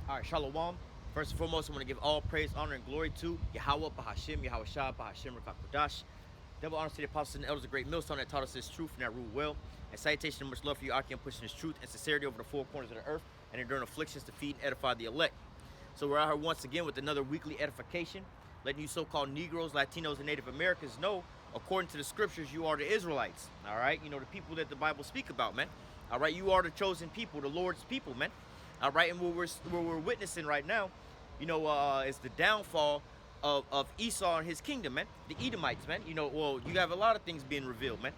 All right, Shalom. First and foremost, I want to give all praise, honor, and glory to Yahweh, Bahashim, Yahweh Shah, Bahashim, Rakakodash. Double honor to the apostles and elders of great millstone that taught us this truth and that rule well. And salutation and much love for you, Aki, pushing this truth and sincerity over the four corners of the earth and enduring afflictions to feed and edify the elect. So we're out here once again with another weekly edification, letting you so-called Negroes, Latinos, and Native Americans know, according to the scriptures, you are the Israelites. All right, you know, the people that the Bible speak about, man. All right, you are the chosen people, the Lord's people, man. All right, and what we're witnessing right now, you know, is the downfall of Esau and his kingdom, man. The Edomites, man. You know, well, you have a lot of things being revealed, man.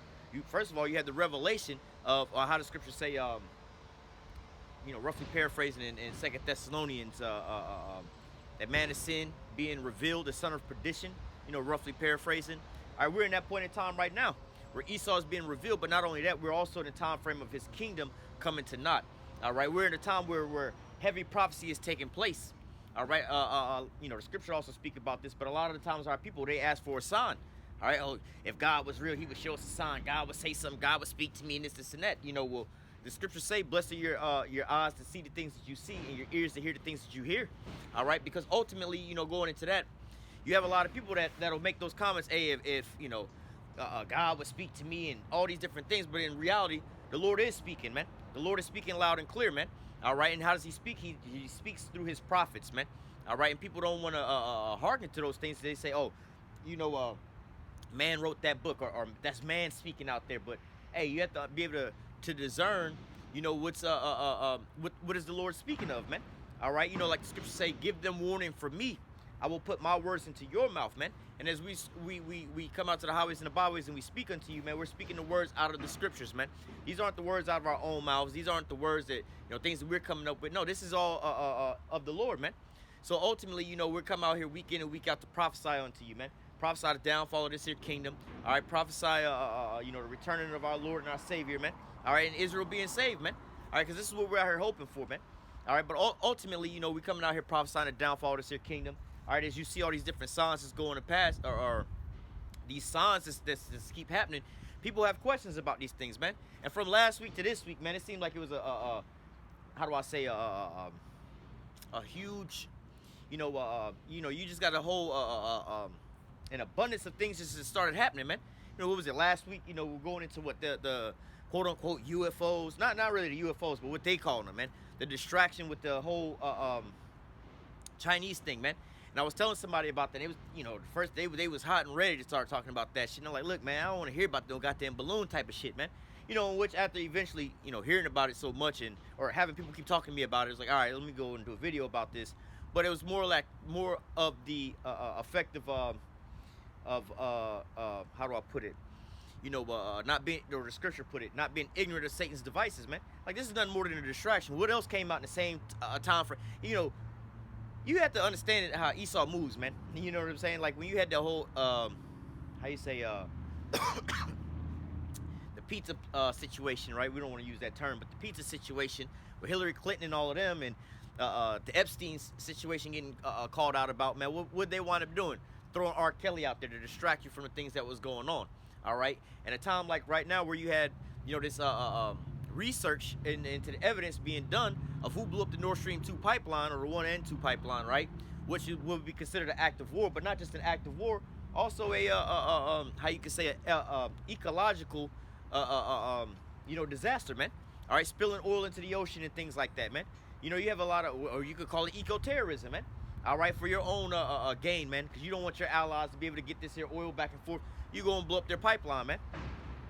First of all, you have the revelation of how the scriptures say, you know, roughly paraphrasing in 2 Thessalonians, that man of sin being revealed, the son of perdition, you know, roughly paraphrasing. All right, we're in that point in time right now where Esau is being revealed, but not only that, we're also in the time frame of his kingdom coming to naught. All right, we're in a time where heavy prophecy is taking place. All right, you know, the scripture also speak about this, but a lot of the times our people, they ask for a sign. All right, oh, if God was real, he would show us a sign. God would say something. God would speak to me and this and that. You know, well, the scriptures say, blessed are your eyes to see the things that you see and your ears to hear the things that you hear. All right, because ultimately, you know, going into that, you have a lot of people that'll make those comments, hey, if you know, God would speak to me and all these different things, but in reality, the Lord is speaking, man. The Lord is speaking loud and clear, man. All right, and how does he speak? He speaks through his prophets, man. All right, and people don't want to hearken to those things. They say, oh, you know, man wrote that book, or that's man speaking out there. But hey, you have to be able to discern, you know, what is the Lord speaking of, man. All right, you know, like the scriptures say, give them warning from me. I will put my words into your mouth, man. And as we come out to the highways and the byways and we speak unto you, man, we're speaking the words out of the scriptures, man. These aren't the words out of our own mouths. These aren't the words that, you know, things that we're coming up with. No, this is all of the Lord, man. So ultimately, you know, we're coming out here week in and week out to prophesy unto you, man. Prophesy the downfall of this here kingdom. All right, prophesy, you know, the returning of our Lord and our Savior, man. All right, and Israel being saved, man. All right, because this is what we're out here hoping for, man. All right, but ultimately, you know, we're coming out here prophesying the downfall of this here kingdom. All right, as you see all these different signs that's going to pass, or these signs that keep happening, people have questions about these things, man. And from last week to this week, man, it seemed like it was how do I say, a huge, you know, you just got a whole an abundance of things just started happening, man. You know, what was it last week? You know, we're going into what the quote unquote UFOs, not really the UFOs, but what they call them, man. The distraction with the whole Chinese thing, man. And I was telling somebody about that. It was, you know, the first day they was hot and ready to start talking about that shit. And I'm like, look, man, I don't want to hear about no goddamn balloon type of shit, man. You know, which after eventually, you know, hearing about it so much or having people keep talking to me about it, it's like, all right, let me go and do a video about this. But it was more of the effect of how do I put it? You know, not being, or the scripture put it, not being ignorant of Satan's devices, man. Like, this is nothing more than a distraction. What else came out in the same time frame? You know, you have to understand how Esau moves, man. You know what I'm saying? Like, when you had the whole, how you say, the pizza situation, right? We don't want to use that term, but the pizza situation with Hillary Clinton and all of them, and the Epstein situation getting called out about, man, what they wind up doing? Throwing R. Kelly out there to distract you from the things that was going on, all right? And a time like right now where you had, you know, this research into the evidence being done of who blew up the Nord Stream 2 pipeline, or the 1 and 2 pipeline, right? Which would be considered an act of war, but not just an act of war, also a how you could say a ecological you know, disaster, man. All right, spilling oil into the ocean and things like that, man. You know, you have a lot of, or you could call it eco-terrorism, man. All right, for your own gain, man, because you don't want your allies to be able to get this here oil back and forth. You go and blow up their pipeline, man.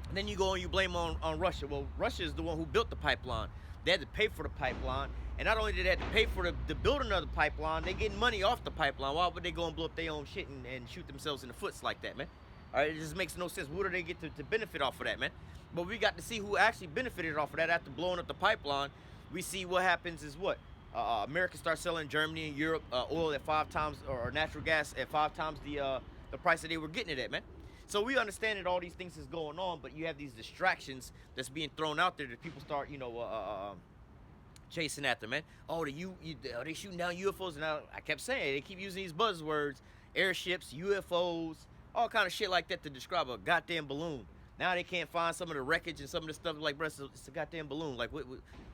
And then you go and you blame on Russia. Well, Russia is the one who built the pipeline. They had to pay for the pipeline. And not only did they have to pay for the building of the pipeline, they getting money off the pipeline. Why would they go and blow up their own shit and shoot themselves in the foots like that, man? All right, it just makes no sense. What do they get to benefit off of that, man? But we got to see who actually benefited off of that after blowing up the pipeline. We see what happens is what? America starts selling Germany and Europe oil at 5 times, or natural gas at 5 times the price that they were getting it at, man. So we understand that all these things is going on, but you have these distractions that's being thrown out there that people start, you know, chasing after, man. Oh, are they shooting down UFOs? And I kept saying, they keep using these buzzwords, airships, UFOs, all kind of shit like that to describe a goddamn balloon. Now they can't find some of the wreckage and some of the stuff. Like, bro, it's a goddamn balloon. Like,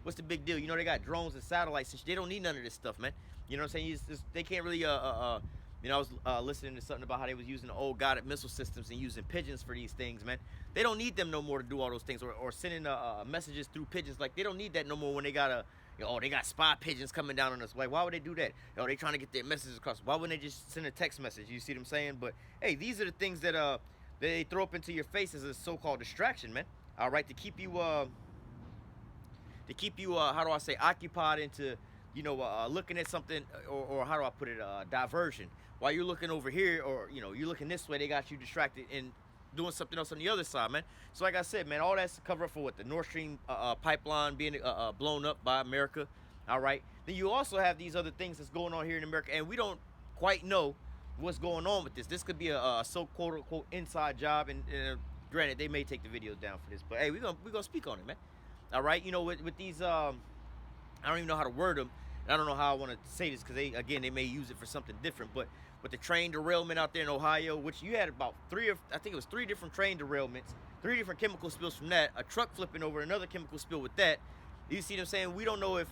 what's the big deal? You know, they got drones and satellites and shit. They don't need none of this stuff, man. You know what I'm saying? They can't really, you know, I was listening to something about how they was using the old guided missile systems and using pigeons for these things, man. They don't need them no more to do all those things, or sending messages through pigeons. Like, they don't need that no more when they got they got spy pigeons coming down on us. Like, why would they do that? They trying to get their messages across. Why wouldn't they just send a text message? You see what I'm saying? But hey, these are the things that they throw up into your face as a so-called distraction, man. All right, to keep you how do I say, occupied into, you know, looking at something, or how do I put it, diversion. While you're looking over here, or, you know, you're looking this way, they got you distracted and doing something else on the other side, man. So like I said, man, all that's to cover up for what? The Nord Stream pipeline being blown up by America. All right. Then you also have these other things that's going on here in America, and we don't quite know what's going on with this. This could be a so quote unquote inside job, and granted, they may take the videos down for this, but hey, we're gonna speak on it, man. All right. You know, with these I don't even know how to word them. I don't know how I want to say this, because they may use it for something different. But with the train derailment out there in Ohio, which you had about three different train derailments, 3 different chemical spills from that, a truck flipping over, another chemical spill with that. You see what I'm saying? We don't know if,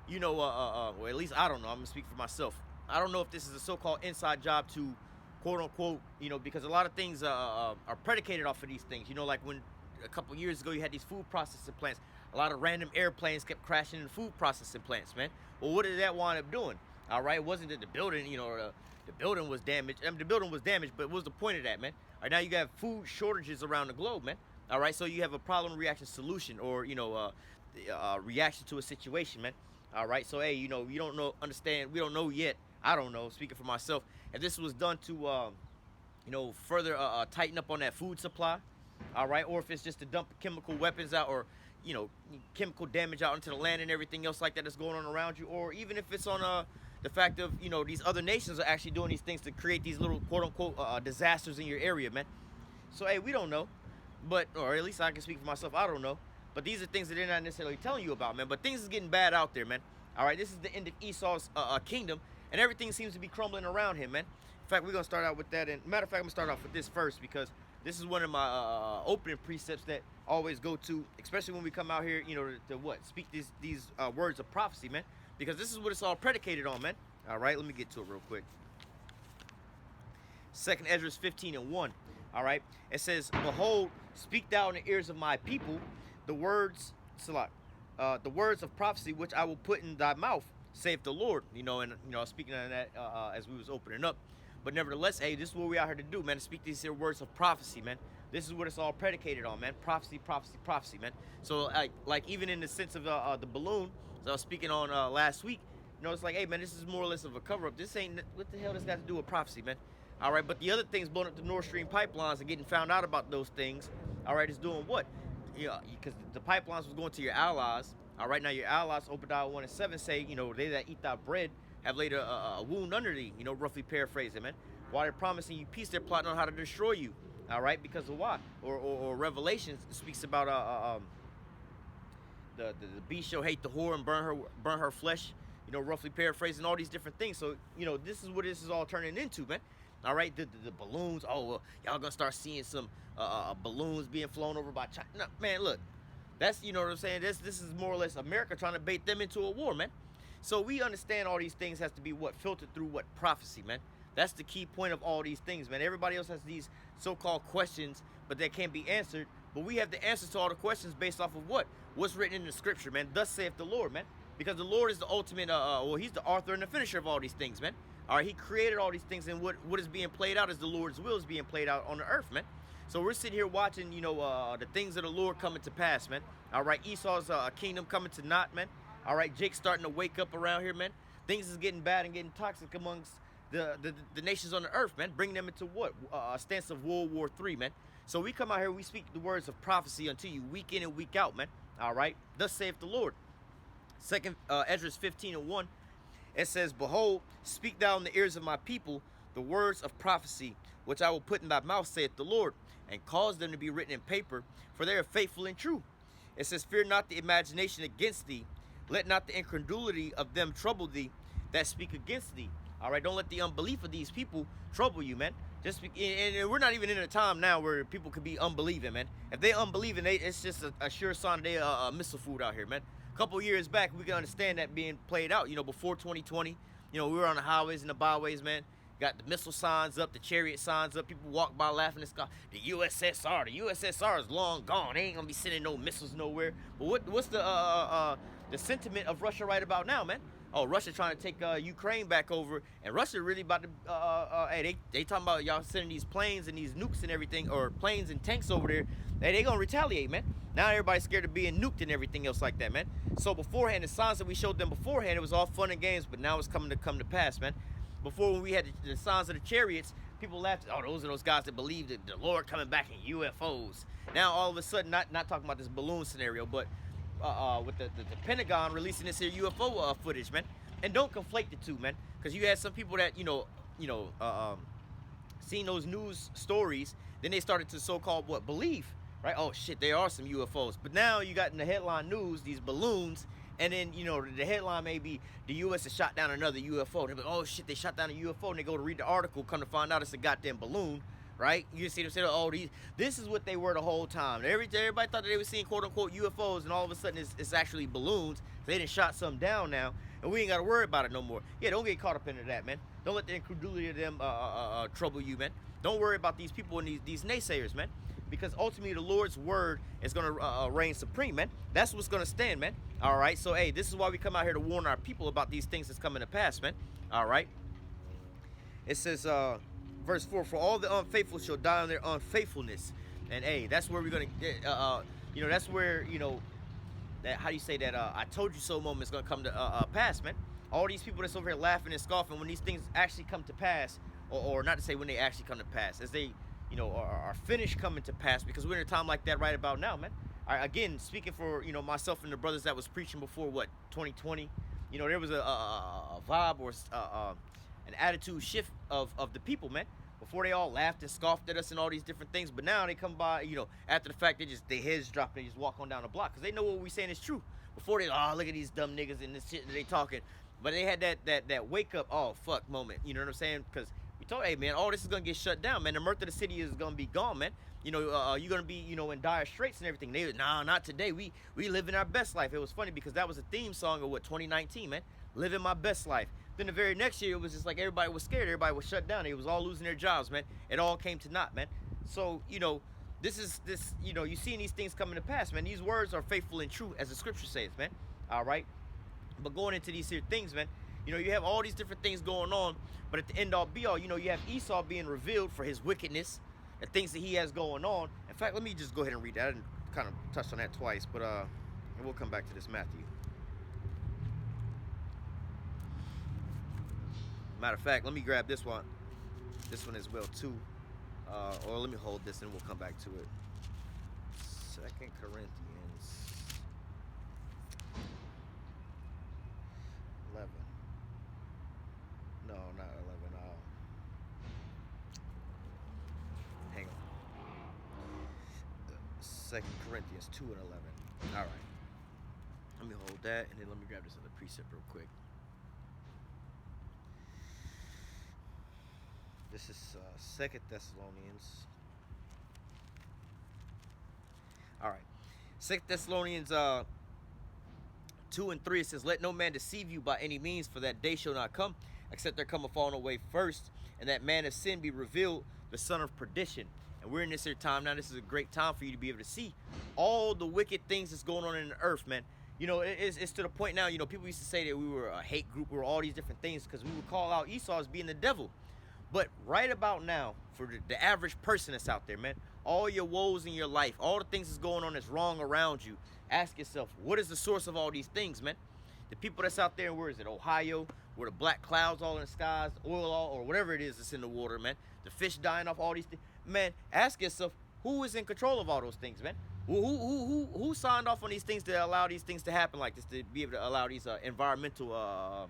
you know, well, at least I don't know. I'm gonna speak for myself. I don't know if this is a so-called inside job to, quote unquote, you know, because a lot of things are predicated off of these things. You know, like when a couple years ago you had these food processing plants. A lot of random airplanes kept crashing in food processing plants, man. Well, what did that wind up doing? All right, it wasn't that the building, you know, the building was damaged. I mean, the building was damaged, but what was the point of that, man? All right, now you got food shortages around the globe, man. All right, so you have a problem reaction solution, or, you know, reaction to a situation, man. All right, so hey, you know, we don't know yet. I don't know, speaking for myself, if this was done to, you know, further tighten up on that food supply. All right, or if it's just to dump chemical weapons out, or, you know, chemical damage out into the land and everything else like that that's going on around you, or even if it's on the fact of, you know, these other nations are actually doing these things to create these little quote-unquote disasters in your area, man. So hey, we don't know, but, or at least I can speak for myself, I don't know, but these are things that they're not necessarily telling you about, man. But things is getting bad out there, man. All right, this is the end of Esau's kingdom, and everything seems to be crumbling around him, man. In fact, we're gonna start out with that, and matter of fact, I'm gonna start off with this first, because this is one of my opening precepts that I always go to, especially when we come out here, you know, to what? Speak these words of prophecy, man. Because this is what it's all predicated on, man. All right, let me get to it real quick. 2nd Ezra 15:1. All right, it says, "Behold, speak thou in the ears of my people the words, Salat, the words of prophecy which I will put in thy mouth, saith the Lord." You know, and you know, speaking of that as we was opening up. But nevertheless, hey, this is what we out here to do, man. To speak these here words of prophecy, man. This is what it's all predicated on, man. Prophecy, prophecy, prophecy, man. So, like even in the sense of the balloon, as I was speaking on last week, you know, it's like, hey, man, this is more or less of a cover-up. This ain't, what the hell does that got to do with prophecy, man? All right, but the other things blowing up the Nord Stream pipelines and getting found out about those things, all right, is doing what? Yeah, because the pipelines was going to your allies. All right, now your allies, Obadiah 1 and 7 say, you know, they that eat thy bread have laid a wound under thee, you know, roughly paraphrasing, man. While they're promising you peace, they're plotting on how to destroy you. All right, because of why? Or Revelation speaks about the beast shall hate the whore and burn her flesh. You know, roughly paraphrasing all these different things. So, you know, this is what this is all turning into, man. All right, the balloons. Oh, well, y'all gonna start seeing some balloons being flown over by China. No, man, look, that's, you know what I'm saying. This is more or less America trying to bait them into a war, man. So we understand all these things has to be what? Filtered through what? Prophecy, man. That's the key point of all these things, man. Everybody else has these so-called questions, but they can't be answered. But we have the answers to all the questions based off of what? What's written in the scripture, man. Thus saith the Lord, man. Because the Lord is the ultimate, well, he's the author and the finisher of all these things, man. All right, he created all these things, and what is being played out is the Lord's will is being played out on the earth, man. So we're sitting here watching, you know, the things of the Lord coming to pass, man. All right, Esau's kingdom coming to naught, man. All right, Jake's starting to wake up around here, man. Things is getting bad and getting toxic amongst the nations on the earth, man. Bringing them into what? A stance of World War III, man. So we come out here, we speak the words of prophecy unto you week in and week out, man. All right, thus saith the Lord. 2nd Ezra 15:1. It says, "Behold, speak thou in the ears of my people the words of prophecy, which I will put in thy mouth, saith the Lord, and cause them to be written in paper, for they are faithful and true." It says, "Fear not the imagination against thee, let not the incredulity of them trouble thee that speak against thee." All right, don't let the unbelief of these people trouble you, man. And we're not even in a time now where people could be unbelieving, man. If they unbelieving, it's just a sure sign they missile food out here, man. A couple years back, we can understand that being played out. You know, before 2020, you know, we were on the highways and the byways, man. Got the missile signs up, the chariot signs up. People walk by laughing and sky. The USSR is long gone. They ain't gonna be sending no missiles nowhere. But what's the sentiment of Russia right about now, man? Oh, Russia trying to take Ukraine back over, and Russia really about to. Hey, they talking about y'all sending these planes and these nukes and everything, or planes and tanks over there. Hey, they gonna retaliate, man. Now everybody's scared of being nuked and everything else like that, man. So beforehand, the signs that we showed them beforehand, it was all fun and games, but now it's come to pass, man. Before, when we had the signs of the chariots, people laughed. Oh, those are those guys that believe that the Lord coming back in UFOs. Now all of a sudden, not talking about this balloon scenario, but with the Pentagon releasing this here UFO footage, man. And don't conflate the two, man, because you had some people that seen those news stories, then they started to so-called believe, right? Oh shit, there are some UFOs. But now you got in the headline news these balloons, and then the headline may be the U.S. has shot down another UFO. They're like, oh shit, they shot down a UFO, and they go to read the article, come to find out it's a goddamn balloon. Right? You see them say, oh, this is what they were the whole time. Everybody thought that they were seeing quote-unquote UFOs, and all of a sudden it's actually balloons. They done shot some down now, and we ain't got to worry about it no more. Yeah, don't get caught up into that, man. Don't let the incredulity of them trouble you, man. Don't worry about these people and these naysayers, man, because ultimately the Lord's word is going to reign supreme, man. That's what's going to stand, man. All right? So, hey, this is why we come out here to warn our people about these things that's coming to pass, man. All right? It says... Verse 4, for all the unfaithful shall die on their unfaithfulness. And hey, that's where we're going to, that's where, that, how do you say that, I told you so moment is going to come to pass, man. All these people that's over here laughing and scoffing when these things actually come to pass, or not to say when they actually come to pass, as they, are finished coming to pass, because we're in a time like that right about now, man. All right, again, speaking for, myself and the brothers that was preaching before, 2020, there was a vibe or an attitude shift of the people, man. Before they all laughed and scoffed at us and all these different things, but now they come by, after the fact, their heads drop and they just walk on down the block because they know what we saying is true. Before they, look at these dumb niggas and this shit that they talking, but they had that wake up, oh fuck moment, you know what I'm saying? Because we told, hey man, all this is gonna get shut down, man. The mirth of the city is gonna be gone, man. You're gonna be, in dire straits and everything. They, nah, not today. We living our best life. It was funny because that was a theme song of 2019, man. Living my best life. Then the very next year, it was just like everybody was scared. Everybody was shut down. They was all losing their jobs, man. It all came to naught, man. So, this, you seeing these things coming to pass, man. These words are faithful and true, as the scripture says, man. All right? But going into these here things, man, you have all these different things going on, but at the end all be all, you have Esau being revealed for his wickedness and things that he has going on. In fact, let me just go ahead and read that. I didn't kind of touch on that twice, but we'll come back to this Matthew. Matter of fact, let me grab this one as well too, or let me hold this and we'll come back to it. 2 Corinthians 11. No, not 11. Hang on. 2 Corinthians 2 and 11. All right. Let me hold that and then let me grab this other precept real quick. This is 2 Thessalonians. All right. 2 Thessalonians 2 and 3, it says, let no man deceive you by any means, for that day shall not come, except there come a falling away first, and that man of sin be revealed, the son of perdition. And we're in this here time now. This is a great time for you to be able to see all the wicked things that's going on in the earth, man. It's to the point now, people used to say that we were a hate group, we were all these different things, because we would call out Esau as being the devil. But right about now, for the average person that's out there, man, all your woes in your life, all the things that's going on that's wrong around you, ask yourself, what is the source of all these things, man? The people that's out there, where is it, Ohio, where the black clouds all in the skies, oil all, or whatever it is that's in the water, man, the fish dying off all these things, man, ask yourself, who is in control of all those things, man? Who signed off on these things to allow these things to happen like this, to be able to allow these environmental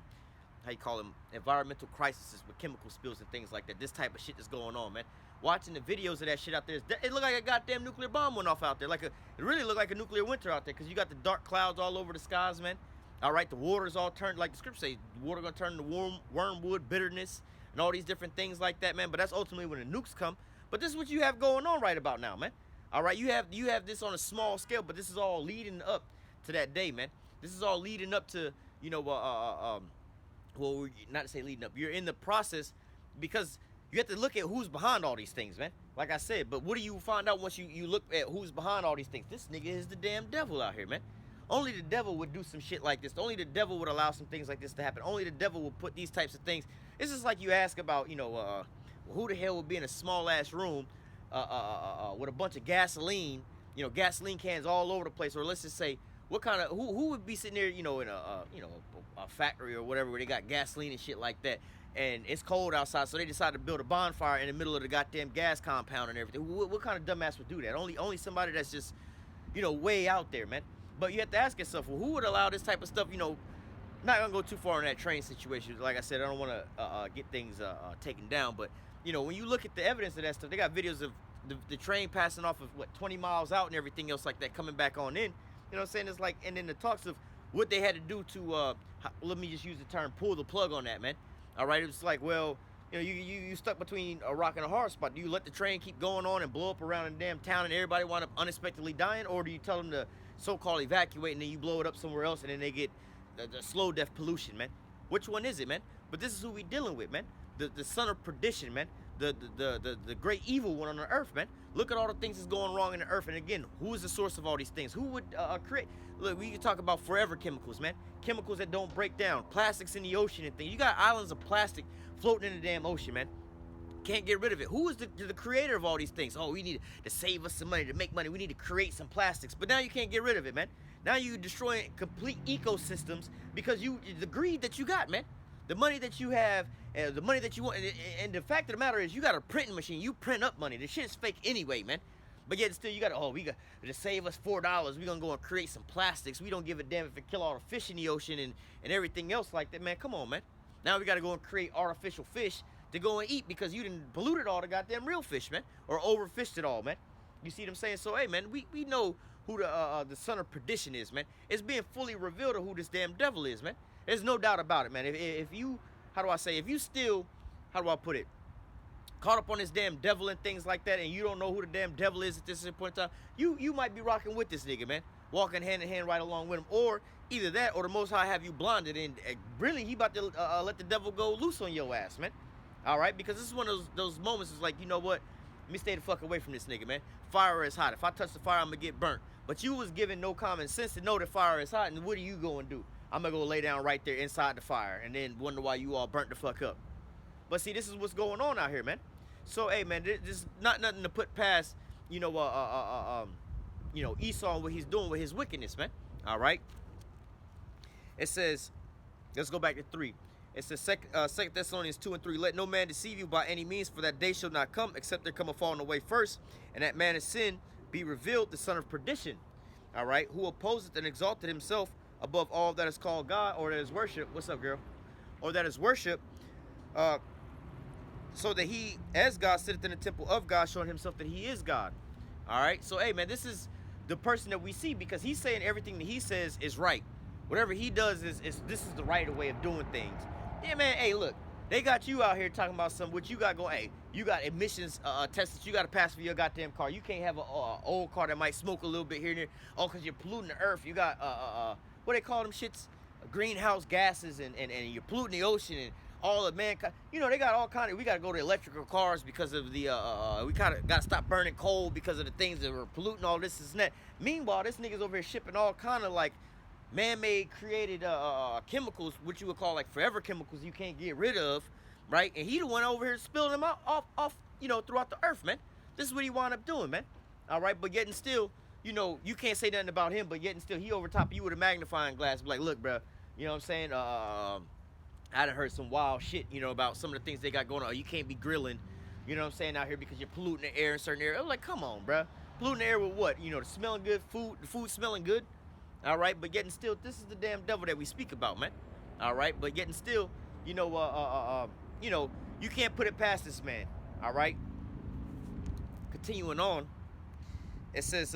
how you call them, environmental crises with chemical spills and things like that. This type of shit that's going on, man. Watching the videos of that shit out there, it looked like a goddamn nuclear bomb went off out there. It really looked like a nuclear winter out there, because you got the dark clouds all over the skies, man. All right, the water's all turned, like the scripture says, the water gonna turn into wormwood, bitterness, and all these different things like that, man. But that's ultimately when the nukes come. But this is what you have going on right about now, man. All right, you have this on a small scale, but this is all leading up to that day, man. This is all leading up to, you know, well, not to say leading up. You're in the process because you have to look at who's behind all these things, man. Like I said, but what do you find out once you look at who's behind all these things? This nigga is the damn devil out here, man. Only the devil would do some shit like this. Only the devil would allow some things like this to happen. Only the devil would put these types of things. It's just like you ask about, you know, who the hell would be in a small ass room with a bunch of gasoline, you know, gasoline cans all over the place, or let's just say, what kind of who would be sitting there, you know, in a factory or whatever where they got gasoline and shit like that, and it's cold outside, so they decide to build a bonfire in the middle of the goddamn gas compound and everything. What kind of dumbass would do that? Only somebody that's just, you know, way out there, man. But you have to ask yourself, well, who would allow this type of stuff? You know, not gonna go too far in that train situation. Like I said, I don't want to get things taken down, but you know, when you look at the evidence of that stuff, they got videos of the train passing off of 20 miles out and everything else like that, coming back on in. You know what I'm saying? It's like, and then the talks of what they had to do to, let me just use the term, pull the plug on that, man. All right, it's like, well, you know, you stuck between a rock and a hard spot. Do you let the train keep going on and blow up around in the damn town and everybody wind up unexpectedly dying, or do you tell them to so-called evacuate and then you blow it up somewhere else and then they get the slow death pollution, man? Which one is it, man? But this is who we dealing with, man. The son of perdition, man. The great evil one on the earth, man. Look at all the things that's going wrong in the earth. And again, who is the source of all these things? Who would create? Look, we can talk about forever chemicals, man. Chemicals that don't break down. Plastics in the ocean and things. You got islands of plastic floating in the damn ocean, man. Can't get rid of it. Who is the creator of all these things? Oh, we need to save us some money, to make money. We need to create some plastics. But now you can't get rid of it, man. Now you're destroying complete ecosystems because the greed that you got, man. The money that you have, the money that you want, and the fact of the matter is, you got a printing machine. You print up money. The shit's fake anyway, man. But yet still, you got we got to save us $4. We're gonna go and create some plastics. We don't give a damn if it kill all the fish in the ocean and everything else like that, man. Come on, man. Now we got to go and create artificial fish to go and eat because you didn't polluted all the goddamn real fish, man, or overfished it all, man. You see what I'm saying? So, hey, man, we know who the son of perdition is, man. It's being fully revealed of who this damn devil is, man. There's no doubt about it, man. If you, if you still, caught up on this damn devil and things like that, and you don't know who the damn devil is at this point in time, you might be rocking with this nigga, man. Walking hand in hand right along with him. Or either that or the Most High have you blinded, and really he about to let the devil go loose on your ass, man. All right? Because this is one of those moments is like, you know what? Let me stay the fuck away from this nigga, man. Fire is hot. If I touch the fire, I'm going to get burnt. But you was given no common sense to know that fire is hot, and what are you going to do? I'm going to go lay down right there inside the fire and then wonder why you all burnt the fuck up. But see, this is what's going on out here, man. So, hey, man, this is not nothing to put past, Esau and what he's doing with his wickedness, man. All right? It says, let's go back to 3. It says, 2 Thessalonians 2 and 3, let no man deceive you by any means, for that day shall not come, except there come a falling away first, and that man of sin be revealed, the son of perdition. All right? Who opposeth and exalted himself above all that is called God, or that is worship. What's up, girl? Or that is worship, so that he, as God, sitteth in the temple of God, showing himself that he is God. All right? So, hey, man, this is the person that we see, because he's saying everything that he says is right. Whatever he does is this is the right way of doing things. Yeah, man, hey, look, they got you out here talking about what you got going. Hey, you got emissions tests that you got to pass for your goddamn car. You can't have an old car that might smoke a little bit here and there. Oh, because you're polluting the earth. You got, what they call them shits? Greenhouse gases, and you're polluting the ocean and all of mankind. You know, they got all kind of, we got to go to electrical cars because of the, we kind of got to stop burning coal because of the things that were polluting all this and that. Meanwhile, this nigga's over here shipping all kind of like man-made created chemicals, which you would call like forever chemicals you can't get rid of, right? And he the one over here spilling them off, throughout the earth, man. This is what he wound up doing, man. All right, but yet and still, you can't say nothing about him, but yet and still he over top of you with a magnifying glass, be like, look, bro, you know what I'm saying? I done heard some wild shit, about some of the things they got going on. You can't be grilling, you know what I'm saying, out here because you're polluting the air in certain areas. I'm like, come on, bro. Polluting the air with what? The smelling good food, the food smelling good. All right, but yet and still, this is the damn devil that we speak about, man. All right, but yet and still, you can't put it past this man. All right. Continuing on, it says,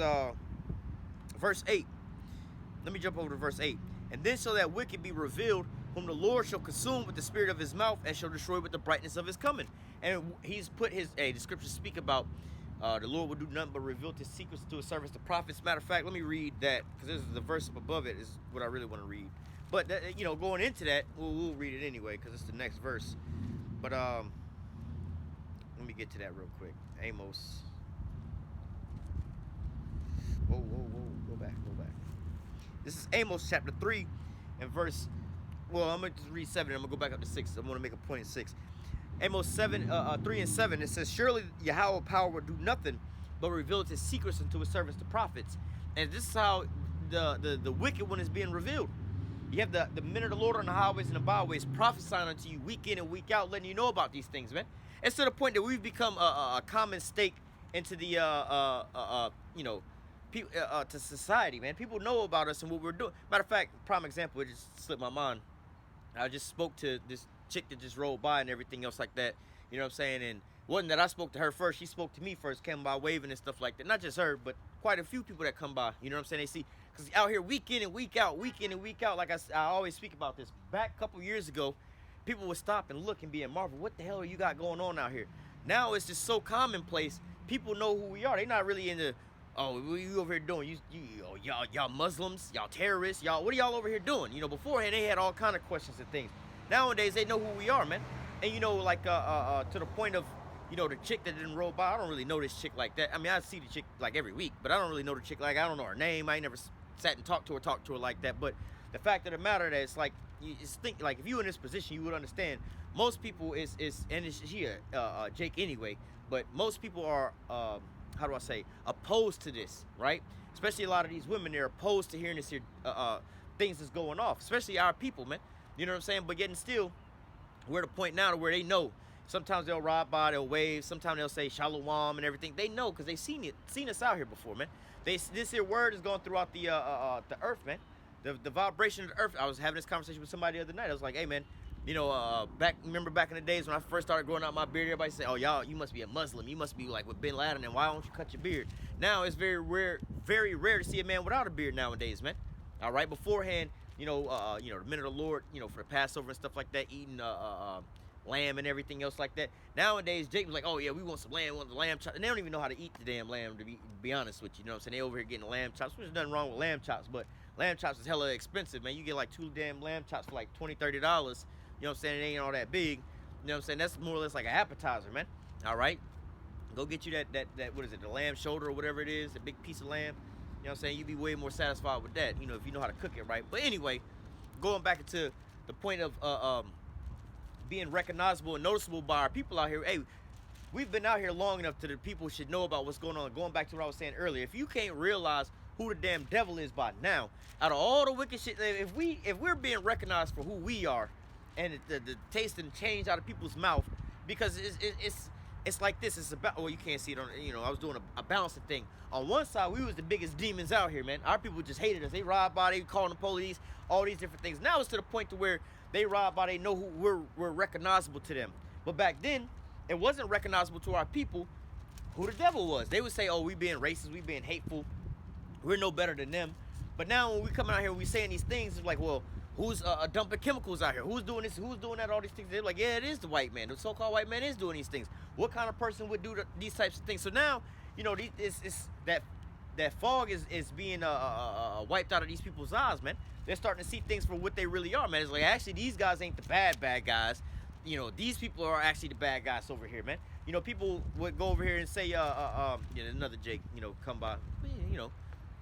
verse 8. Let me jump over to verse 8. And then shall that wicked be revealed, whom the Lord shall consume with the spirit of his mouth, and shall destroy with the brightness of his coming. And he's put his, the scriptures speak about the Lord will do nothing but reveal his secrets to his servants, the prophets. Matter of fact, let me read that, because this is the verse up above it is what I really want to read. But that, going into that, we'll read it anyway, because it's the next verse. But let me get to that real quick. Amos. Whoa, go back. This is Amos chapter 3 and verse, well, I'm going to just read 7, I'm going to go back up to 6. I'm going to make a point in 6. Amos 3 and 7, it says, surely Yahweh power will do nothing, but revealed his secrets unto his servants, the prophets. And this is how the wicked one is being revealed. You have the men of the Lord on the highways and the byways prophesying unto you week in and week out, letting you know about these things, man. It's to the point that we've become a common stake into the, to society, man. People know about us and what we're doing. Matter of fact, prime example, it just slipped my mind. I just spoke to this chick that just rolled by and everything else like that. You know what I'm saying? And it wasn't that I spoke to her first. She spoke to me first, came by waving and stuff like that. Not just her, but quite a few people that come by. You know what I'm saying? They see, because out here week in and week out, like I always speak about this. Back a couple years ago, people would stop and look and be in marvel. What the hell are you got going on out here? Now it's just so commonplace. People know who we are. They're not really into, oh, what are you over here doing? Y'all Muslims, y'all terrorists, y'all, what are y'all over here doing? Beforehand they had all kind of questions and things. Nowadays they know who we are, man. And to the point of, the chick that didn't roll by, I don't really know this chick like that. I mean, I see the chick like every week, but I don't really know the chick like, I don't know her name. I ain't never sat and talked to her like that. But the fact of the matter that it's like, like if you in this position, you would understand. Most people Jake anyway, but most people are, how do I say, opposed to this, right? Especially a lot of these women, they're opposed to hearing this here, things that's going off, especially our people, man. You know what I'm saying? But yet and still, we're at a point now to where they know. Sometimes they'll ride by, they'll wave. Sometimes they'll say shalom and everything. They know because they've seen us out here before, man. This here word is going throughout the earth, man. The vibration of the earth. I was having this conversation with somebody the other night. I was like, hey, man, remember back in the days when I first started growing out my beard, everybody said, oh, y'all, you must be a Muslim. You must be like with Bin Laden, and why don't you cut your beard? Now it's very rare to see a man without a beard nowadays, man. All right, beforehand, the men of the Lord, for the Passover and stuff like that, eating lamb and everything else like that. Nowadays, Jake was like, oh yeah, we want some lamb, we want the lamb chops. And they don't even know how to eat the damn lamb, to be honest with you. You know what I'm saying? They over here getting lamb chops, which is nothing wrong with lamb chops, but lamb chops is hella expensive, man. You get like 2 damn lamb chops for like $20, $30. You know what I'm saying? It ain't all that big. You know what I'm saying? That's more or less like an appetizer, man. All right? Go get you that what is it, the lamb shoulder or whatever it is, a big piece of lamb. You know what I'm saying? You'd be way more satisfied with that, if you know how to cook it right. But anyway, going back into the point of being recognizable and noticeable by our people out here. Hey, we've been out here long enough to the people should know about what's going on. Going back to what I was saying earlier, if you can't realize who the damn devil is by now, out of all the wicked shit, if we're being recognized for who we are, and the taste and change out of people's mouth, because it's like this. It's about, well, you can't see it on, I was doing a balancing thing. On one side, we was the biggest demons out here, man. Our people just hated us. They ride by, they calling the police, all these different things. Now it's to the point to where they ride by, they know who we're recognizable to them. But back then, it wasn't recognizable to our people who the devil was. They would say, oh, we being racist, we being hateful, we're no better than them. But now when we coming out here, we saying these things, it's like, well, who's dumping chemicals out here? Who's doing this? Who's doing that? All these things. They're like, yeah, it is the white man. The so-called white man is doing these things. What kind of person would do these types of things? So now, it's that fog is being wiped out of these people's eyes, man. They're starting to see things for what they really are, man. It's like, actually, these guys ain't the bad guys. These people are actually the bad guys over here, man. People would go over here and say, another Jake, come by.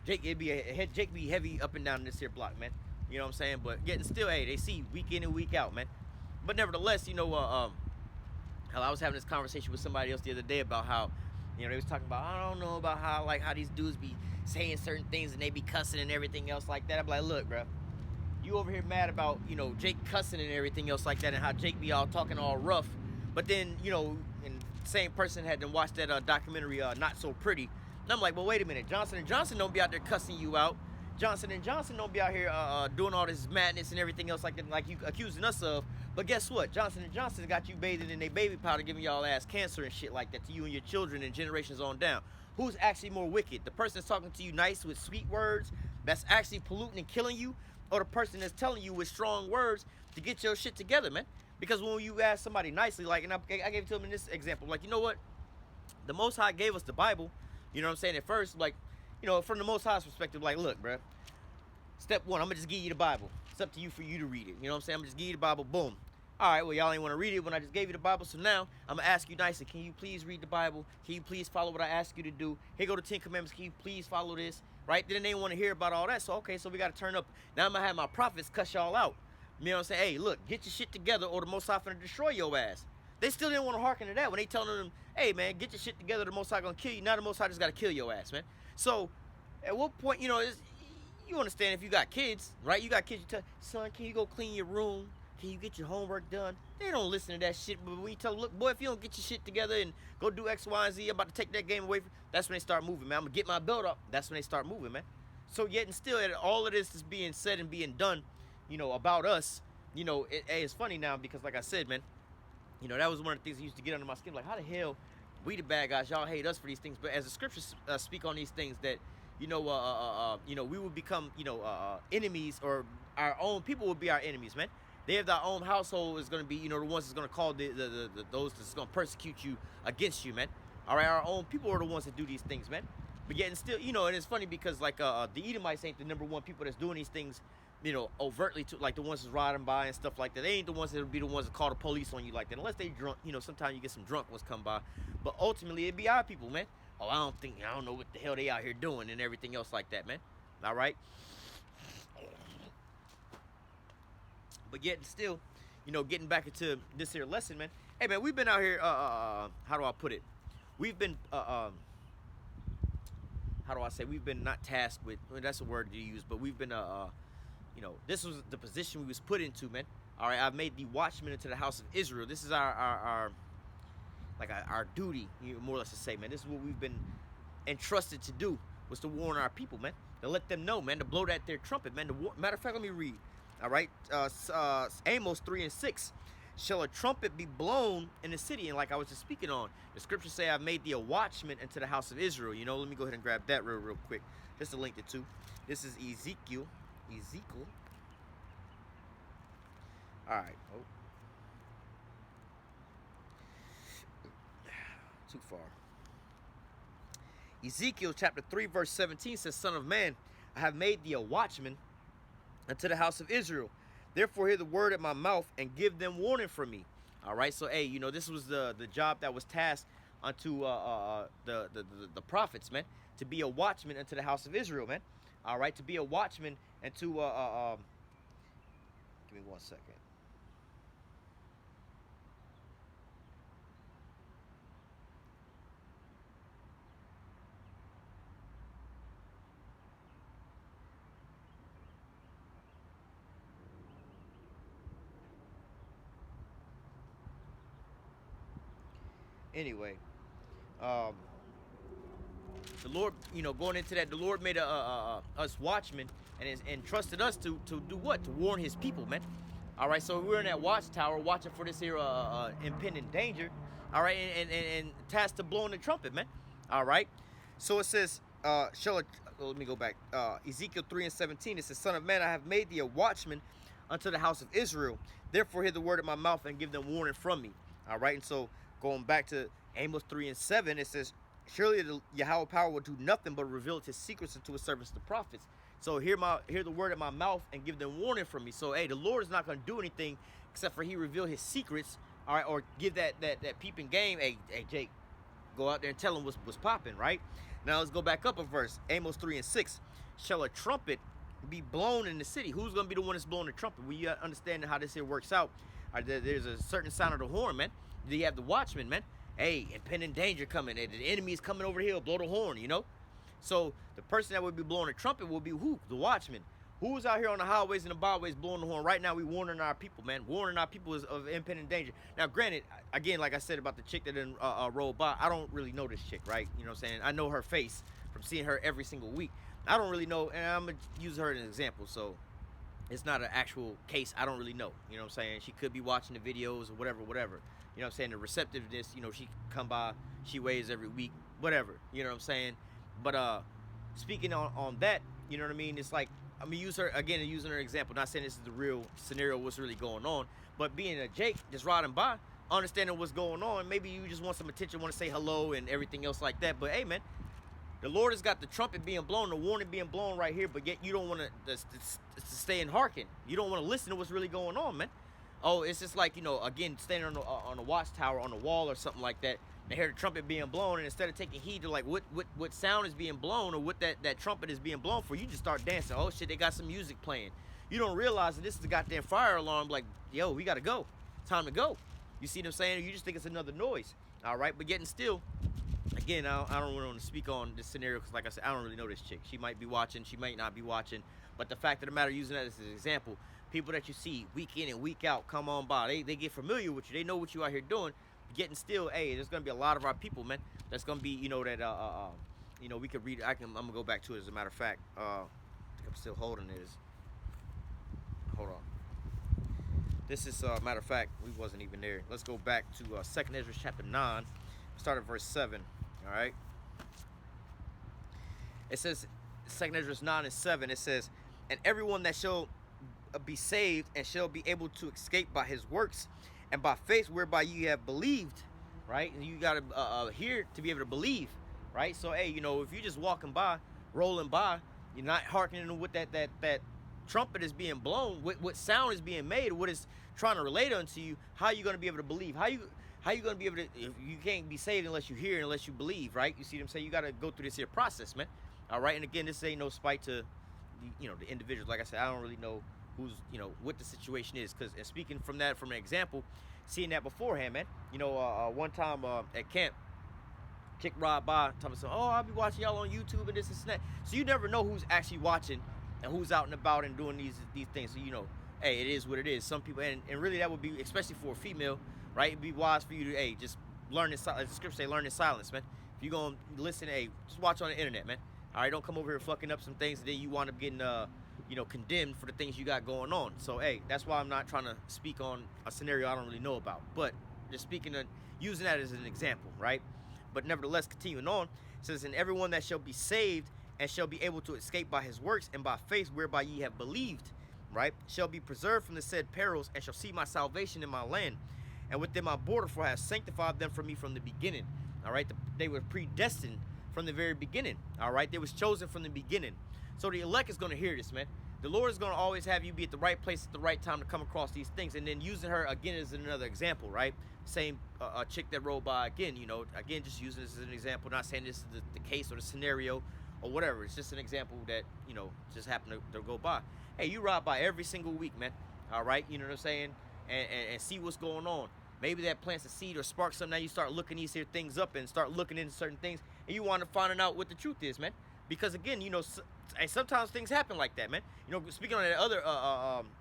Jake, Jake be heavy up and down this here block, man. You know what I'm saying? But getting still, hey, they see week in and week out, man. But nevertheless, hell, I was having this conversation with somebody else the other day about how, they was talking about, I don't know about how these dudes be saying certain things and they be cussing and everything else like that. I'm like, look, bro, you over here mad about, Jake cussing and everything else like that, and how Jake be all talking all rough. But then, and the same person had to watch that documentary, Not So Pretty. And I'm like, well, wait a minute, Johnson & Johnson don't be out there cussing you out. Johnson & Johnson don't be out here doing all this madness and everything else like that, like you accusing us of. But guess what? Johnson & Johnson got you bathing in their baby powder, giving y'all ass cancer and shit like that to you and your children and generations on down. Who's actually more wicked? The person that's talking to you nice with sweet words, that's actually polluting and killing you, or the person that's telling you with strong words to get your shit together, man. Because when you ask somebody nicely, like, and I gave it to him in this example, like, you know what? The Most High gave us the Bible, you know what I'm saying? At first, like, you know, from the Most High's perspective, like, look, bruh, step one, I'm gonna just give you the Bible. It's up to you for you to read it. You know what I'm saying? I'm gonna just give you the Bible, boom. All right, well, y'all ain't want to read it when I just gave you the Bible, so now I'm going to ask you nicely, can you please read the Bible? Can you please follow what I ask you to do? Here go the 10 Commandments, can you please follow this? Right? Then they didn't want to hear about all that, so okay, so we got to turn up. Now I'm going to have my prophets cuss y'all out. You know what I'm saying? Hey, look, get your shit together or the Most High finna destroy your ass. They still didn't want to hearken to that when they telling them, hey, man, get your shit together, the Most High going to kill you. Now the Most High just got to kill your ass, man. So at what point, you know, you understand if you got kids, right? You got kids, you tell, son, can you go clean your room? Can you get your homework done? They don't listen to that shit. But when you tell them, look, boy, if you don't get your shit together and go do X, Y, and Z, I'm about to take that game away from you, that's when they start moving, man. I'm going to get my belt up. That's when they start moving, man. So yet and still, all of this is being said and being done, you know, about us. You know, it's funny now because, like I said, man, you know, that was one of the things that used to get under my skin. Like, how the hell we the bad guys, y'all hate us for these things? But as the scriptures speak on these things that, you know, we will become, you know, enemies, or our own people will be our enemies, man. They have their own household is going to be, you know, the ones that's going to call those that's going to persecute you against you, man. All right, our own people are the ones that do these things, man. But yet and still, you know, and it's funny because, like, the Edomites ain't the number one people that's doing these things, you know, overtly, to, like the ones that's riding by and stuff like that. They ain't the ones that would be the ones that call the police on you like that, unless they drunk. You know, sometimes you get some drunk ones come by. But ultimately, it'd be our people, man. Oh, I don't know what the hell they out here doing and everything else like that, man. All right. But yet and still, you know, getting back into this here lesson, man. Hey, man, we've been out here, how do I put it? We've been, how do I say? We've been not tasked with, well, that's a word to use, but we've been, you know, this was the position we was put into, man. All right, I've made the watchman into the house of Israel. This is our duty, more or less to say, man. This is what we've been entrusted to do, was to warn our people, man. To let them know, man, to blow that their trumpet, man. Matter of fact, let me read. All right, Amos 3:6. Shall a trumpet be blown in the city? And like I was just speaking on, the scriptures say I've made thee a watchman into the house of Israel. You know, let me go ahead and grab that real quick, just to link the two. This is Ezekiel. All right. Oh. Too far. Ezekiel chapter 3 verse 17 says, Son of man, I have made thee a watchman unto the house of Israel. Therefore hear the word at my mouth and give them warning from me. All right, so hey, you know, this was the job that was tasked unto the prophets, man, to be a watchman unto the house of Israel, man. All right, to be a watchman and to give me 1 second. Anyway, the Lord, you know, going into that, the Lord made us watchmen and entrusted us to do what? To warn his people, man. All right, so we're in that watchtower watching for this here impending danger. All right, and tasked to blowing the trumpet, man. All right, so it says, let me go back. Ezekiel 3:17, it says, Son of man, I have made thee a watchman unto the house of Israel. Therefore hear the word of my mouth and give them warning from me. All right, and so going back to Amos 3:7, it says, surely the Yahweh power will do nothing but reveal his secrets unto his servants, the prophets. So hear the word of my mouth and give them warning from me. So hey, the Lord is not going to do anything except for he reveal his secrets, all right, or give that peeping game. Hey Jake, go out there and tell him what's popping, right? Now let's go back up a verse. Amos 3:6. Shall a trumpet be blown in the city? Who's going to be the one that's blowing the trumpet? We understand how this here works out. There's a certain sound of the horn, man. Do you have the watchman, man? Hey, impending danger coming. The enemy is coming over here. Blow the horn, you know? So the person that would be blowing the trumpet will be who? The watchman. Who's out here on the highways and the byways blowing the horn? Right now, we warning our people, man. Warning our people of impending danger. Now, granted, again, like I said about the chick that didn't roll by, I don't really know this chick, right? You know what I'm saying? I know her face from seeing her every single week. I don't really know, and I'm going to use her as an example, so it's not an actual case. I don't really know. You know what I'm saying? She could be watching the videos or whatever. You know what I'm saying? The receptiveness, you know, she come by, she weighs every week, whatever. You know what I'm saying? But speaking on that, you know what I mean? It's like I'm gonna use her again and using her example. Not saying this is the real scenario, what's really going on, but being a Jake just riding by, understanding what's going on. Maybe you just want some attention, want to say hello and everything else like that. But hey, man, the Lord has got the trumpet being blown, the warning being blown right here. But yet you don't want to stay and hearken. You don't want to listen to what's really going on, man. Oh, it's just like, you know, again, standing on a watchtower on a wall or something like that. They hear the trumpet being blown, and instead of taking heed to like what sound is being blown or what that trumpet is being blown for, you just start dancing. Oh shit, they got some music playing. You don't realize that this is a goddamn fire alarm. Like, yo, we gotta go. Time to go. You see what I'm saying? You just think it's another noise. All right, but getting still. Again, I don't really want to speak on this scenario because, like I said, I don't really know this chick. She might be watching, she might not be watching. But the fact of the matter, using that as an example, people that you see week in and week out come on by. They get familiar with you. They know what you out here doing. Getting still, hey, there's gonna be a lot of our people, man. That's gonna be, you know, that you know, we could read. I'm gonna go back to it as a matter of fact. I think I'm still holding it. Hold on. This is matter of fact, we wasn't even there. Let's go back to 2nd Ezra chapter 9. Start at verse 7. All right. It says 2nd Ezra 9 and 7. It says, and everyone that shall be saved and shall be able to escape by his works and by faith whereby you have believed, right? And you got to hear to be able to believe, right? So, hey, you know, if you're just walking by, rolling by, you're not hearkening to what that trumpet is being blown, what sound is being made, what is trying to relate unto you, how are you going to be able to believe? How you going to be able to, if you can't be saved unless you hear, unless you believe, right? You see what I'm saying? You got to go through this here process, man. All right? And again, this ain't no spite to, you know, the individuals. Like I said, I don't really know who's, you know, what the situation is. Because speaking from that, from an example, seeing that beforehand, man. You know, one time at camp, chick ride by, talking about, oh, I'll be watching y'all on YouTube and this and that. So you never know who's actually watching and who's out and about and doing these things. So, you know, hey, it is what it is. Some people, and really that would be, especially for a female, right? It'd be wise for you to, hey, just learn in silence. The scripture say, learn in silence, man. If you're going to listen, hey, just watch on the internet, man. All right, don't come over here fucking up some things and then you wind up getting, you know, condemned for the things you got going on. So, hey, that's why I'm not trying to speak on a scenario I don't really know about. But just speaking of, using that as an example, right? But nevertheless, continuing on, it says, and everyone that shall be saved and shall be able to escape by his works and by faith whereby ye have believed, right, shall be preserved from the said perils and shall see my salvation in my land and within my border, for I have sanctified them for me from the beginning. All right, they were predestined from the very beginning. All right, they was chosen from the beginning. So the elect is going to hear this, man. The Lord is going to always have you be at the right place at the right time to come across these things. And then using her again as another example, right? Same chick that rode by again, you know, again, just using this as an example, not saying this is the case or the scenario or whatever. It's just an example that, you know, just happened to go by. Hey, you ride by every single week, man. All right, you know what I'm saying? And see what's going on. Maybe that plants a seed or sparks something. Now you start looking these here things up and start looking into certain things, and you want to find out what the truth is, man. Because again, you know, and sometimes things happen like that, man. You know, speaking on that other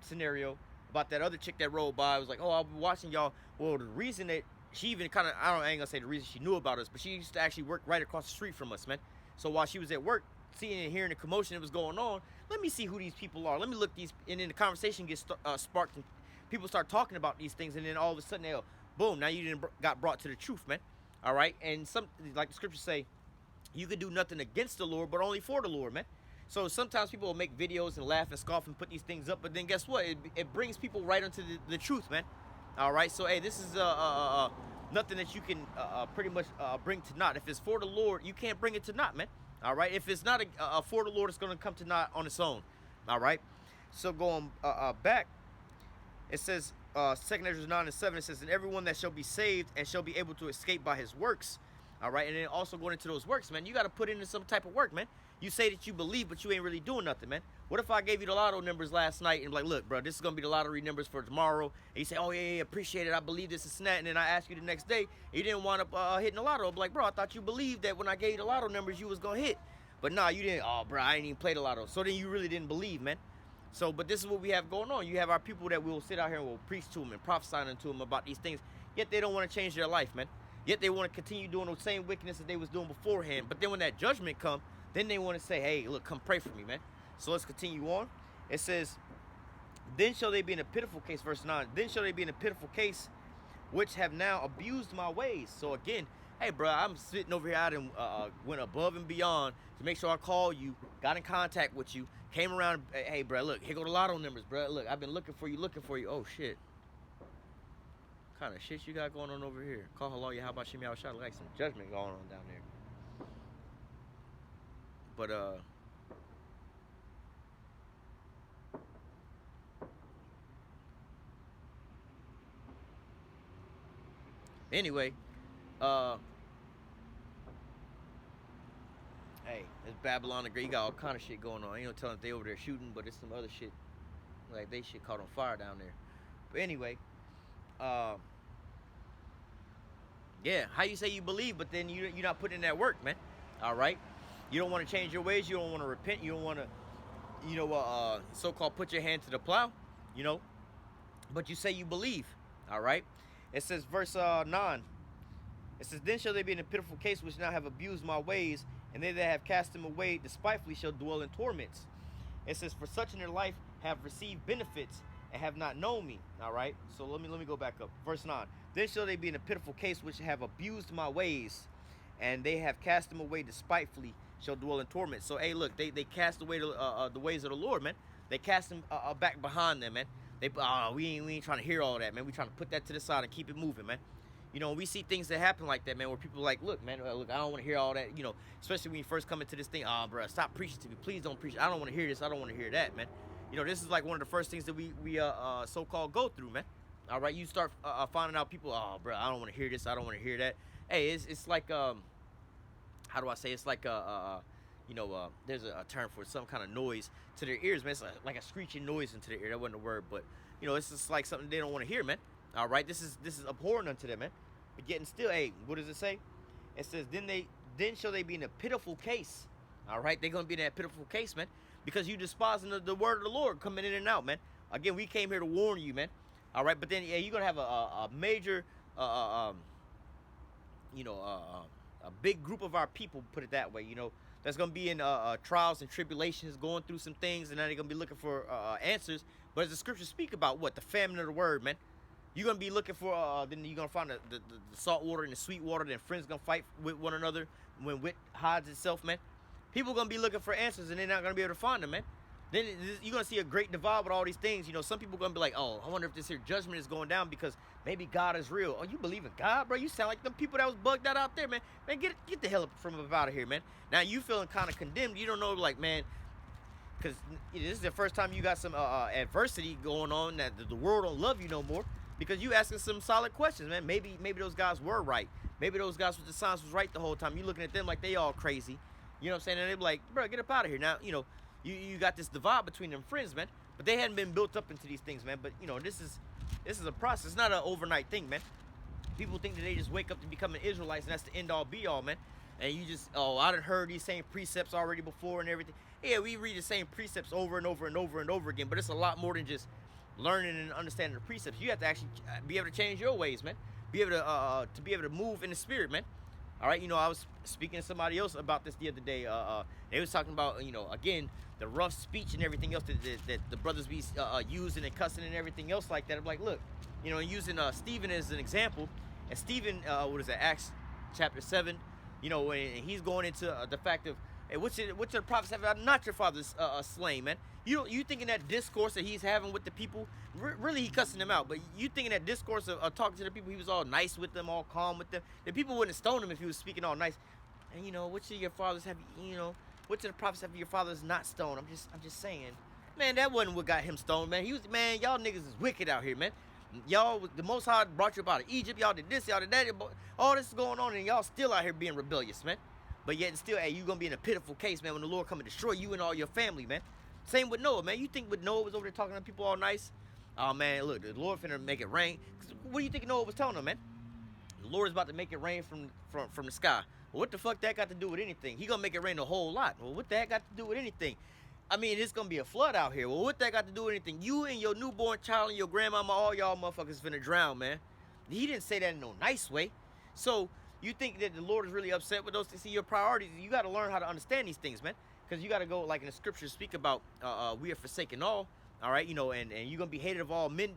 scenario about that other chick that rolled by, I was like, oh, I'll be watching y'all. Well, the reason that she even kind of, I ain't gonna say the reason she knew about us, but she used to actually work right across the street from us, man. So while she was at work, seeing and hearing the commotion that was going on, let me see who these people are. Let me look these, and then the conversation gets sparked, and people start talking about these things, and then all of a sudden, they'll, boom, now you got brought to the truth, man. All right, and some, like the scriptures say, you can do nothing against the Lord, but only for the Lord, man. So sometimes people will make videos and laugh and scoff and put these things up, but then guess what? It brings people right into the truth, man. All right, so hey, this is nothing that you can pretty much bring to naught. If it's for the Lord, you can't bring it to naught, man. All right, if it's not for the Lord, it's going to come to naught on its own. All right, so going back, it says 2nd Ezra 9 and 7. It says, and everyone that shall be saved and shall be able to escape by his works. All right, and then also going into those works, man, you got to put into some type of work, man. You say that you believe, but you ain't really doing nothing, man. What if I gave you the lotto numbers last night and like, look, bro, this is going to be the lottery numbers for tomorrow. And you say, oh, yeah, appreciate it. I believe this is that. And then I ask you the next day, you didn't wind up hitting the lotto. I'm like, bro, I thought you believed that when I gave you the lotto numbers, you was going to hit. But nah, you didn't. Oh, bro, I ain't even play the lotto. So then you really didn't believe, man. So, but this is what we have going on. You have our people that will sit out here and will preach to them and prophesy unto them about these things. Yet they don't want to change their life, man. Yet they want to continue doing the same wickedness that they was doing beforehand. But then when that judgment come, then they want to say, hey, look, come pray for me, man. So let's continue on. It says, then shall they be in a pitiful case, verse 9. Then shall they be in a pitiful case, which have now abused my ways. So again, hey, bro, I'm sitting over here out and went above and beyond to make sure I call you, got in contact with you, came around, hey, bro, look, here go the lotto numbers, bro. Look, I've been looking for you. Oh, shit. What kind of shit you got going on over here? Call hello, how about Shimmy Al Shot? Like some judgment going on down there. But, anyway, hey, it's Babylon the Great. You got all kind of shit going on. You know, telling they over there shooting, but it's some other shit. Like, they shit caught on fire down there. But anyway, yeah, how you say you believe, but then you're not putting in that work, man. All right? You don't want to change your ways. You don't want to repent. You don't want to, you know, so-called put your hand to the plow, you know. But you say you believe, all right? It says, verse 9. It says, then shall they be in a pitiful case which now have abused my ways, and they that have cast them away despitefully shall dwell in torments. It says, for such in their life have received benefits and have not known me. All right, so let me go back up. Verse 9. Then shall they be in a pitiful case which have abused my ways, and they have cast them away despitefully shall dwell in torment. So, hey, look, they cast away the ways of the Lord, man. They cast them back behind them, man. We ain't trying to hear all that, man. We trying to put that to the side and keep it moving, man. You know, we see things that happen like that, man, where people are like, look, man, look, I don't want to hear all that, you know, especially when you first come into this thing. Bro, stop preaching to me. Please don't preach. I don't want to hear this. I don't want to hear that, man. You know, this is like one of the first things that we so-called go through, man. All right, you start finding out people, bro, I don't want to hear this. I don't want to hear that. Hey, it's like, how do I say? It's like, you know, there's a term for some kind of noise to their ears, man. It's like a screeching noise into their ear. That wasn't a word, but, you know, it's just like something they don't want to hear, man. All right, this is abhorrent unto them, man. But yet and still, hey, what does it say? It says, then shall they be in a pitiful case. All right, they're going to be in that pitiful case, man, because you despising the word of the Lord coming in and out, man. Again, we came here to warn you, man. All right, but then, yeah, you're going to have a major, you know, a big group of our people, put it that way, you know, that's going to be in trials and tribulations, going through some things, and then they're going to be looking for answers. But as the scriptures speak about, what? The famine of the word, man. You're going to be looking for, then you're going to find the salt water and the sweet water. Then friends going to fight with one another when wit hides itself, man. People going to be looking for answers, and they're not going to be able to find them, man. Then you're going to see a great divide with all these things. You know, some people going to be like, oh, I wonder if this here judgment is going down because maybe God is real. Oh, you believe in God, bro? You sound like them people that was bugged out there, man. Man, get the hell up from out of here, man. Now, you feeling kind of condemned. You don't know, like, man, because this is the first time you got some adversity going on, that the world don't love you no more. Because you asking some solid questions, man. Maybe those guys were right. Maybe those guys with the signs was right the whole time. You looking at them like they all crazy. You know what I'm saying? And they be like, bro, get up out of here. Now, you know, you got this divide between them friends, man. But they hadn't been built up into these things, man. But, you know, this is a process. It's not an overnight thing, man. People think that they just wake up to become an Israelite, and that's the end all be all, man. And you just, I done heard these same precepts already before and everything. Yeah, we read the same precepts over and over and over and over again. But it's a lot more than just learning and understanding the precepts. You have to actually be able to change your ways, man. Be able to move in the spirit, man. All right, you know, I was speaking to somebody else about this the other day. They was talking about, you know, again, the rough speech and everything else that the brothers be using and cussing and everything else like that. I'm like, look, you know, using Stephen as an example. And Stephen, what is that, Acts chapter 7, you know, and he's going into the fact of, hey, which of the prophets have not your fathers slain, man? You thinking that discourse that he's having with the people, really he cussing them out, but you thinking that discourse of talking to the people, he was all nice with them, all calm with them. The people wouldn't stone him if he was speaking all nice. And, you know, which of your fathers have, you know, which of the prophets have your fathers not stoned? I'm just saying. Man, that wasn't what got him stoned, man. Man, y'all niggas is wicked out here, man. Y'all, the Most High brought you up out of Egypt. Y'all did this, y'all did that. All this is going on, and y'all still out here being rebellious, man. But yet and still, hey, you going to be in a pitiful case, man, when the Lord come and destroy you and all your family, man. Same with Noah, man. You think with Noah was over there talking to people all nice? Oh, man, look, the Lord finna make it rain. What do you think Noah was telling them, man? The Lord is about to make it rain from the sky. Well, what the fuck that got to do with anything? He gonna make it rain a whole lot. Well, what that got to do with anything? I mean, it's gonna be a flood out here. Well, what that got to do with anything? You and your newborn child and your grandmama, all y'all motherfuckers finna drown, man. He didn't say that in no nice way. So, you think that the Lord is really upset with those to see your priorities? You got to learn how to understand these things, man. Because you got to go, like in the scriptures, speak about we are forsaken all right, you know, and you're going to be hated of all men.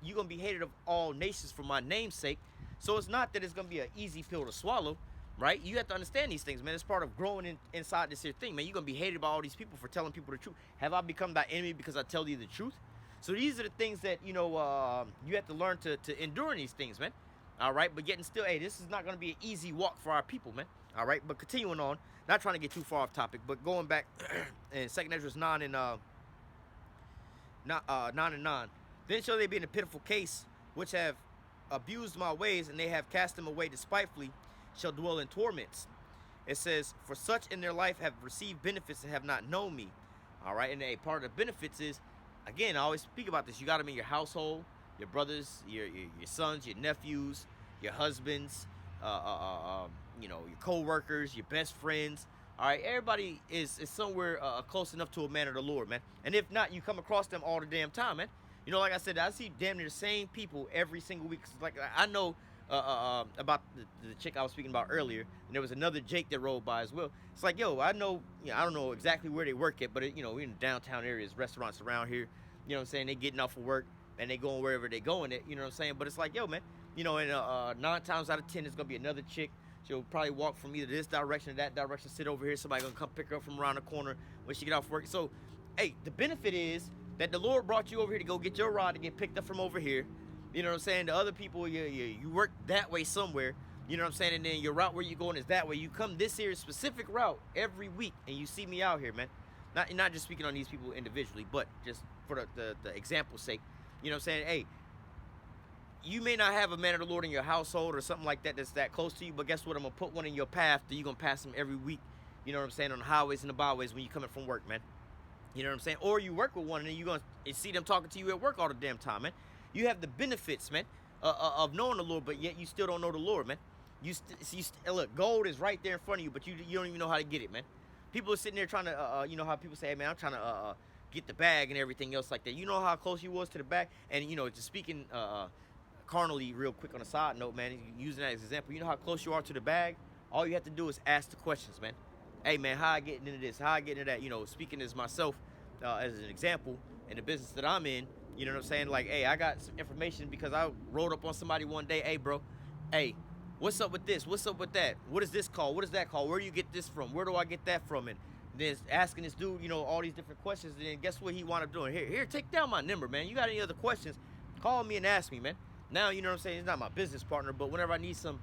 You're going to be hated of all nations for my name's sake. So it's not that it's going to be an easy pill to swallow. right? You have to understand these things, man. It's part of growing inside this here thing, man. You're going to be hated by all these people for telling people the truth. Have I become thy enemy because I tell you the truth? So these are the things that, you know, you have to learn to endure in these things, man. All right, but getting still, hey, this is not going to be an easy walk for our people, man. All right, but continuing on, not trying to get too far off topic, but going back in 2nd Ezra 9 and 9 and 9. Then shall they be in a pitiful case, which have abused my ways, and they have cast them away despitefully, shall dwell in torments. It says, for such in their life have received benefits and have not known me. All right, and a part of the benefits is, again, I always speak about this. You got them in your household, your brothers, your sons, your nephews, your husbands, you know, your co-workers, your best friends. All right, everybody is somewhere close enough to a man of the Lord, man. And if not, you come across them all the damn time, man. You know, like I said, I see damn near the same people every single week. Like, I know about the chick I was speaking about earlier, and there was another Jake that rolled by as well. It's like, yo, I know, you know, I don't know exactly where they work at, but, you know, we're in the downtown areas, restaurants around here, you know what I'm saying? They getting off of work, and they going wherever they going at, you know what I'm saying? But it's like, yo, man, you know, and 9 times out of 10, it's going to be another chick. She'll probably walk from either this direction or that direction, sit over here. Somebody going to come pick her up from around the corner when she get off work. So, hey, the benefit is that the Lord brought you over here to go get your rod to get picked up from over here. You know what I'm saying? The other people, you work that way somewhere. You know what I'm saying? And then your route where you're going is that way. You come this here specific route every week, and you see me out here, man. Not just speaking on these people individually, but just for the example's sake. You know what I'm saying? Hey, you may not have a man of the Lord in your household or something like that that's that close to you, but guess what? I'm going to put one in your path that you're going to pass him every week, you know what I'm saying, on the highways and the byways when you're coming from work, man. You know what I'm saying? Or you work with one and then you're going to see them talking to you at work all the damn time, man. You have the benefits, man, of knowing the Lord, but yet you still don't know the Lord, man. Look, gold is right there in front of you, but you don't even know how to get it, man. People are sitting there trying to, you know how people say, hey, man, I'm trying to get the bag and everything else like that. You know how close you was to the bag? And, you know, just speaking carnally real quick on a side note, man, using that as an example, you know how close you are to the bag? All you have to do is ask the questions, man. Hey, man, how I get into this? How I get into that? You know, speaking as myself as an example in the business that I'm in, you know what I'm saying? Like, hey, I got some information because I rolled up on somebody one day. Hey, bro, hey, what's up with this? What's up with that? What is this called? What is that called? Where do you get this from? Where do I get that from? And then asking this dude, you know, all these different questions. And then guess what he wound up doing? Here, take down my number, man. You got any other questions? Call me and ask me, man. Now, you know what I'm saying? He's not my business partner, but whenever I need some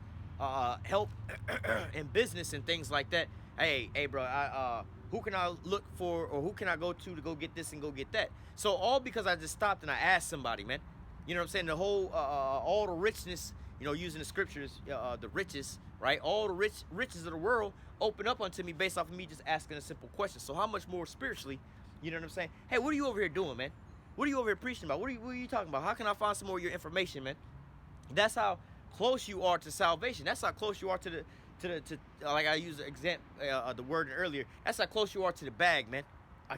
help in business and things like that, hey, bro, who can I look for, or who can I go to go get this and go get that? So all because I just stopped and I asked somebody, man. You know what I'm saying? The whole, all the richness, you know, using the scriptures, the riches, right? All the riches of the world open up unto me based off of me just asking a simple question. So how much more spiritually, you know what I'm saying? Hey, what are you over here doing, man? What are you over here preaching about? What are you talking about? How can I find some more of your information, man? That's how close you are to salvation. That's how close you are to like I used the word earlier. That's how close you are to the bag, man.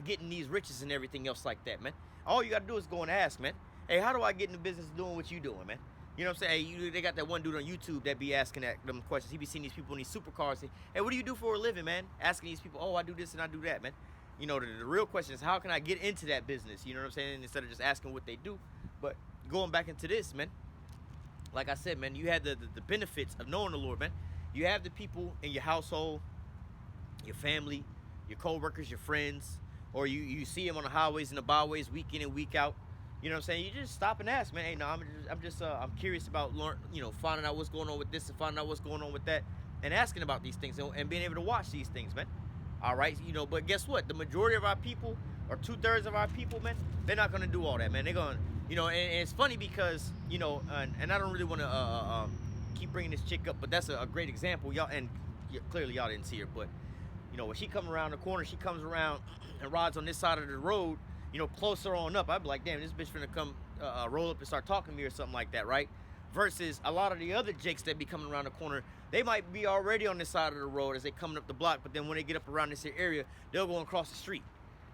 Getting these riches and everything else like that, man. All you got to do is go and ask, man. Hey, how do I get in the business of doing what you doing, man? You know what I'm saying? Hey, they got that one dude on YouTube that be asking them questions. He be seeing these people in these supercars. Hey, what do you do for a living, man? Asking these people, oh, I do this and I do that, man. You know, the real question is, how can I get into that business? You know what I'm saying? Instead of just asking what they do. But going back into this, man, like I said, man, you had the benefits of knowing the Lord, man. You have the people in your household, your family, your co-workers, your friends, or you see them on the highways and the byways week in and week out. You know what I'm saying? You just stop and ask, man. Hey, no, I'm curious about, finding out what's going on with this and finding out what's going on with that, and asking about these things and being able to watch these things, man. All right, you know, but guess what? The majority of our people, or 2/3 of our people, man, they're not going to do all that, man. They're going to, you know, and it's funny because, you know, and I don't really want to keep bringing this chick up, but that's a great example. Y'all, and clearly y'all didn't see her, but, you know, when she comes around the corner, she comes around and rides on this side of the road, you know, closer on up. I'd be like, damn, this bitch finna come roll up and start talking to me or something like that, right? Versus a lot of the other jakes that be coming around the corner, they might be already on this side of the road as they coming up the block, but then when they get up around this area, they'll go across the street.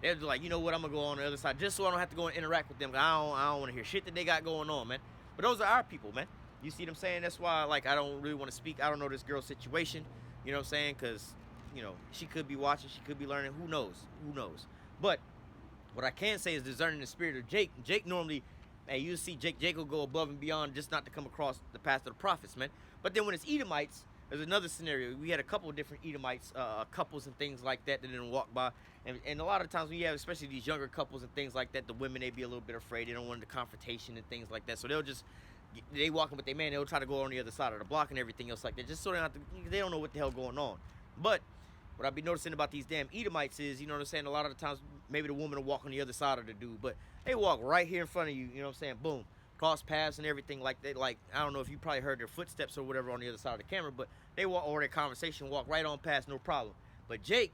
They're just like, you know what, I'm gonna go on the other side just so I don't have to go and interact with them. I don't want to hear shit that they got going on, man. But those are our people, man. You see what I'm saying? That's why, like, I don't really want to speak. I don't know this girl's situation, you know what I'm saying? Because, you know, she could be watching, she could be learning. Who knows? Who knows? But what I can say is discerning the spirit of Jake. Jake normally, hey, you see Jake will go above and beyond just not to come across the path of the prophets, man. But then when it's Edomites, there's another scenario. We had a couple of different Edomites, couples and things like that didn't walk by, and a lot of times we have, especially these younger couples and things like that, the women, they be a little bit afraid. They don't want the confrontation and things like that, so they'll just, they walking with their man, they'll try to go on the other side of the block and everything else like that, just so they don't have to, they don't know what the hell going on. But what I be noticing about these damn Edomites is, you know what I'm saying, a lot of the times maybe the woman will walk on the other side of the dude, but they walk right here in front of you, you know what I'm saying, boom, cross paths and everything like that. Like, I don't know if you probably heard their footsteps or whatever on the other side of the camera, but they walk, or their conversation, walk right on past, no problem. But Jake,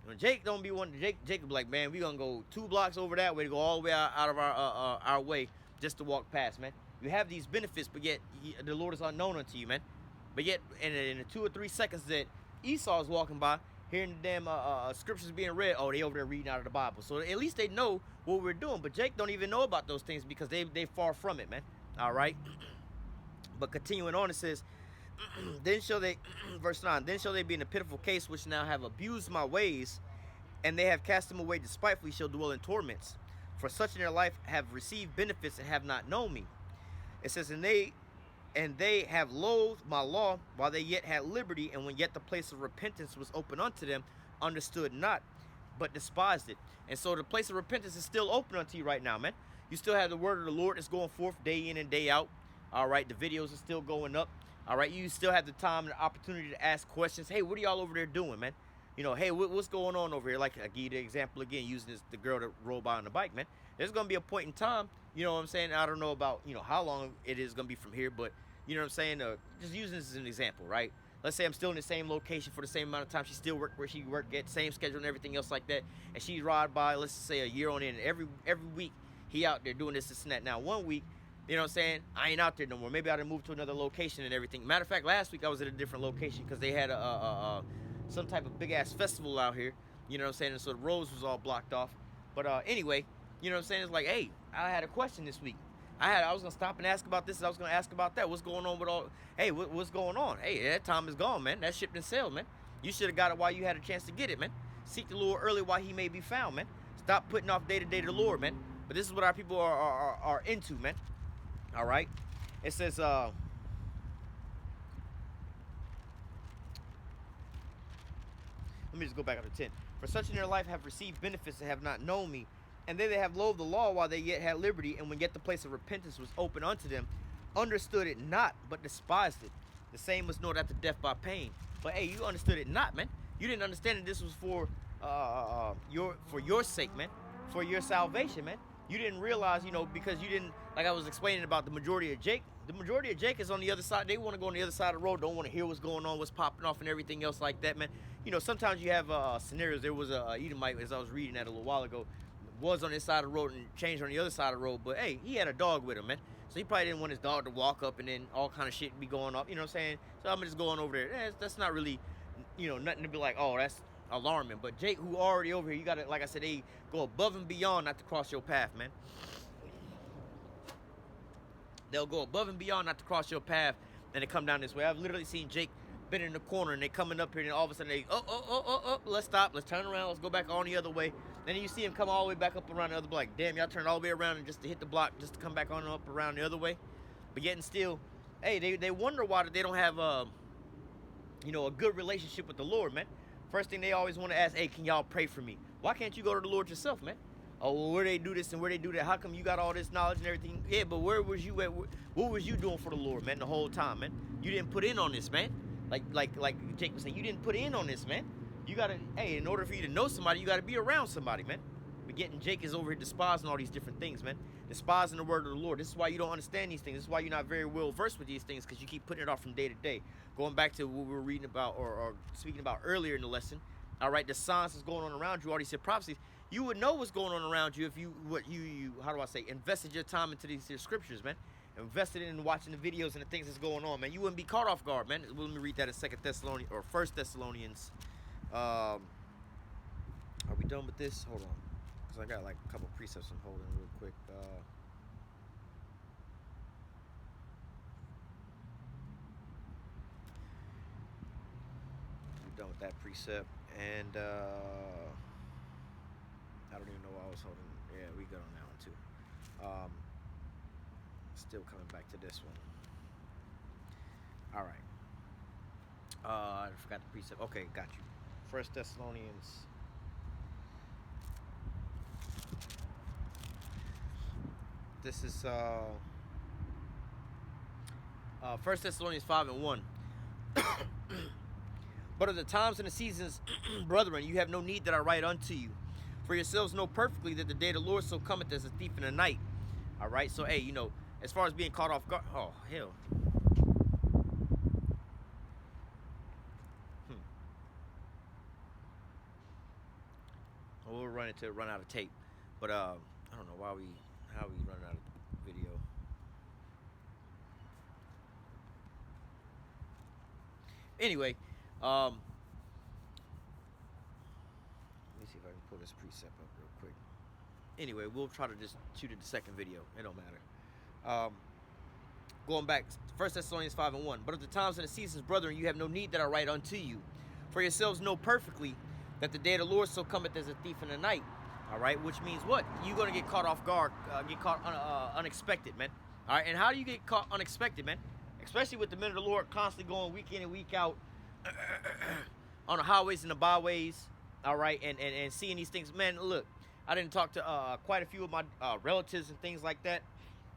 when Jake don't be one, Jake will be like, man, we gonna go 2 blocks over that way to go all the way out of our way just to walk past, man. You have these benefits, but yet the Lord is unknown unto you, man. But yet, in the 2 or 3 seconds that Esau is walking by, hearing the damn scriptures being read, oh, they over there reading out of the Bible. So at least they know what we're doing. But Jake don't even know about those things because they far from it, man. All right. But continuing on, it says, then shall they, verse 9, then shall they be in a pitiful case which now have abused my ways, and they have cast them away despitefully, shall dwell in torments. For such in their life have received benefits and have not known me. It says, and they have loathed my law while they yet had liberty, and when yet the place of repentance was open unto them, understood not, but despised it. And so the place of repentance is still open unto you right now, man. You still have the word of the Lord that's going forth day in and day out. All right, the videos are still going up. All right, you still have the time and the opportunity to ask questions. Hey, what are y'all over there doing, man? You know, hey, what's going on over here? Like, I give you the example again, using the girl that rolled by on the bike, man. There's going to be a point in time, you know what I'm saying? I don't know about, you know, how long it is going to be from here, but, you know what I'm saying? Just using this as an example, right? Let's say I'm still in the same location for the same amount of time. She still work where she work at, same schedule and everything else like that. And she's ride by, let's say, a year on end. Every week, he out there doing this and that. Now, one week, you know what I'm saying, I ain't out there no more. Maybe I done moved to another location and everything. Matter of fact, last week I was at a different location because they had some type of big-ass festival out here. You know what I'm saying? And so the roads was all blocked off. But anyway, you know what I'm saying? It's like, hey, I had a question this week. I was going to stop and ask about this, and I was going to ask about that. What's going on with all... Hey, what's going on? Hey, that time is gone, man. That ship done sailed, man. You should have got it while you had a chance to get it, man. Seek the Lord early while he may be found, man. Stop putting off day to day to the Lord, man. But this is what our people are into, man. All right? It says... let me just go back up to 10. For such in their life have received benefits and have not known me, and they have loathed the law while they yet had liberty, and when yet the place of repentance was open unto them, understood it not, but despised it. The same was known after death by pain. But hey, you understood it not, man. You didn't understand that this was for your sake, man, for your salvation, man. You didn't realize, you know, because you didn't, like I was explaining about the majority of Jake. The majority of Jake is on the other side. They want to go on the other side of the road, don't want to hear what's going on, what's popping off and everything else like that, man. You know, sometimes you have scenarios. There was a Edomite, as I was reading that a little while ago, was on this side of the road and changed on the other side of the road. But hey, he had a dog with him, man. So he probably didn't want his dog to walk up and then all kind of shit be going off. You know what I'm saying? So I'm just going over there. That's not really, you know, nothing to be like, oh, that's alarming. But Jake, who already over here, you got to, like I said, they go above and beyond not to cross your path, man. They'll go above and beyond not to cross your path and they come down this way. I've literally seen Jake been in the corner and they coming up here and all of a sudden they, let's stop, let's turn around, let's go back on the other way. Then you see him come all the way back up around the other block. Damn, y'all turned all the way around and just to hit the block, just to come back on and up around the other way. But yet and still, hey, they wonder why they don't have, you know, a good relationship with the Lord, man. First thing they always want to ask, hey, can y'all pray for me? Why can't you go to the Lord yourself, man? Oh, well, where they do this and where they do that? How come you got all this knowledge and everything? Yeah, but where was you at? What was you doing for the Lord, man, the whole time, man? You didn't put in on this, man. Like Jake was saying, you didn't put in on this, man. You gotta, hey, in order for you to know somebody, you gotta be around somebody, man. But getting Jake is over here despising all these different things, man. Despising the word of the Lord. This is why you don't understand these things. This is why you're not very well versed with these things, because you keep putting it off from day to day. Going back to what we were reading about or speaking about earlier in the lesson. All right, the signs that's going on around you, all these prophecies. You would know what's going on around you if you how do I say, invested your time into these scriptures, man. Invested in watching the videos and the things that's going on, man. You wouldn't be caught off guard, man. Let me read that in 2 Thessalonians or 1 Thessalonians. Are we done with this? Hold on, because I got like a couple precepts I'm holding real quick. We're done with that precept, and I don't even know why I was holding. Yeah, we got on that one too. Still coming back to this one. All right. I forgot the precept. Okay, got you. First Thessalonians. This is First Thessalonians 5:1. But of the times and the seasons, brethren, you have no need that I write unto you. For yourselves know perfectly that the day of the Lord so cometh as a thief in the night. All right, so hey, as far as being caught off guard, oh hell. Well, we'll run out of tape, but I don't know how we run out of video. Anyway, let me see if I can pull this precept up real quick. Anyway, we'll try to just shoot it the second video. It don't matter. Going back, 1 Thessalonians 5:1. But of the times and the seasons, brethren, you have no need that I write unto you. For yourselves know perfectly that the day of the Lord so cometh as a thief in the night. All right, which means what? You're going to get caught off guard, get caught unexpected, man. All right, and how do you get caught unexpected, man? Especially with the men of the Lord constantly going week in and week out on the highways and the byways, all right, and seeing these things. Man, look, I didn't talk to quite a few of my relatives and things like that,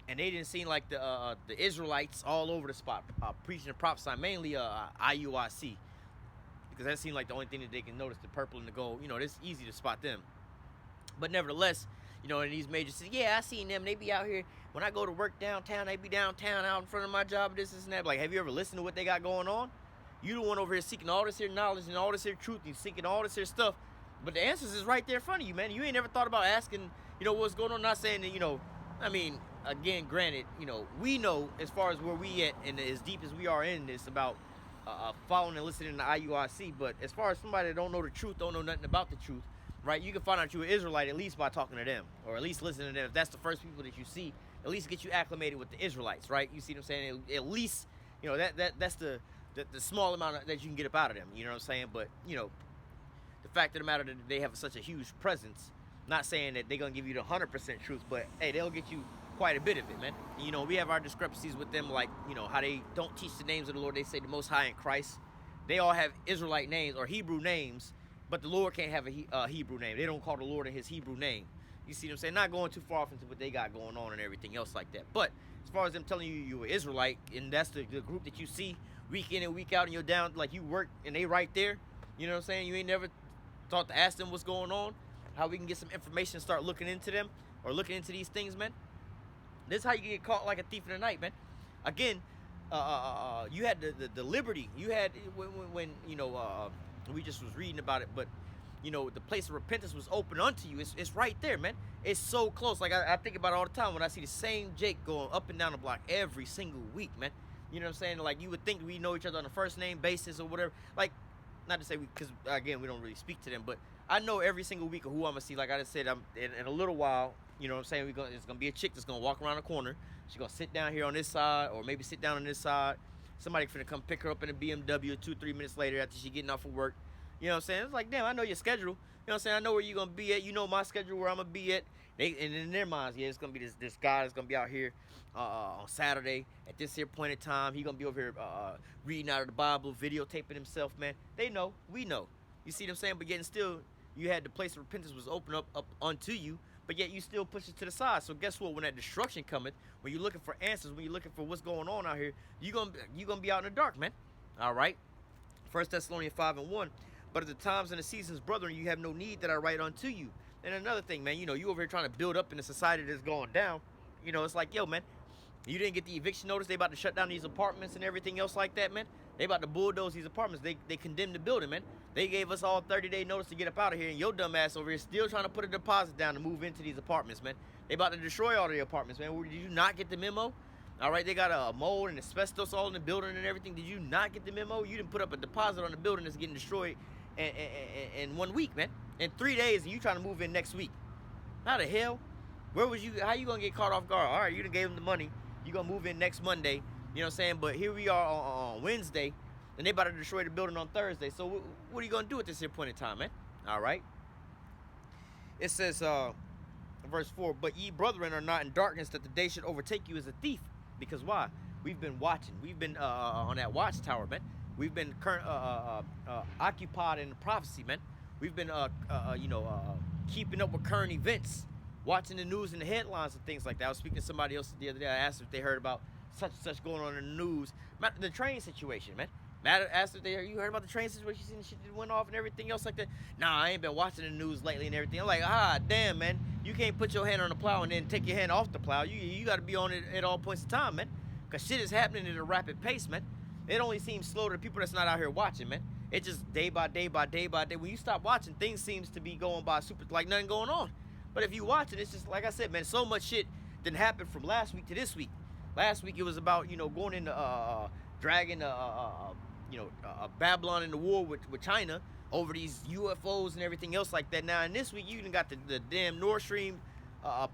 and they didn't seem like the Israelites all over the spot preaching and prophesying, mainly IUIC, because that seemed like the only thing that they can notice, the purple and the gold. It's easy to spot them. But nevertheless, in these major cities, yeah, I seen them. They be out here. When I go to work downtown, they be downtown out in front of my job, this and that. Like, have you ever listened to what they got going on? You the one over here seeking all this here knowledge and all this here truth. You seeking all this here stuff. But the answers is right there in front of you, man. You ain't never thought about asking, what's going on. Not saying that, again, granted, we know as far as where we at and as deep as we are in this about following and listening to IUIC. But as far as somebody that don't know the truth, don't know nothing about the truth, right? You can find out you're an Israelite at least by talking to them, or at least listening to them. If that's the first people that you see, at least get you acclimated with the Israelites, right? You see what I'm saying? At least, that's the small amount that you can get up out of them. You know what I'm saying? But the fact of the matter that they have such a huge presence. Not saying that they're gonna give you the 100% truth, but hey, they'll get you quite a bit of it, man. We have our discrepancies with them, like how they don't teach the names of the Lord. They say the Most High in Christ. They all have Israelite names or Hebrew names. But the Lord can't have a Hebrew name. They don't call the Lord in his Hebrew name. You see what I'm saying? Not going too far off into what they got going on and everything else like that. But as far as them telling you you're an Israelite, and that's the group that you see week in and week out, and you're down, like you work, and they right there, you know what I'm saying? You ain't never thought to ask them what's going on, how we can get some information, start looking into them, or looking into these things, man. This is how you get caught like a thief in the night, man. Again, you had the liberty. You had, when we just was reading about it, but the place of repentance was open unto you. It's right there, man. It's so close. Like I think about it all the time when I see the same Jake going up and down the block every single week, man. You know what I'm saying? Like, you would think we know each other on a first name basis or whatever. Like, not to say because again we don't really speak to them, but I know every single week of who I'm gonna see. Like I just said, I'm in a little while. You know what I'm saying? It's gonna be a chick that's gonna walk around the corner. She's gonna sit down here on this side, or maybe sit down on this side. Somebody finna come pick her up in a BMW 2-3 minutes later after she getting off of work. You know what I'm saying? It's like, damn, I know your schedule. You know what I'm saying? I know where you're going to be at. You know my schedule, where I'm going to be at. And in their minds, yeah, it's going to be this guy that's going to be out here on Saturday at this here point in time. He's going to be over here reading out of the Bible, videotaping himself, man. They know. We know. You see what I'm saying? But yet still, you had the place of repentance was open up unto you, but yet you still push it to the side. So guess what? When that destruction cometh, when you're looking for answers, when you're looking for what's going on out here, you're gonna be out in the dark, man. All right? 1 Thessalonians 5:1. But at the times and the seasons, brethren, you have no need that I write unto you. And another thing, man, you over here trying to build up in a society that's going down. It's like, yo, man, you didn't get the eviction notice. They about to shut down these apartments and everything else like that, man. They about to bulldoze these apartments. They condemned the building, man. They gave us all 30-day notice to get up out of here, and your dumb ass over here still trying to put a deposit down to move into these apartments, man. They about to destroy all the apartments, man. Did you not get the memo? All right, they got a mold and asbestos all in the building and everything. Did you not get the memo? You didn't put up a deposit on the building that's getting destroyed in 1 week, man. In 3 days, and you trying to move in next week. How the hell? Where was you? How you gonna get caught off guard? All right, you done gave them the money. You gonna move in next Monday. You know what I'm saying? But here we are on Wednesday, and they about to destroy the building on Thursday. So what are you gonna do at this here point in time, man? All right. It says, verse 4, but ye brethren are not in darkness, that the day should overtake you as a thief. Because why? We've been watching. We've been on that watchtower, man. We've been occupied in the prophecy, man. We've been, keeping up with current events, watching the news and the headlines and things like that. I was speaking to somebody else the other day. I asked if they heard about such and such going on in the news. The train situation, man. Matt asked if you heard about the train situation, you seen the shit that went off and everything else like that. Nah, I ain't been watching the news lately and everything. I'm like, damn, man. You can't put your hand on the plow and then take your hand off the plow. You got to be on it at all points of time, man. Because shit is happening at a rapid pace, man. It only seems slow to the people that's not out here watching, man. It just day by day by day by day. When you stop watching, things seems to be going by super, like nothing going on. But if you watch it, it's just, like I said, man, so much shit didn't happen from last week to this week. Last week it was about, going into dragging Babylon in the war with China over these UFOs and everything else like that. Now, and this week, you even got the damn Nord Stream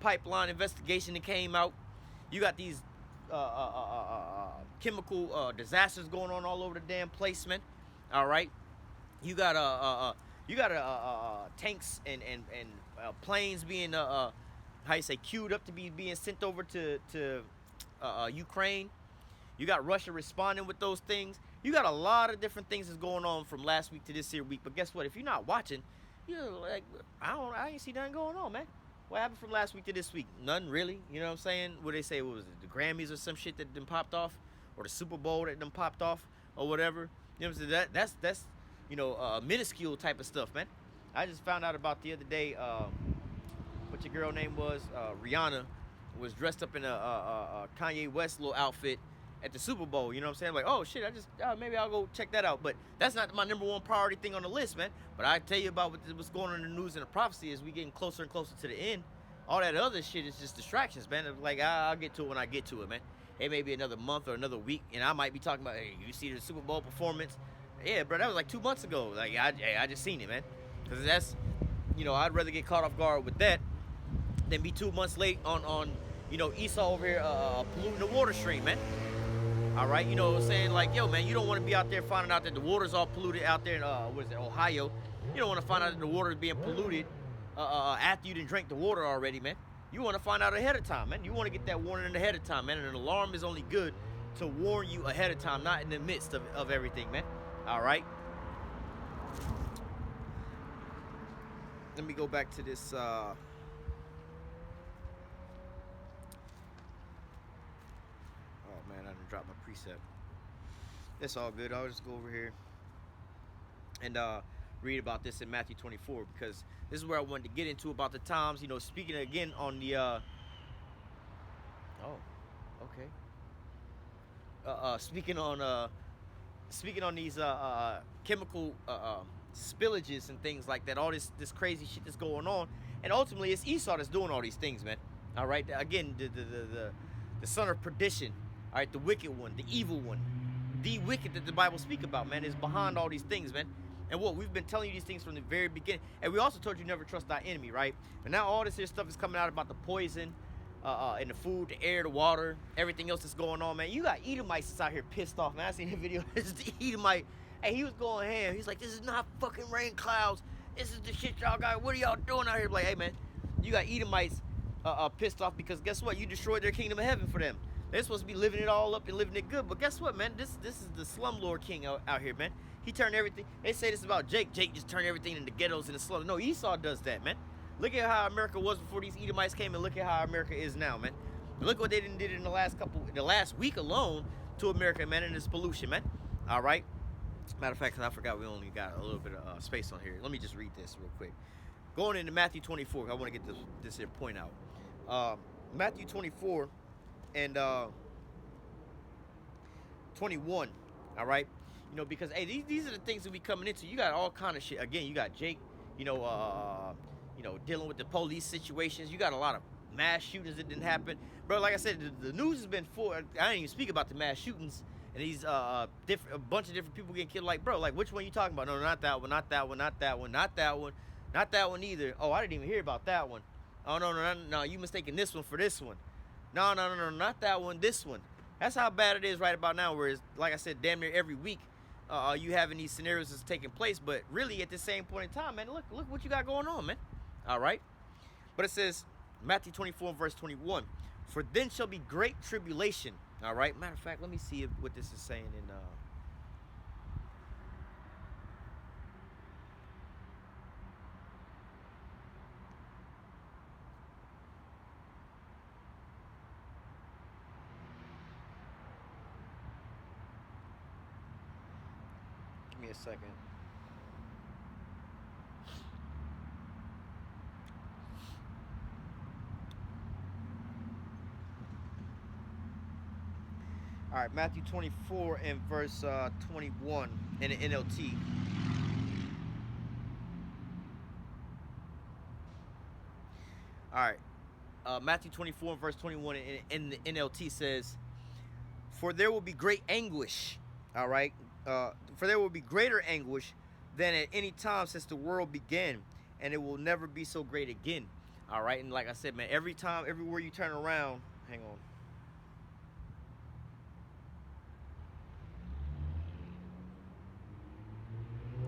pipeline investigation that came out. You got these chemical disasters going on all over the damn place, man. All right, you got tanks and planes being queued up to be being sent over to Ukraine. You got Russia responding with those things. You got a lot of different things that's going on from last week to this here week. But guess what? If you're not watching, you're like, I ain't see nothing going on, man. What happened from last week to this week? Nothing really. You know what I'm saying? What they say, what was it? The Grammys or some shit that done popped off, or the Super Bowl that done popped off, or whatever. You know what I'm saying? That's minuscule type of stuff, man. I just found out about the other day. What your girl name was? Rihanna was dressed up in a Kanye West little outfit at the Super Bowl. You know what I'm saying? Like, oh shit, maybe I'll go check that out. But that's not my number one priority thing on the list, man. But I tell you about what's going on in the news and the prophecy as we getting closer and closer to the end. All that other shit is just distractions, man. Like, I'll get to it when I get to it, man. It may be another month or another week, and I might be talking about, hey, you see the Super Bowl performance? Yeah, bro, that was like 2 months ago. Like, I just seen it, man. Because that's, I'd rather get caught off guard with that than be 2 months late on Esau over here polluting the water stream, man. All right, saying like, yo, man, you don't want to be out there finding out that the water's all polluted out there in, Ohio. You don't want to find out that the water is being polluted after you didn't drink the water already, man. You want to find out ahead of time, man. You want to get that warning ahead of time, man. And an alarm is only good to warn you ahead of time, not in the midst of everything, man. All right. Let me go back to this. Oh, man, I done dropped my precept. It's all good. I'll just go over here and read about this in Matthew 24, because this is where I wanted to get into about the times, speaking again on the speaking on these chemical spillages and things like that, all this crazy shit that's going on, and ultimately it's Esau that's doing all these things, man. All right, again, the son of perdition, all right, the wicked one, the evil one, the wicked that the Bible speak about, man, is behind all these things, man. And we've been telling you these things from the very beginning. And we also told you never trust thy enemy, right? And now all this here stuff is coming out about the poison in the food, the air, the water, everything else that's going on, man. You got Edomites that's out here pissed off, man. I seen a video. This is the Edomite. Hey, he was going ham. He's like, this is not fucking rain clouds. This is the shit y'all got. What are y'all doing out here? Like, hey, man, you got Edomites pissed off because guess what? You destroyed their kingdom of heaven for them. They're supposed to be living it all up and living it good. But guess what, man? This is the slumlord king out here, man. He turned everything. They say this about Jake. Jake just turned everything into ghettos and the slums. No, Esau does that, man. Look at how America was before these Edomites came, and look at how America is now, man. Look what they did in the last week alone to America, man, in this pollution, man. All right. Matter of fact, I forgot we only got a little bit of space on here. Let me just read this real quick. Going into Matthew 24, I want to get this here point out. Matthew 24 and 21. All right. Because hey, these are the things that we coming into. You got all kind of shit. Again, you got Jake, dealing with the police situations. You got a lot of mass shootings that didn't happen, bro. Like I said, the news has been full. I didn't even speak about the mass shootings and these a bunch of different people getting killed. Like, bro, like which one you talking about? No, not that one, not that one, not that one, not that one, not that one either. Oh, I didn't even hear about that one. Oh no, you mistaken this one for this one. No, not that one, this one. That's how bad it is right about now. Whereas, like I said, damn near every week. You having these scenarios that's taking place, but really at the same point in time, man, look what you got going on, man. All right, but it says Matthew 24 verse 21, for then shall be great tribulation. All right, matter of fact, let me see what this is saying in second. All right, Matthew 24 and verse 21 in the NLT. All right, Matthew 24 and verse 21 in the NLT says, "For there will be great anguish." All right, for there will be greater anguish than at any time since the world began, and it will never be so great again. All right, and like I said, man, every time, everywhere you turn around, hang on.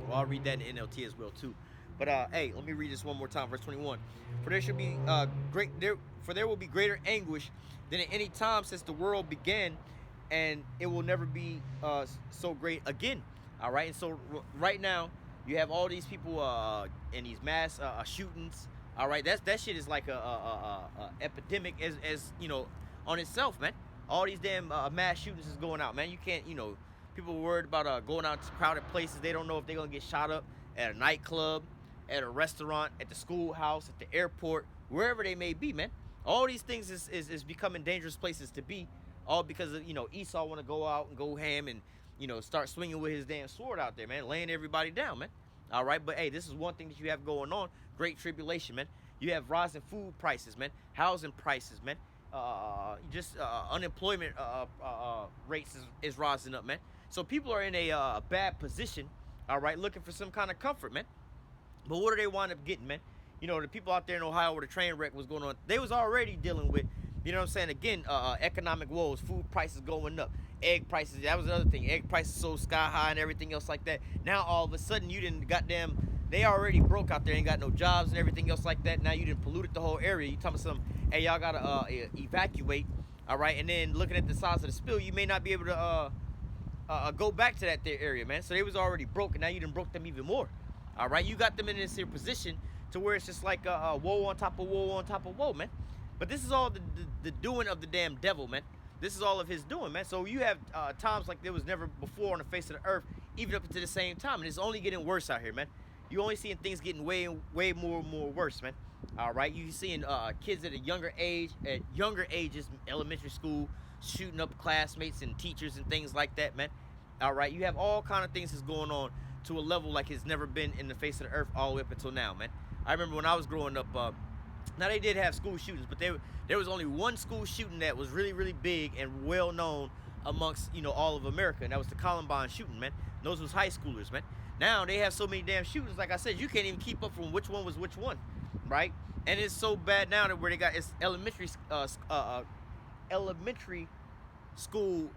Well, I'll read that in NLT as well too. But hey, let me read this one more time, verse 21. For there should be for there will be greater anguish than at any time since the world began, and it will never be so great again. All right, and so right now you have all these people in these mass shootings. All right, that shit is like a epidemic as you know on itself, man. All these damn mass shootings is going out, man. You can't, you know, people are worried about going out to crowded places. They don't know if they're gonna get shot up at a nightclub, at a restaurant, at the schoolhouse, at the airport, wherever they may be, man. All these things is becoming dangerous places to be, all because of, you know, Esau want to go out and go ham and, you know, start swinging with his damn sword out there, man, laying everybody down, man. All right, but hey, this is one thing that you have going on: great tribulation, man. You have rising food prices, man, housing prices, man. Just unemployment rates is rising up, man. So people are in a bad position, all right, looking for some kind of comfort, man. But what do they wind up getting, man? You know, the people out there in Ohio where the train wreck was going on, they was already dealing with, you know what I'm saying, again, economic woes, food prices going up, egg prices, that was another thing, egg prices so sky high and everything else like that. Now all of a sudden you didn't goddamn, they already broke out there, ain't got no jobs and everything else like that. Now you didn't polluted the whole area. You talking some, hey, y'all gotta evacuate, all right, and then looking at the size of the spill, you may not be able to go back to that there area, man. So they was already broke, and now you done broke them even more. All right, you got them in this here position to where it's just like woe on top of woe on top of woe, man. But this is all the doing of the damn devil, man. This is all of his doing, man. So you have times like there was never before on the face of the earth, even up until the same time, and it's only getting worse out here, man. You only seeing things getting way more and more worse, man. All right, you seeing kids at younger ages, elementary school, shooting up classmates and teachers and things like that, man. All right, you have all kind of things that's going on to a level like it's never been in the face of the earth all the way up until now, man. I remember when I was growing up, now they did have school shootings, but there was only one school shooting that was really big and well known amongst, you know, all of America, and that was the Columbine shooting, man. Those was high schoolers, man. Now they have so many damn shootings, like I said, you can't even keep up from which one was which one, right? And it's so bad now that where they got it's elementary school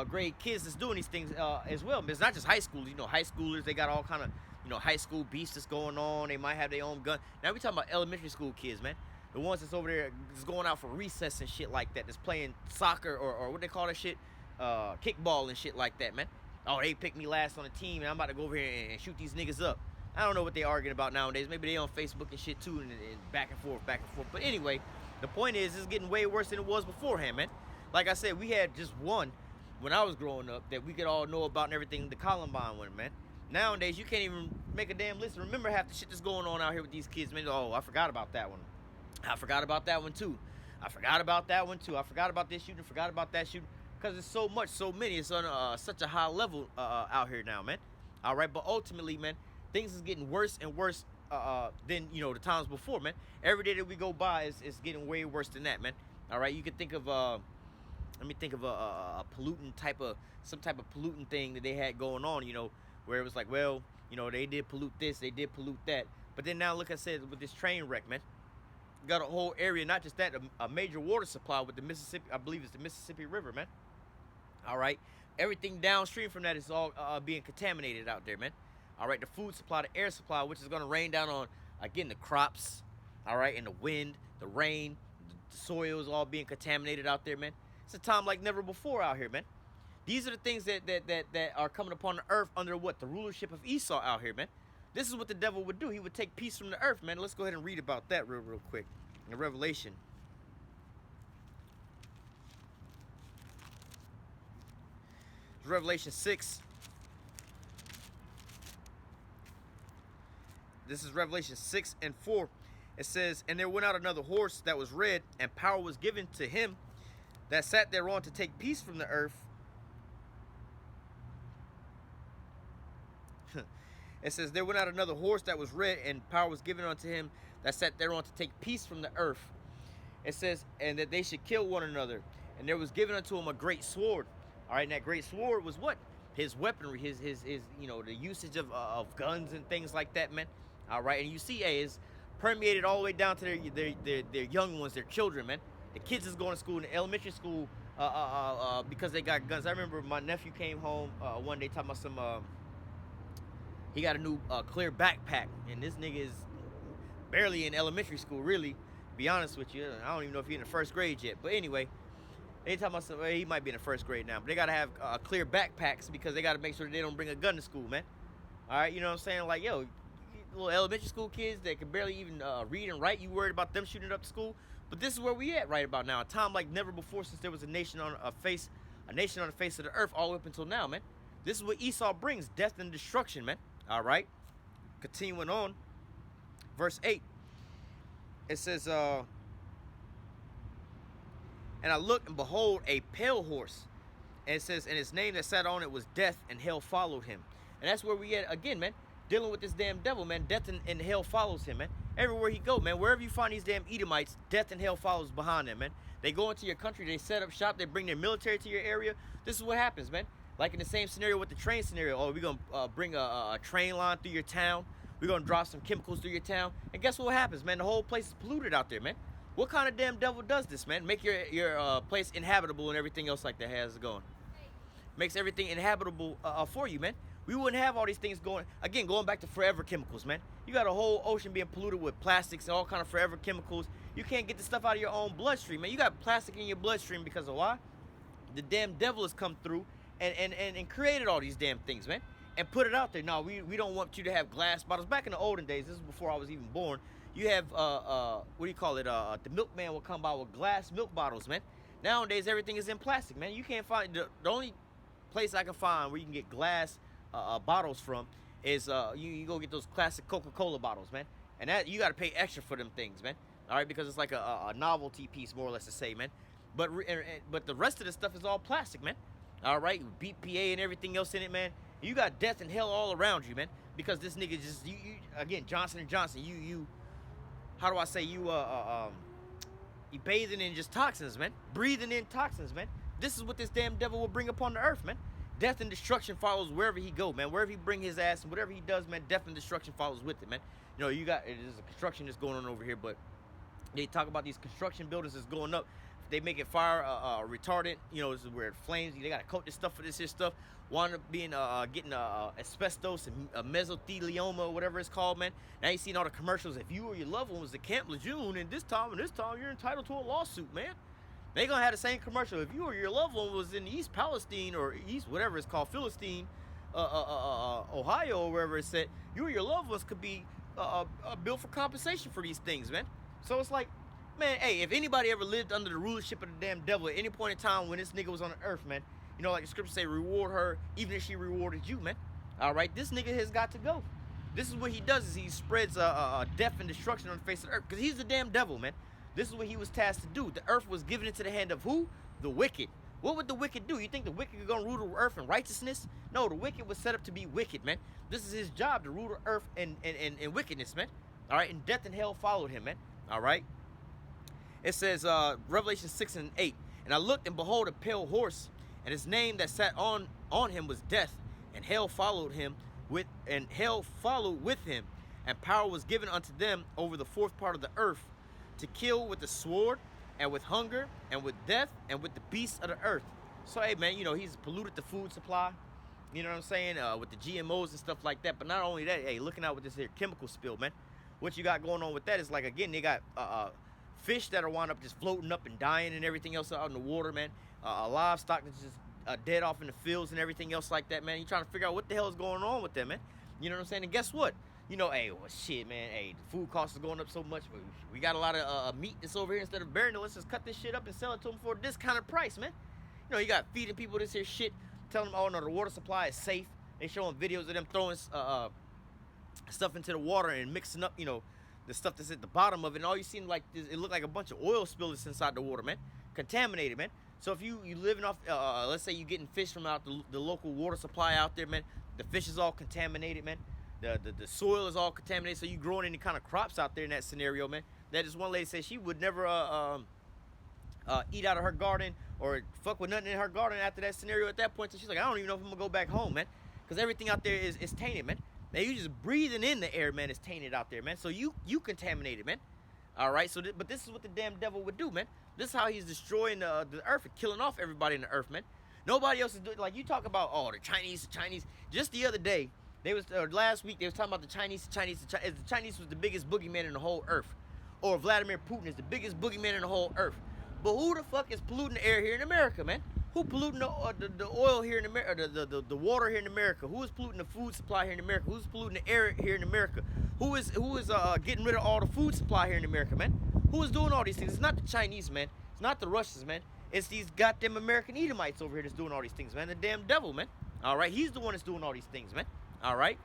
grade kids that's doing these things as well. But it's not just high schoolers. You know, high schoolers, they got all kind of, you know, high school beasts that's going on. They might have their own gun. Now we talking about elementary school kids, man. The ones that's over there just going out for recess and shit like that. That's playing soccer or what they call that shit, kickball and shit like that, man. Oh, they picked me last on the team, and I'm about to go over here and shoot these niggas up. I don't know what they arguing about nowadays. Maybe they on Facebook and shit too, and back and forth. But anyway, the point is, it's getting way worse than it was beforehand, man. Like I said, we had just one when I was growing up that we could all know about and everything, the Columbine one, man. Nowadays, you can't even make a damn list. Remember half the shit that's going on out here with these kids, man. Oh, I forgot about that one. I forgot about that one, too. I forgot about that one, too. I forgot about this shooting, forgot about that shooting. Because it's so much, so many. It's on such a high level out here now, man. All right, but ultimately, man, things is getting worse and worse than, you know, the times before, man. Every day that we go by is getting way worse than that, man. All right, you can think of, let me think of a pollutant some type of pollutant thing that they had going on, you know, where it was like, well, you know, they did pollute this, they did pollute that. But then now, look, I said, with this train wreck, man, got a whole area, not just that, a major water supply with the Mississippi, I believe it's the Mississippi River, man. All right, everything downstream from that is all being contaminated out there, man. All right, the food supply, the air supply, which is going to rain down on, again, the crops, all right, and the wind, the rain, the soil is all being contaminated out there, man. It's a time like never before out here, man. These are the things that are coming upon the earth under what? The rulership of Esau out here, man. This is what the devil would do. He would take peace from the earth, man. Let's go ahead and read about that real quick in Revelation. Revelation 6 this is Revelation 6:4. It says, and there went out another horse that was red, and power was given to him that sat thereon to take peace from the earth. It says, there went out another horse that was red, and power was given unto him that sat thereon to take peace from the earth. It says, and that they should kill one another. And there was given unto him a great sword. All right, and that great sword was what? His weaponry, his you know, the usage of guns and things like that, man. All right, and you see, is permeated all the way down to their young ones, their children, man. The kids is going to school, in the elementary school, because they got guns. I remember my nephew came home one day talking about some, he got a new clear backpack, and this nigga is barely in elementary school, really, to be honest with you. I don't even know if he's in the first grade yet, but anyway, they talking about some, well, he might be in the first grade now, but they got to have clear backpacks because they got to make sure that they don't bring a gun to school, man. All right, you know what I'm saying? Like, yo, little elementary school kids that can barely even read and write, you worried about them shooting up the school? But this is where we at right about now, a time like never before since there was a nation on the face of the earth all the way up until now, man. This is what Esau brings, death and destruction, man. All right, continuing on, verse 8, it says, and I looked, and behold, a pale horse, and it says, and his name that sat on it was Death, and hell followed him. And that's where we at again, man, dealing with this damn devil, man. Death and hell follows him, man. Everywhere he go, man, wherever you find these damn Edomites, death and hell follows behind them, man. They go into your country, they set up shop, they bring their military to your area. This is what happens, man. Like in the same scenario with the train scenario. Oh, we're going to bring a train line through your town. We're going to drop some chemicals through your town. And guess what happens, man? The whole place is polluted out there, man. What kind of damn devil does this, man? Make your place inhabitable and everything else like that has going. Makes everything inhabitable for you, man. We wouldn't have all these things going. Again, going back to forever chemicals, man. You got a whole ocean being polluted with plastics and all kind of forever chemicals. You can't get the stuff out of your own bloodstream, man. You got plastic in your bloodstream because of why? The damn devil has come through and created all these damn things, man, and put it out there. No, we don't want you to have glass bottles. Back in the olden days, this is before I was even born, you have, what do you call it, the milkman will come by with glass milk bottles, man. Nowadays, everything is in plastic, man. You can't find, the only place I can find where you can get glass bottles from is, you go get those classic Coca-Cola bottles, man, and that, you got to pay extra for them things, man, all right, because it's like a novelty piece, more or less, to say, man. But the rest of the stuff is all plastic, man. All right, BPA and everything else in it, man. You got death and hell all around you, man. Because this nigga just, you again, Johnson & Johnson, you, how do I say, you bathing in just toxins, man. Breathing in toxins, man. This is what this damn devil will bring upon the earth, man. Death and destruction follows wherever he go, man. Wherever he bring his ass and whatever he does, man, death and destruction follows with it, man. You know, you got, there's a construction that's going on over here, but they talk about these construction buildings that's going up. They make it fire retardant, you know, this is where it flames. They gotta coat this stuff for this here stuff. Wind up being getting asbestos and mesothelioma or whatever it's called, man. Now you seen all the commercials. If you or your loved one was at Camp Lejeune and this time, you're entitled to a lawsuit, man. They gonna have the same commercial. If you or your loved one was in East Palestine or East whatever it's called, Philistine, Ohio or wherever it's at, you or your loved ones could be billed for compensation for these things, man. So it's like, man, hey, if anybody ever lived under the rulership of the damn devil at any point in time when this nigga was on the earth, man, you know, like the scriptures say, reward her even if she rewarded you, man. All right, this nigga has got to go. This is what he does, is he spreads death and destruction on the face of the earth, because he's the damn devil, man. This is what he was tasked to do. The earth was given into the hand of who? The wicked. What would the wicked do? You think the wicked are going to rule the earth in righteousness? No, the wicked was set up to be wicked, man. This is his job, to rule the earth in wickedness, man. All right, and death and hell followed him, man. All right. It says, Revelation 6:8, and I looked, and behold, a pale horse, and his name that sat on him was Death, and hell followed with him, and power was given unto them over the fourth part of the earth, to kill with the sword, and with hunger, and with death, and with the beasts of the earth. So, hey, man, you know, he's polluted the food supply, you know what I'm saying, with the GMOs and stuff like that. But not only that, hey, looking out with this here chemical spill, man. What you got going on with that is, like, again, they got fish that are wound up just floating up and dying and everything else out in the water, man. Livestock that's just dead off in the fields and everything else like that, man. You're trying to figure out what the hell is going on with them, man. You know what I'm saying? And guess what? You know, hey, well, shit, man. Hey, the food costs are going up so much. We got a lot of meat that's over here. Instead of burying it, let's just cut this shit up and sell it to them for a discounted price, man. You know, you got feeding people this here shit, telling them, oh, no, the water supply is safe. They showing videos of them throwing stuff into the water and mixing up, the stuff that's at the bottom of it. And all you see, like, it looked like a bunch of oil spills inside the water, man. Contaminated, man. So if you living off, let's say you getting fish from out the local water supply out there, man. The fish is all contaminated, man. The soil is all contaminated. So you growing any kind of crops out there in that scenario, man. That is one lady said she would never eat out of her garden or fuck with nothing in her garden after that scenario at that point. So she's like, I don't even know if I'm gonna go back home, man, because everything out there is tainted, man. Man, you just breathing in the air, man, is tainted out there, man. So you contaminated, man. All right. So, but this is what the damn devil would do, man. This is how he's destroying the earth and killing off everybody in the earth, man. Nobody else is doing. Like, you talk about, the Chinese. Just the other day, last week they was talking about the Chinese. The Chinese was the biggest boogeyman in the whole earth, or Vladimir Putin is the biggest boogeyman in the whole earth. But who the fuck is polluting the air here in America, man? Who polluting the oil here in America, the water here in America? Who is polluting the food supply here in America? Who's polluting the air here in America? Who is getting rid of all the food supply here in America, man? Who is doing all these things? It's not the Chinese, man. It's not the Russians, man. It's these goddamn American Edomites over here that's doing all these things, man. The damn devil, man. All right, he's the one that's doing all these things, man. All right.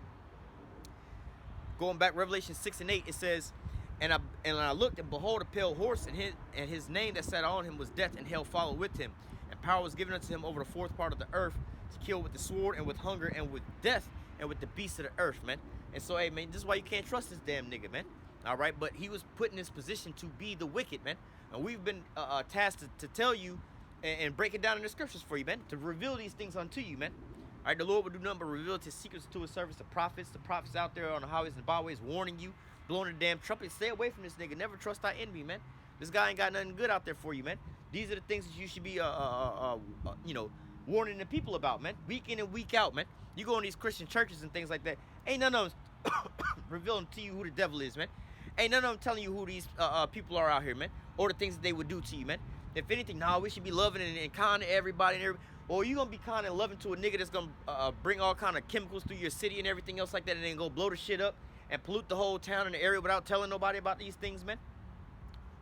Going back, Revelation 6 and 8, it says, And I looked, and behold, a pale horse, and his name that sat on him was Death, and hell followed with him. And power was given unto him over the fourth part of the earth to kill with the sword, and with hunger, and with death, and with the beasts of the earth, man. And so, hey, man, this is why you can't trust this damn nigga, man. All right, but he was put in this position to be the wicked, man. And we've been tasked to tell you and break it down in the scriptures for you, man, to reveal these things unto you, man. All right, the Lord will do nothing but reveal his secrets to his servants, the prophets out there on the highways and byways, warning you, blowing the damn trumpet. Stay away from this nigga. Never trust thy enemy, man. This guy ain't got nothing good out there for you, man. These are the things that you should be, warning the people about, man. Week in and week out, man. You go in these Christian churches and things like that. Ain't none of them revealing to you who the devil is, man. Ain't none of them telling you who these people are out here, man, or the things that they would do to you, man. If anything, we should be loving and kind to everybody and everybody. Or you gonna be kind and loving to a nigga that's gonna bring all kind of chemicals through your city and everything else like that, and then go blow the shit up and pollute the whole town and the area without telling nobody about these things, man?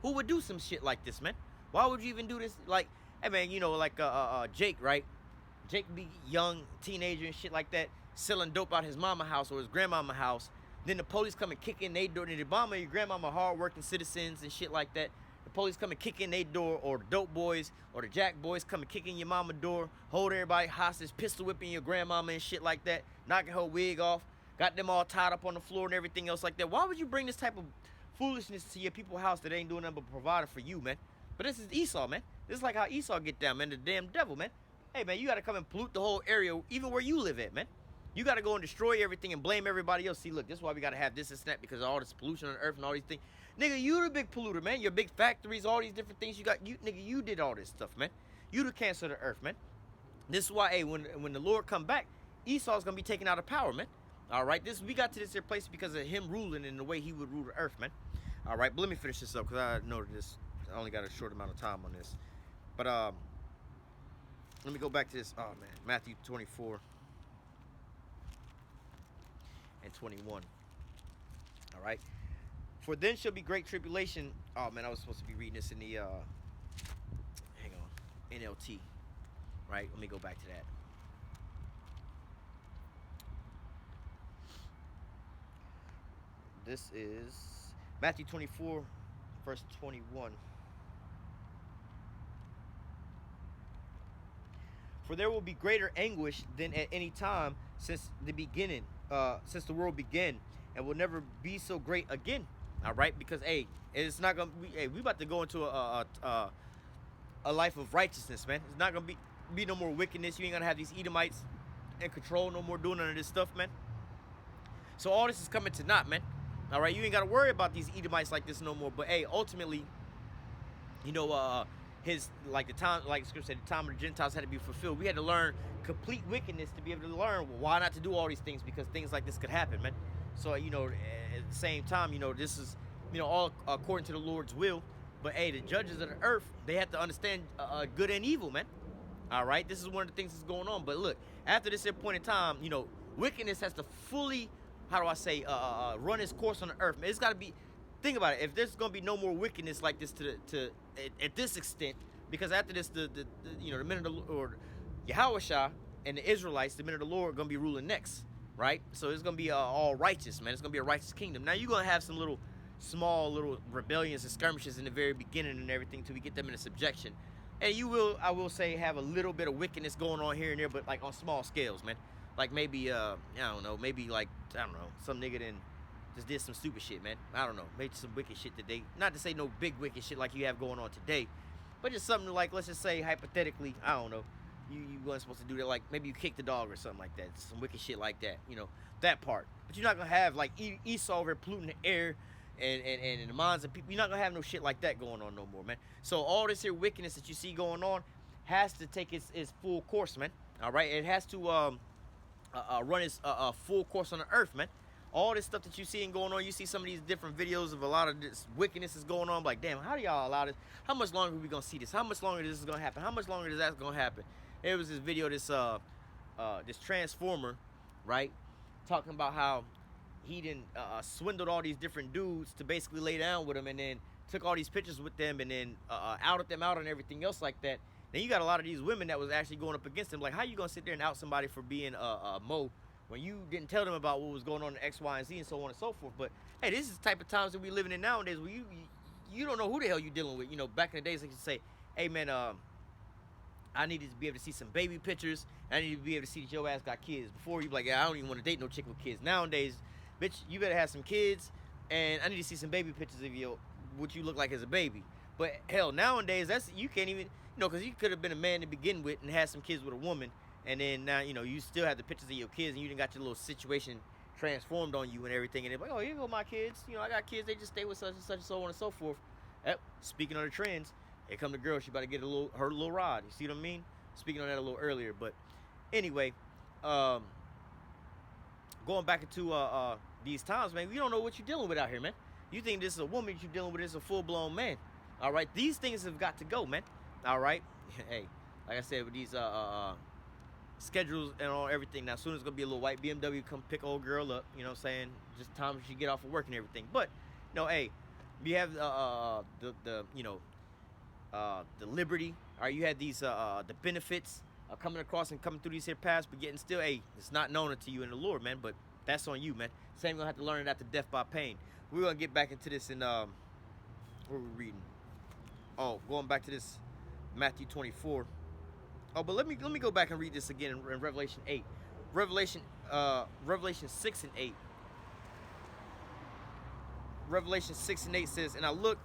Who would do some shit like this, man? Why would you even do this? Like, hey, man, Jake, right? Jake be young, teenager and shit like that, selling dope out his mama house or his grandmama house. Then the police come and kick in their door. And the mama and your grandmama hard-working citizens and shit like that. The police come and kick in their door, or the dope boys or the jack boys come and kick in your mama door, hold everybody hostage, pistol whipping your grandmama and shit like that, knocking her wig off, got them all tied up on the floor and everything else like that. Why would you bring this type of foolishness to your people's house that ain't doing nothing but providing for you, man? But this is Esau, man. This is like how Esau get down, man. The damn devil, man. Hey, man, you got to come and pollute the whole area, even where you live at, man. You got to go and destroy everything and blame everybody else. See, look, this is why we got to have this and that, because of all this pollution on the earth and all these things. Nigga, you the big polluter, man. Your big factories, all these different things you got. Nigga, you did all this stuff, man. You the cancer of the earth, man. This is why, hey, when the Lord come back, Esau's going to be taken out of power, man. All right, we got to this here place because of him ruling and the way he would rule the earth, man. All right, but let me finish this up because I know that I only got a short amount of time on this. But let me go back to this. Oh, man, Matthew 24 and 21. All right. For then shall be great tribulation. Oh, man, I was supposed to be reading this in the, hang on, NLT. Right, let me go back to that. This is Matthew 24, verse 21. For there will be greater anguish than at any time since the beginning, since the world began, and will never be so great again. All right, because hey, it's not gonna be. Hey, we about to go into a life of righteousness, man. It's not gonna be no more wickedness. You ain't gonna have these Edomites in control no more, doing none of this stuff, man. So all this is coming to naught, man. All right, you ain't gotta worry about these Edomites like this no more. But hey, ultimately, the time, like Scripture said, the time of the Gentiles had to be fulfilled. We had to learn complete wickedness to be able to learn why not to do all these things, because things like this could happen, man. So, at the same time, this is, all according to the Lord's will. But hey, the judges of the earth, they have to understand good and evil, man. All right, this is one of the things that's going on. But look, after this point in time, wickedness has to fully, run its course on the earth. Man, it's got to be. Think about it. If there's gonna be no more wickedness like this at this extent, because after this, the men of the Lord, Yahushua and the Israelites, the men of the Lord, are gonna be ruling next. right? So it's gonna be all righteous, man. It's gonna be a righteous kingdom. Now you're gonna have some small little rebellions and skirmishes in the very beginning and everything till we get them into subjection. And you will, I will say, have a little bit of wickedness going on here and there, but like on small scales, man. Like maybe I don't know, maybe like I don't know, some nigga then just did some stupid shit, man. I don't know, maybe some wicked shit today. Not to say no big wicked shit like you have going on today, but just something like, let's just say hypothetically, I don't know, you weren't supposed to do that. Like maybe you kicked the dog or something like that. Some wicked shit like that, you know, that part. But you're not gonna have like Esau over polluting the air and in the minds of people. You're not gonna have no shit like that going on no more, man. So all this here wickedness that you see going on has to take its full course, man. All right, it has to run its full course on the earth, man. All this stuff that you see going on, you see some of these different videos of a lot of this wickedness is going on. Like, damn, how do y'all allow this? How much longer are we gonna see this? How much longer this is gonna happen? How much longer is that gonna happen? There was this video, this transformer, right, talking about how he didn't swindled all these different dudes to basically lay down with him, and then took all these pictures with them, and then outed them out and everything else like that. Then you got a lot of these women that was actually going up against him. Like, how you gonna sit there and out somebody for being a Mo when you didn't tell them about what was going on in X, Y, and Z, and so on and so forth? But hey, this is the type of times that we living in nowadays, where you don't know who the hell you dealing with. You know, back in the days, like you say, hey man, I needed to be able to see some baby pictures. I needed to be able to see that your ass got kids. Before you be like, yeah, I don't even want to date no chick with kids. Nowadays, bitch, you better have some kids, and I need to see some baby pictures of you, what you look like as a baby. But hell, nowadays, you can't even, you know, because you could have been a man to begin with and had some kids with a woman, and then now, you know, you still have the pictures of your kids, and you done got your little situation transformed on you and everything, and they're like, oh, here go my kids. You know, I got kids, they just stay with such and such and so on and so forth. Yep, speaking of the trends, here come the girl, she about to get her little rod. You see what I mean? Speaking on that a little earlier, but anyway, going back into these times, man, you don't know what you're dealing with out here, man. You think this is a woman you're dealing with, this is a full-blown man. All right, these things have got to go, man. All right, hey, like I said, with these schedules and all everything, now soon as gonna be a little white BMW come pick old girl up, you know what I'm saying? Just time she get off of work and everything. But no, hey, you have the you know, the liberty. All right, you had these the benefits coming across and coming through these here paths, but getting still, hey, it's not known unto you in the Lord, man. But that's on you, man. Same gonna have to learn it after death by pain. We're gonna get back into this in what we're reading. Oh, going back to this Matthew 24. Oh, but let me go back and read this again in Revelation 8. Revelation 6 and 8. Revelation 6 and 8 says, and I looked,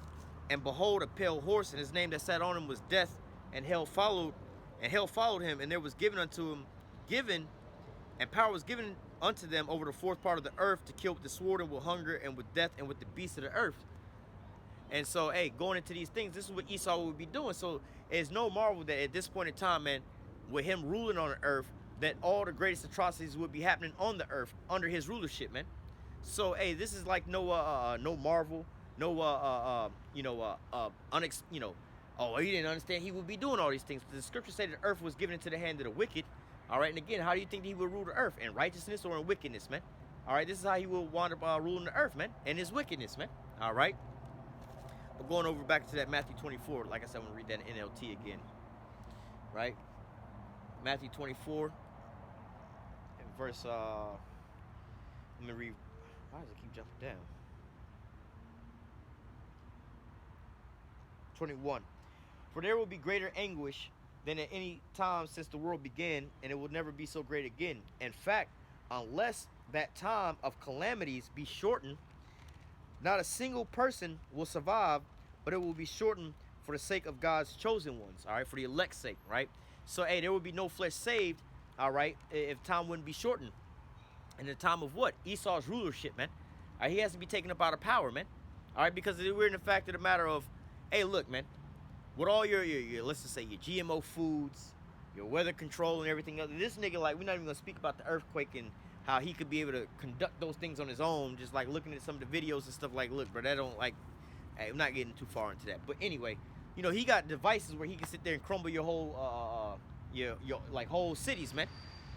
and behold, a pale horse, and his name that sat on him was Death, and hell followed him, and there was given unto him, and power was given unto them over the fourth part of the earth to kill with the sword and with hunger and with death and with the beasts of the earth. And so, hey, going into these things, this is what Esau would be doing. So it's no marvel that at this point in time, man, with him ruling on the earth, that all the greatest atrocities would be happening on the earth under his rulership, man. So, hey, this is like no marvel, no oh, he didn't understand he would be doing all these things. The scriptures say that the earth was given into the hand of the wicked. All right, and again, how do you think he would rule the earth? In righteousness or in wickedness, man? All right, this is how he will wind up ruling the earth, man, and his wickedness, man. All right. But going over back to that Matthew 24, like I said, I'm going to read that in NLT again. Right? Matthew 24, verse, let me read. Why does it keep jumping down? 21. For there will be greater anguish than at any time since the world began, and it will never be so great again. In fact, unless that time of calamities be shortened, not a single person will survive, but it will be shortened for the sake of God's chosen ones, all right, for the elect's sake, right? So, hey, there will be no flesh saved, all right, if time wouldn't be shortened. In the time of what? Esau's rulership, man. All right, he has to be taken up out of power, man. All right, because we're in the fact of the matter of, hey, look, man, with all your let's just say your GMO foods, your weather control and everything else, this nigga, like, we're not even going to speak about the earthquake and how he could be able to conduct those things on his own, just like looking at some of the videos and stuff like, look, bro, that don't, like, hey, I'm not getting too far into that. But anyway, you know, he got devices where he can sit there and crumble your whole, your like, whole cities, man.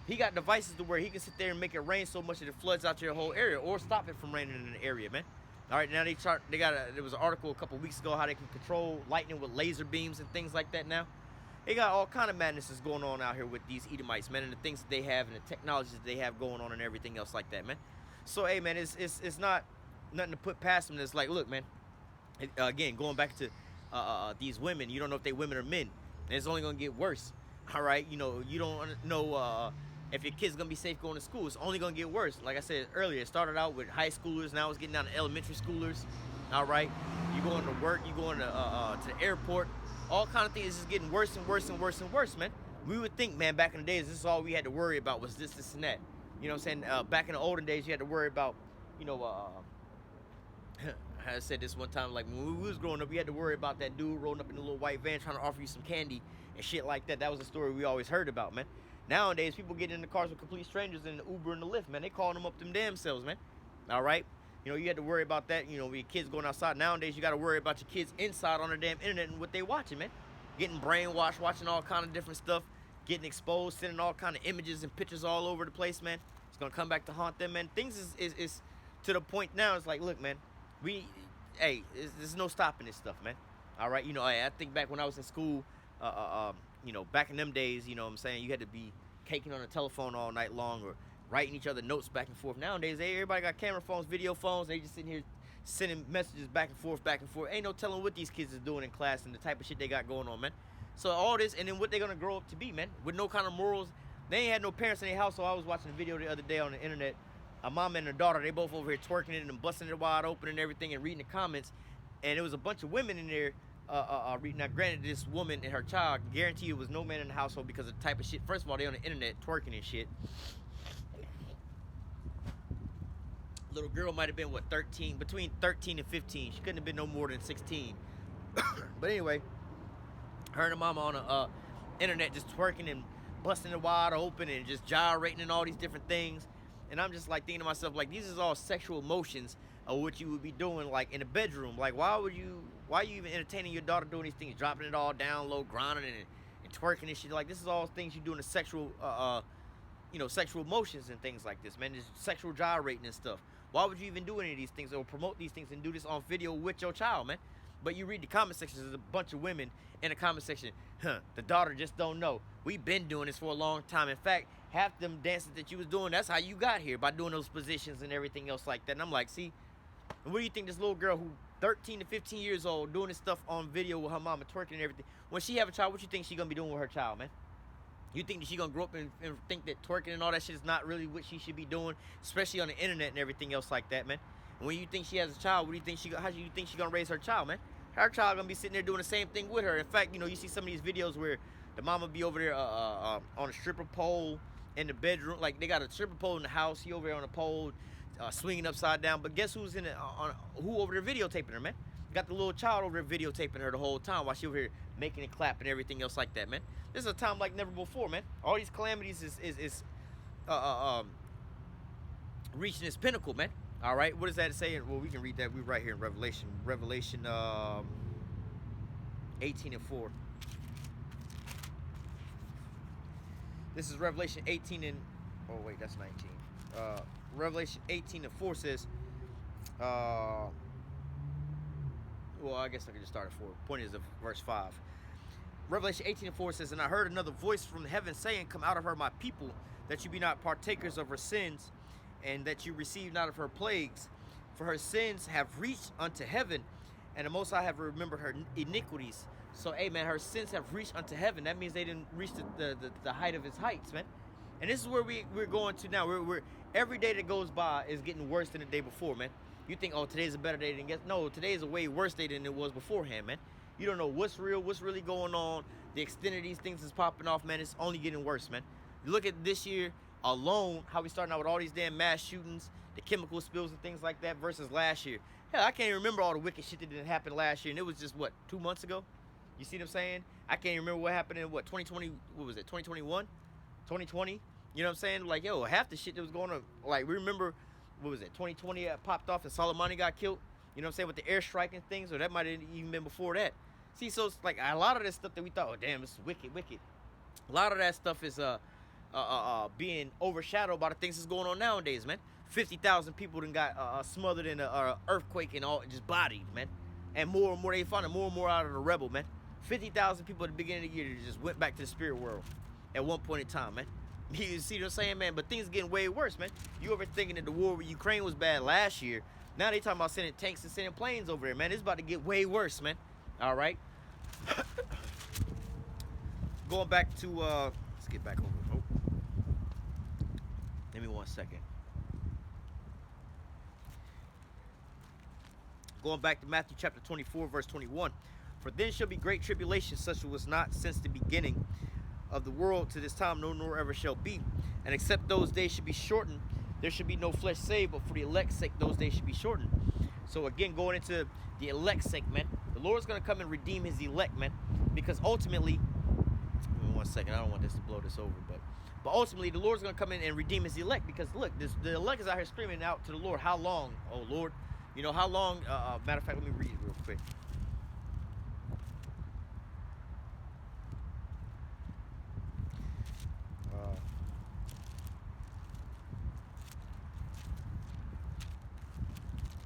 He got devices to where he can sit there and make it rain so much that it floods out your whole area or stop it from raining in an area, man. All right, now there was an article a couple weeks ago how they can control lightning with laser beams and things like that now. They got all kind of madnesses going on out here with these Edomites, man, and the things that they have and the technologies that they have going on and everything else like that, man. So, hey, man, it's not nothing to put past them. It's like, look, man, again, going back to these women, you don't know if they women or men, and it's only gonna get worse. All right, you know, you don't know if your kid's gonna be safe going to school. It's only gonna get worse. Like I said earlier, it started out with high schoolers, now it's getting down to elementary schoolers. All right, you going to work, you going to the airport, all kind of things is just getting worse and worse and worse and worse, man. We would think, man, back in the days, this is all we had to worry about was this, and that. You know what I'm saying? Back in the olden days, you had to worry about, you know, I said this one time, like when we was growing up, we had to worry about that dude rolling up in a little white van trying to offer you some candy and shit like that. That was a story we always heard about, man. Nowadays, people get in the cars with complete strangers in the Uber and the Lyft, man. They calling them up them damn selves, man. All right? You know, you had to worry about that, you know, with your kids going outside. Nowadays, you got to worry about your kids inside on the damn internet and what they watching, man. Getting brainwashed, watching all kind of different stuff, getting exposed, sending all kind of images and pictures all over the place, man. It's going to come back to haunt them, man. Things is to the point now, it's like, look, man, there's no stopping this stuff, man. All right, you know, I think back when I was in school, you know, back in them days, you know what I'm saying, you had to be caking on the telephone all night long or writing each other notes back and forth. Nowadays, everybody got camera phones, video phones. They just sitting here sending messages back and forth, back and forth. Ain't no telling what these kids is doing in class and the type of shit they got going on, man. So all this, and then what they're gonna grow up to be, man, with no kind of morals. They ain't had no parents in their house. So I was watching a video the other day on the internet. A mom and her daughter, they both over here twerking it and busting it wide open and everything and reading the comments. And there was a bunch of women in there reading. Now, granted, this woman and her child, guarantee it was no man in the household because of the type of shit. First of all, they on the internet twerking and shit. Little girl might have been, what, 13? Between 13 and 15. She couldn't have been no more than 16. But anyway, her and her mama on the internet just twerking and busting it wide open and just gyrating and all these different things. And I'm just like thinking to myself, like, these is all sexual motions of what you would be doing, like, in the bedroom. Like, why are you even entertaining your daughter doing these things, dropping it all down low, grinding and twerking and shit? Like, this is all things you do in the sexual, you know, sexual motions and things like this, man. Just sexual gyrating and stuff. Why would you even do any of these things or promote these things and do this on video with your child, man? But you read the comment section, there's a bunch of women in the comment section. The daughter just don't know. We've been doing this for a long time. In fact, half them dances that you was doing, that's how you got here, by doing those positions and everything else like that. And I'm like, see, what do you think this little girl who 13 to 15 years old doing this stuff on video with her mama twerking and everything, when she have a child, what you think she gonna be doing with her child, man? You think that she gonna grow up and think that twerking and all that shit is not really what she should be doing, especially on the internet and everything else like that, man? And when you think she has a child, what do you think how do you think she gonna raise her child, man? Her child gonna be sitting there doing the same thing with her. In fact, you know, you see some of these videos where the mama be over there on a stripper pole in the bedroom. Like, they got a stripper pole in the house. He over there on a pole, swinging upside down. But guess who's who over there videotaping her, man? Got the little child over there videotaping her the whole time while she over here making it clap and everything else like that, man. This is a time like never before, man. All these calamities is reaching its pinnacle, man. All right, what does that say? Well, we can read that. We're right here in Revelation 18 and 4. This is Revelation 18 and, oh wait, that's 19. Revelation 18 and 4 says, well, I guess I could just start at 4. Point is of verse 5. Revelation 18 and 4 says, and I heard another voice from heaven saying, come out of her, my people, that you be not partakers of her sins, and that you receive not of her plagues. For her sins have reached unto heaven, and the Most High have remembered her iniquities. So, hey, man, her sins have reached unto heaven. That means they didn't reach the height of its heights, man. And this is where we're going to now. We're every day that goes by is getting worse than the day before, man. You think, oh, today's a better day than yesterday. No, today is a way worse day than it was beforehand, man. You don't know what's real, what's really going on. The extent of these things is popping off, man. It's only getting worse, man. You look at this year alone, how we starting out with all these damn mass shootings, the chemical spills and things like that versus last year. Hell, I can't even remember all the wicked shit that didn't happen last year, and it was just, what, 2 months ago? You see what I'm saying? I can't remember what happened in, what, 2020, what was it, 2021? 2020? You know what I'm saying? Like, yo, half the shit that was going on, like, we remember, what was it, 2020 popped off and Soleimani got killed? You know what I'm saying, with the airstrike and things, or that might have even been before that. See, so it's like a lot of this stuff that we thought, oh, damn, this is wicked, wicked. A lot of that stuff is being overshadowed by the things that's going on nowadays, man. 50,000 people done got smothered in an earthquake and all, just bodied, man. And more they finding more and more out of the rebel, man. 50,000 people at the beginning of the year that just went back to the spirit world at one point in time, man. You see what I'm saying, man? But things are getting way worse, man. You ever thinking that the war with Ukraine was bad last year? Now they talking about sending tanks and sending planes over there, man. It's about to get way worse, man. All right. Going back to, let's get back over. Oh. Give me 1 second. Going back to Matthew chapter 24, verse 21. For then shall be great tribulation, such as was not since the beginning of the world to this time, no, nor ever shall be. And except those days should be shortened, there should be no flesh saved, but for the elect's sake, those days should be shortened. So again, going into the elect's sake, man, the Lord's going to come and redeem his elect, man, because ultimately, give me 1 second, I don't want this to blow this over, but ultimately, the Lord's going to come in and redeem his elect, because look, the elect is out here screaming out to the Lord, how long, oh Lord? You know, how long, matter of fact, let me read it real quick.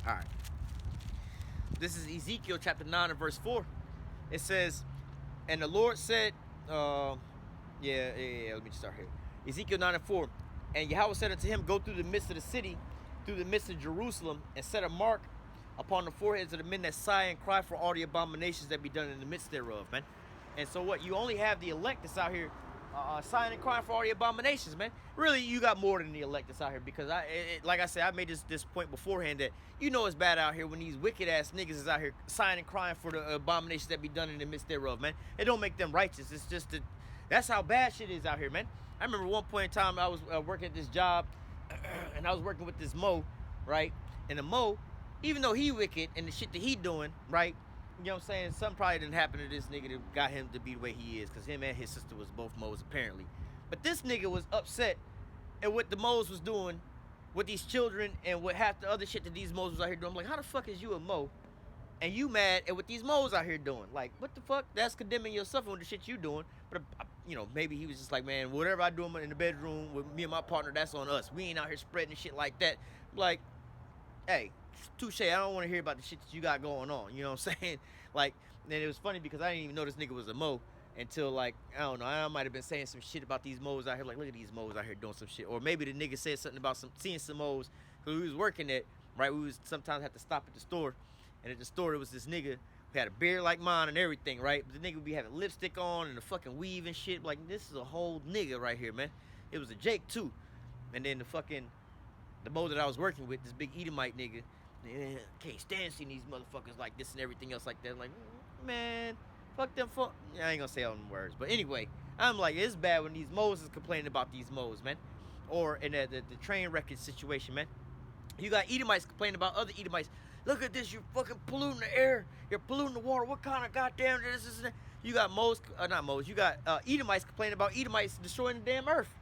All right. This is Ezekiel chapter 9 and verse 4. It says, and the Lord said, let me start here. Ezekiel 9 and 4. And Yahweh said unto him, go through the midst of the city, through the midst of Jerusalem, and set a mark upon the foreheads of the men that sigh and cry for all the abominations that be done in the midst thereof, man. And so what? You only have the elect that's out here sighing and crying for all the abominations, man. Really, you got more than the elect that's out here, because like I said, I made this point beforehand that you know it's bad out here when these wicked ass niggas is out here sighing and crying for the abominations that be done in the midst thereof, man. It don't make them righteous. It's just that's how bad shit is out here, man. I remember one point in time I was working at this job, and I was working with this Mo, right? And the Mo, even though he wicked and the shit that he doing, right? You know what I'm saying? Something probably didn't happen to this nigga that got him to be the way he is, because him and his sister was both Moes, apparently. But this nigga was upset at what the Moes was doing with these children and what half the other shit that these Moes was out here doing. I'm like, how the fuck is you a Mo and you mad at what these Moes out here doing? Like, what the fuck? That's condemning yourself on the shit you doing. But, you know, maybe he was just like, man, whatever I do in the bedroom with me and my partner, that's on us. We ain't out here spreading shit like that. I'm like, hey, touche, I don't want to hear about the shit that you got going on. You know what I'm saying? Like, and it was funny because I didn't even know this nigga was a Mo until, like, I don't know, I might have been saying some shit about these Moes out here. Like, look at these Moes out here doing some shit. Or maybe the nigga said something about seeing some Moes, because we was working at, right, we was sometimes have to stop at the store. And at the store, there was this nigga who had a beard like mine and everything, right? But the nigga would be having lipstick on and a fucking weave and shit. Like, this is a whole nigga right here, man. It was a Jake, too. And then the Mo that I was working with, this big Edomite nigga, can't stand seeing these motherfuckers like this and everything else like that. I'm like, man, fuck them. I ain't gonna say all them words, but anyway, I'm like, it's bad when these Moes is complaining about these Moes, man. Or in the train wreckage situation, man. You got Edomites complaining about other Edomites. Look at this, you're fucking polluting the air. You're polluting the water. What kind of goddamn this is? You got you got Edomites complaining about Edomites destroying the damn earth.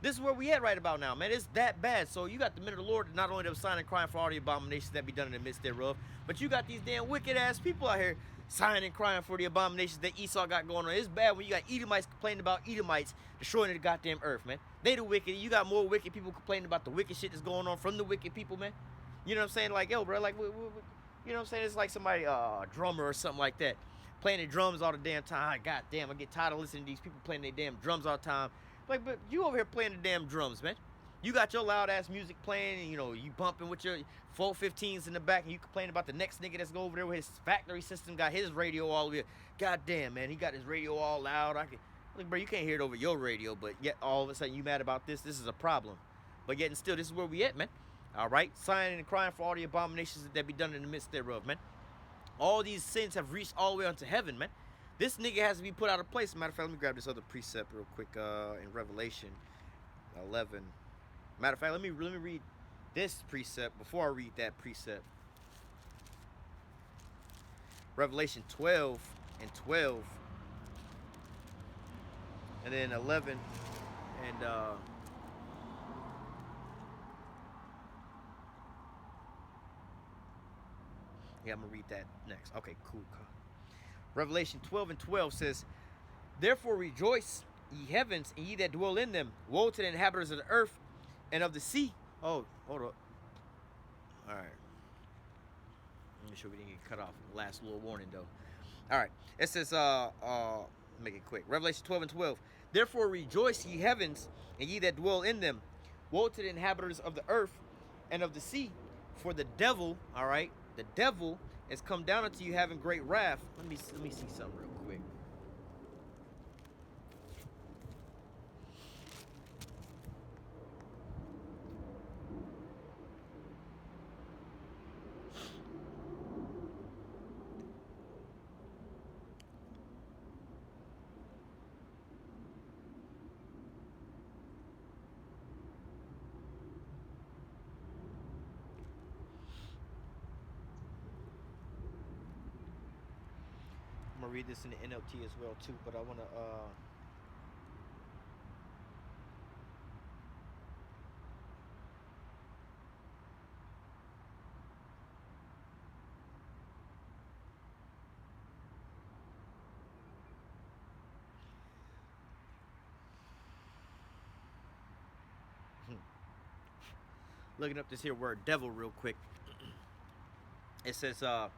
This is where we at right about now, man. It's that bad. So you got the men of the Lord, not only them signing and crying for all the abominations that be done in the midst thereof, but you got these damn wicked ass people out here signing and crying for the abominations that Esau got going on. It's bad when you got Edomites complaining about Edomites destroying the goddamn earth, man. They the wicked. You got more wicked people complaining about the wicked shit that's going on from the wicked people, man. You know what I'm saying? Like, yo, bro, like, you know what I'm saying? It's like somebody, a drummer or something like that, playing their drums all the damn time. God damn, I get tired of listening to these people playing their damn drums all the time. Like, but you over here playing the damn drums, man. You got your loud ass music playing, and you know, you bumping with your 415s in the back, and you complaining about the next nigga that's over there with his factory system, got his radio all over here. God damn, man, he got his radio all loud. Like, bro, you can't hear it over your radio, but yet all of a sudden you mad about this. This is a problem. But yet and still, this is where we at, man. All right, signing and crying for all the abominations that be done in the midst thereof, man. All these sins have reached all the way unto heaven, man. This nigga has to be put out of place. Matter of fact, let me grab this other precept real quick in Revelation 11. Matter of fact, let me read this precept before I read that precept. Revelation 12 and 12. And then 11 and yeah, I'm going to read that next. Okay, cool. Revelation 12 and 12 says, therefore rejoice, ye heavens, and ye that dwell in them. Woe to the inhabitants of the earth and of the sea. Oh, hold up. All right. Let me make sure we didn't get cut off. Last little warning, though. All right. It says, make it quick. Revelation 12 and 12. Therefore rejoice, ye heavens, and ye that dwell in them. Woe to the inhabitants of the earth and of the sea, for the devil, all right, the devil has come down unto you having great wrath. Let me see something real quick. I'm gonna read this in the NLT as well too, but I wanna looking up this here word devil real quick. It says let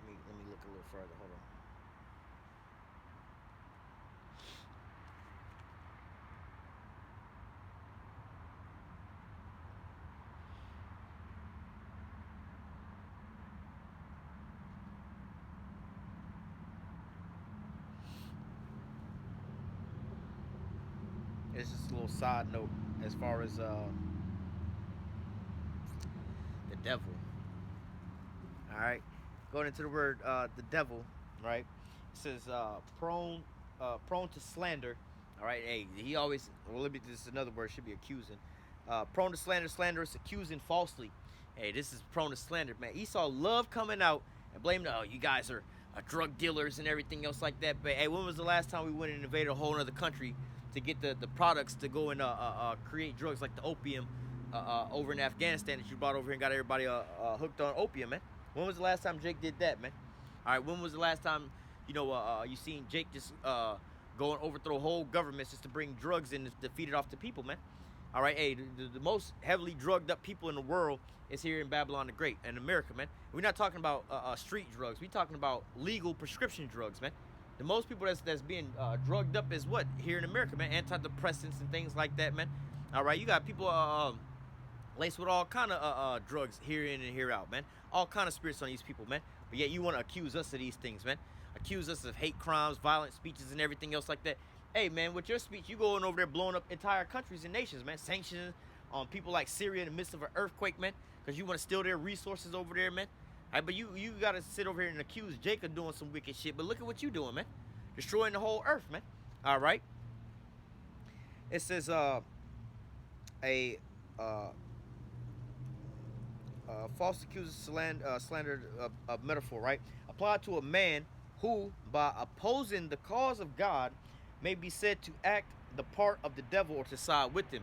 me look a little further. Hold on. It's just a little side note as far as the devil. All right, going into the word the devil, right? It says prone to slander. All right, hey, he always, well, let me, this is another word, should be accusing. Prone to slander, slanderous, accusing falsely. Hey, this is prone to slander, man. Esau loved coming out and blaming, oh, you guys are drug dealers and everything else like that. But hey, when was the last time we went and invaded a whole other country to get the products to go and create drugs like the opium over in Afghanistan that you brought over here and got everybody hooked on opium, man? When was the last time Jake did that, man? All right, when was the last time, you seen Jake just go and overthrow whole governments just to bring drugs in to feed it off to people, man? All right, hey, the most heavily drugged up people in the world is here in Babylon the Great, in America, man. We're not talking about street drugs. We're talking about legal prescription drugs, man. The most people that's being drugged up is what? Here in America, man. Antidepressants and things like that, man. All right, you got people laced with all kind of drugs here in and here out, man. All kind of spirits on these people, man. But yet you want to accuse us of these things, man. Accuse us of hate crimes, violent speeches, and everything else like that. Hey, man, with your speech, you going over there blowing up entire countries and nations, man. Sanctions on people like Syria in the midst of an earthquake, man. Because you want to steal their resources over there, man. All right, but you got to sit over here and accuse Jacob doing some wicked shit. But look at what you doing, man. Destroying the whole earth, man. All right. It says false accuser slandered metaphor, right? Applied to a man who, by opposing the cause of God, may be said to act the part of the devil or to side with him.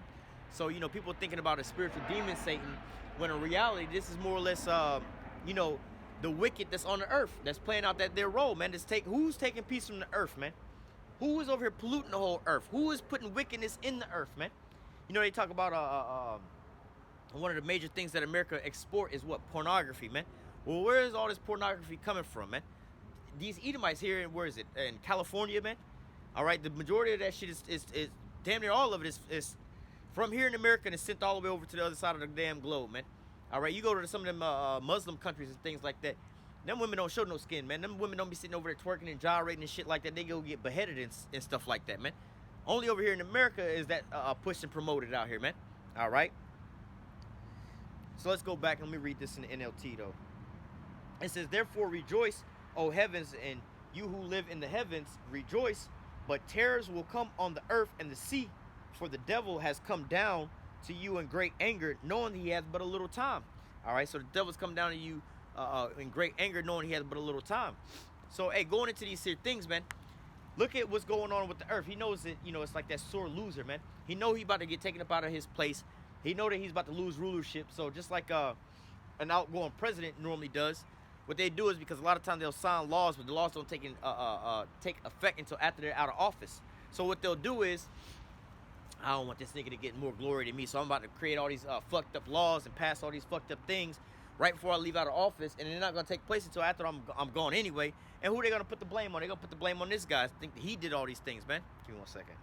So, people thinking about a spiritual demon, Satan, when in reality, this is more or less, the wicked that's on the earth, that's playing out their role, man. Who's taking peace from the earth, man? Who is over here polluting the whole earth? Who is putting wickedness in the earth, man? They talk about one of the major things that America export is what? Pornography, man. Well, where is all this pornography coming from, man? These Edomites here, where is it? In California, man. All right, the majority of that shit is damn near all of it is from here in America and it's sent all the way over to the other side of the damn globe, man. All right, you go to some of them Muslim countries and things like that. Them women don't show no skin, man. Them women don't be sitting over there twerking and gyrating and shit like that. They go get beheaded and stuff like that, man. Only over here in America is that pushed and promoted out here, man. All right. So let's go back and let me read this in the NLT, though. It says, therefore rejoice, O heavens, and you who live in the heavens, rejoice. But terrors will come on the earth and the sea, for the devil has come down to you in great anger, knowing he has but a little time. All right, so the devil's come down to you in great anger, knowing he has but a little time. So, hey, going into these here things, man, look at what's going on with the earth. He knows that, it's like that sore loser, man. He know he about to get taken up out of his place. He know that he's about to lose rulership. So just like an outgoing president normally does, what they do is, because a lot of times they'll sign laws, but the laws don't take effect until after they're out of office. So what they'll do is, I don't want this nigga to get more glory than me, so I'm about to create all these fucked up laws and pass all these fucked up things right before I leave out of office, and they're not gonna take place until after I'm gone anyway. And who they gonna put the blame on? They're gonna put the blame on this guy. I think that he did all these things, man. Give me 1 second.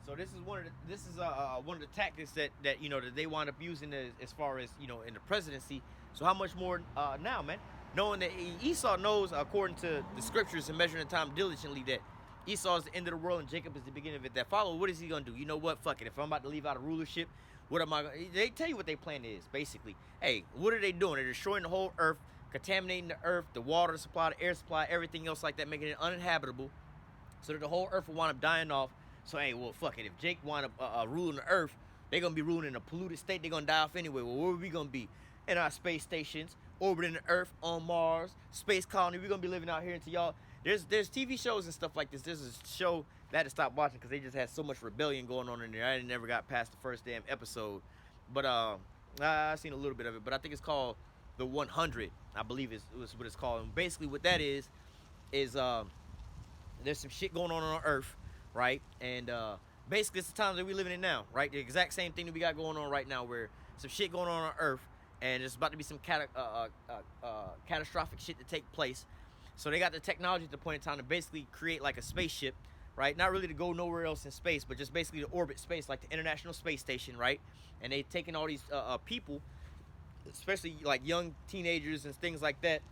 So this is one of the tactics that you know that they wind up using as far as you know in the presidency. So how much more now, man? Knowing that Esau knows, according to the scriptures and measuring the time diligently, that Esau is the end of the world and Jacob is the beginning of it that follow. What is he gonna do? You know what? Fuck it. If I'm about to leave out of rulership, what am I gonna? They tell you what their plan is, basically. Hey, what are they doing? They're destroying the whole earth, contaminating the earth, the water supply, the air supply, everything else like that, making it uninhabitable, so that the whole earth will wind up dying off. So hey, well, fuck it. If Jake wind up ruling the earth, they're gonna be ruling in a polluted state. They're gonna die off anyway. Well, where are we gonna be? In our space stations, orbiting the earth, on Mars, space colony. We're gonna be living out here until y'all. There's TV shows and stuff like this. There's a show that I had to stop watching because they just had so much rebellion going on in there. I never got past the first damn episode. But I seen a little bit of it. But I think it's called The 100. I believe is what it's called. And basically what that is there's some shit going on Earth, right? And basically it's the times that we're living in now, right? The exact same thing that we got going on right now, where some shit going on Earth, and there's about to be some catastrophic shit to take place. So they got the technology at the point in time to basically create like a spaceship, right? Not really to go nowhere else in space, but just basically to orbit space, like the International Space Station, right? And they've taken all these people, especially like young teenagers and things like that,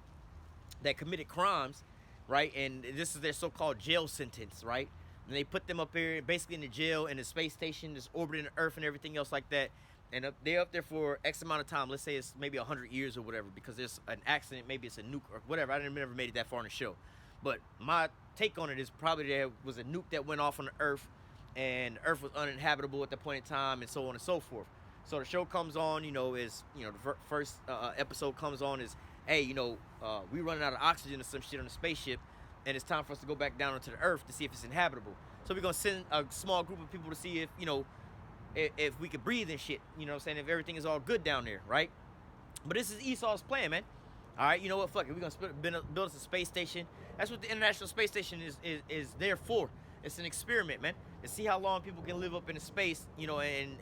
that committed crimes, right? And this is their so-called jail sentence, right? And they put them up here basically in the jail in the space station, just orbiting the Earth and everything else like that. And they're up there for X amount of time. Let's say it's maybe 100 years or whatever, because there's an accident, maybe it's a nuke or whatever. I never made it that far in the show. But my take on it is probably there was a nuke that went off on the Earth, and Earth was uninhabitable at that point in time, and so on and so forth. So the show comes on, the first episode comes on is, hey, we running out of oxygen or some shit on the spaceship, and it's time for us to go back down onto the Earth to see if it's inhabitable. So we're going to send a small group of people to see if we could breathe and shit, you know what I'm saying, if everything is all good down there, right? But this is Esau's plan, man. All right, you know what, fuck it, we're going to build us a space station. That's what the International Space Station is there for. It's an experiment, man, to see how long people can live up in space, and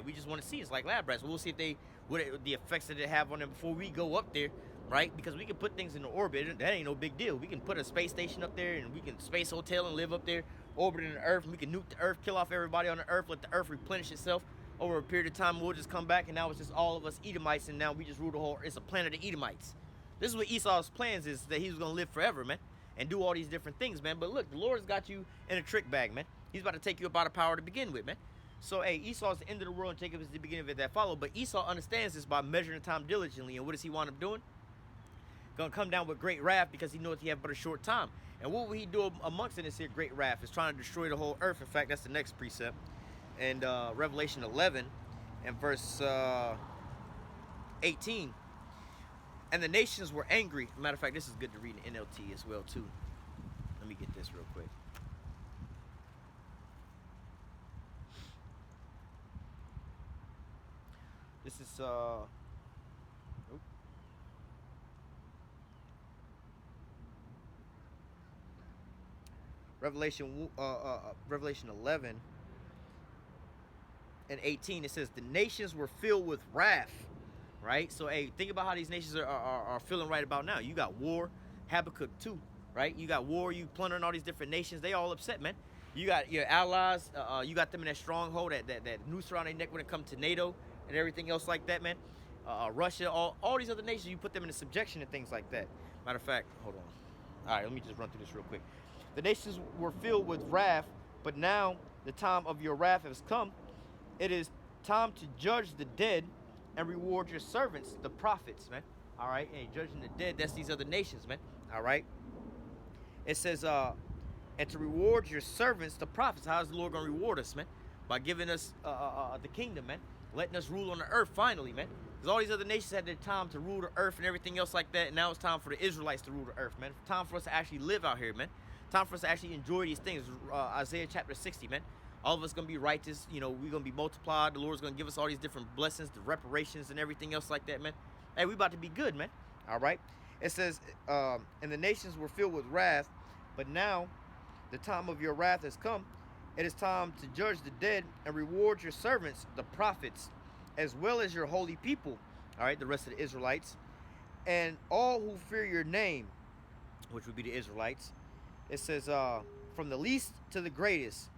we just want to see. It's like lab rats. We'll see what the effects that it have on them before we go up there, right? Because we can put things into orbit. That ain't no big deal. We can put a space station up there, and we can space hotel and live up there, orbiting the Earth. And we can nuke the Earth, kill off everybody on the Earth, let the Earth replenish itself over a period of time. We'll just come back, and now it's just all of us Edomites, and now we just rule the whole. It's a planet of Edomites. This is what Esau's plans is, that he was gonna live forever, man, and do all these different things, man. But look, the Lord's got you in a trick bag, man. He's about to take you up out of power to begin with, man. So, hey, Esau is the end of the world, and Jacob is the beginning of it that follow. But Esau understands this by measuring the time diligently, and what does he wind up doing? Gonna come down with great wrath, because he knows he have but a short time. And what will he do amongst in this here great wrath? Is trying to destroy the whole earth. In fact, that's the next precept. And Revelation 11 and verse 18. And the nations were angry. Matter of fact, this is good to read in NLT as well, too. Let me get this real quick. This is Revelation 11 and 18. It says the nations were filled with wrath, right? So hey, think about how these nations are feeling right about now. You got war, Habakkuk 2, right? You got war, you plundering all these different nations. They all upset, man. You got your allies, you got them in that stronghold, that noose around their neck when it comes to NATO and everything else like that, man. Russia, all these other nations, you put them into subjection and things like that. Matter of fact, hold on. All right, let me just run through this real quick. The nations were filled with wrath, but now the time of your wrath has come. It is time to judge the dead and reward your servants, the prophets, man. All right, and judging the dead, that's these other nations, man. All right. It says, and to reward your servants, the prophets. How is the Lord going to reward us, man? By giving us the kingdom, man. Letting us rule on the earth finally, man. Because all these other nations had their time to rule the earth and everything else like that. And now it's time for the Israelites to rule the earth, man. Time for us to actually live out here, man. Time for us to actually enjoy these things. Isaiah chapter 60, man. All of us going to be righteous. We're going to be multiplied. The Lord's going to give us all these different blessings, the reparations and everything else like that, man. Hey, we about to be good, man. All right. It says, and the nations were filled with wrath, but now The time of your wrath has come. It is time to judge the dead and reward your servants, the prophets, as well as your holy people. All right, the rest of the Israelites. And all who fear your name, which would be the Israelites. It says, from the least to the greatest.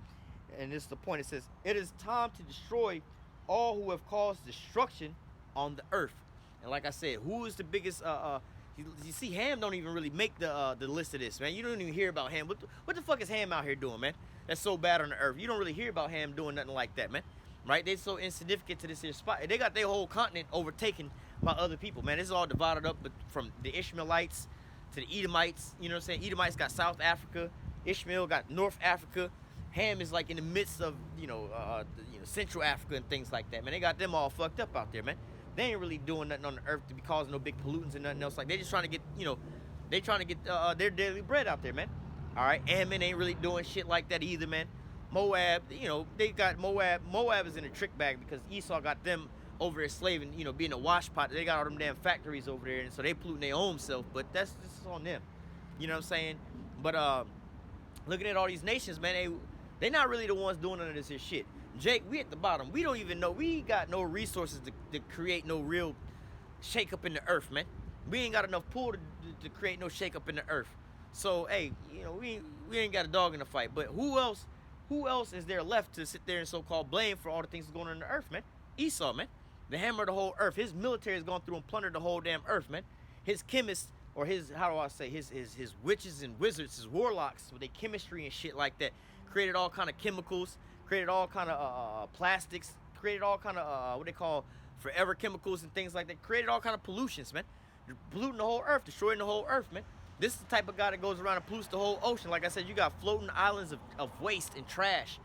And this is the point. It says, it is time to destroy all who have caused destruction on the earth. And like I said, who is the biggest, you see, Ham don't even really make the list of this, man. You don't even hear about Ham. What the fuck is Ham out here doing, man? That's so bad on the earth. You don't really hear about Ham doing nothing like that, man. Right? They're so insignificant to this here spot. They got their whole continent overtaken by other people, man. This is all divided up from the Ishmaelites to the Edomites. You know what I'm saying? Edomites got South Africa. Ishmael got North Africa. Ham is like in the midst of, Central Africa and things like that, man. They got them all fucked up out there, man. They ain't really doing nothing on the earth to be causing no big pollutants and nothing else. Like, they just trying to get, they trying to get their daily bread out there, man. All right, Ammon ain't really doing shit like that either, man. Moab, they got Moab. Moab is in a trick bag because Esau got them over there slaving, being a wash pot. They got all them damn factories over there, and so they polluting their own self. But this is on them. You know what I'm saying? But looking at all these nations, man, they not really the ones doing none of this here shit. Jake, we at the bottom. We don't even know. We got no resources to create no real shake-up in the earth, man. We ain't got enough pull to create no shake-up in the earth. So, hey, we ain't got a dog in the fight. But who else is there left to sit there and so-called blame for all the things that's going on in the earth, man? Esau, man. The hammer of the whole earth. His military has gone through and plundered the whole damn earth, man. His chemists, or his witches and wizards, his warlocks with their chemistry and shit like that, created all kind of chemicals, created all kind of plastics, created all kind of what they call forever chemicals and things like that, created all kind of pollutions, man. Polluting the whole earth, destroying the whole earth, man. This is the type of guy that goes around and pollutes the whole ocean. Like I said, you got floating islands of waste and trash.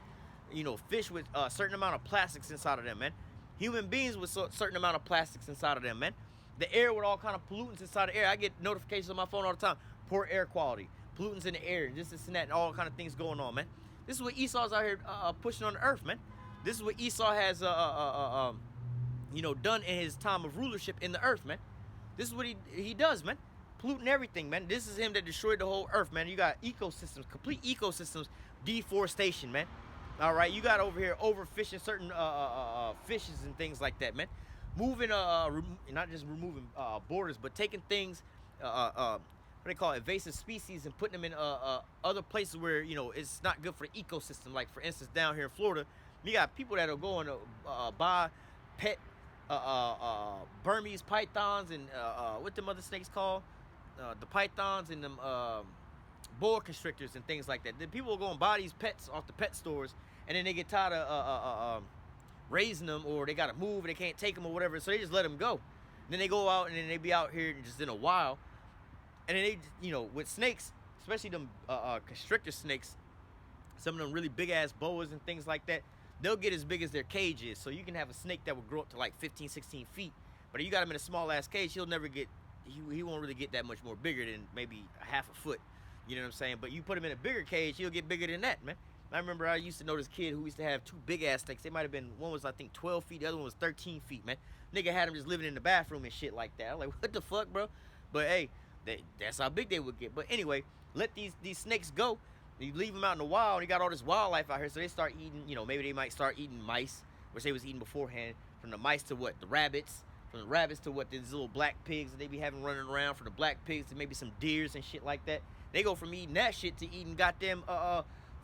Fish with a certain amount of plastics inside of them, man. Human beings with a certain amount of plastics inside of them, man. The air with all kind of pollutants inside the air. I get notifications on my phone all the time. Poor air quality, pollutants in the air, and this and that, and all kind of things going on, man. This is what Esau's out here pushing on the earth, man. This is what Esau has, done in his time of rulership in the earth, man. This is what he does, man. Polluting everything, man. This is him that destroyed the whole earth, man. You got ecosystems, complete ecosystems, deforestation, man. All right, you got over here overfishing certain fishes and things like that, man. Moving, not just removing borders, but taking things, what they call invasive species, and putting them in other places where it's not good for the ecosystem. Like for instance, down here in Florida, you got people that'll go and buy pet Burmese pythons and what them other snakes called, the pythons and them boa constrictors and things like that. Then people will go and buy these pets off the pet stores, and then they get tired of raising them, or they gotta move, they can't take them or whatever, so they just let them go. And then they go out and then they be out here just in a while, and then they, with snakes, especially them constrictor snakes, some of them really big ass boas and things like that, they'll get as big as their cage is. So you can have a snake that will grow up to like 15, 16 feet, but if you got him in a small ass cage, he'll never get, he won't really get that much more bigger than maybe a half a foot. You know what I'm saying? But you put him in a bigger cage, he'll get bigger than that, man. I remember I used to know this kid who used to have two big ass snakes. They might have been, one was I think 12 feet, the other one was 13 feet, man. Nigga had him just living in the bathroom and shit like that. I'm like, what the fuck, bro? But hey, that's how big they would get. But anyway, let these snakes go. You leave them out in the wild, and you got all this wildlife out here, so they start eating, maybe they might start eating mice, which they was eating beforehand. From the mice to what? The rabbits. From the rabbits to what? These little black pigs that they be having running around. From the black pigs to maybe some deers and shit like that. They go from eating that shit to eating goddamn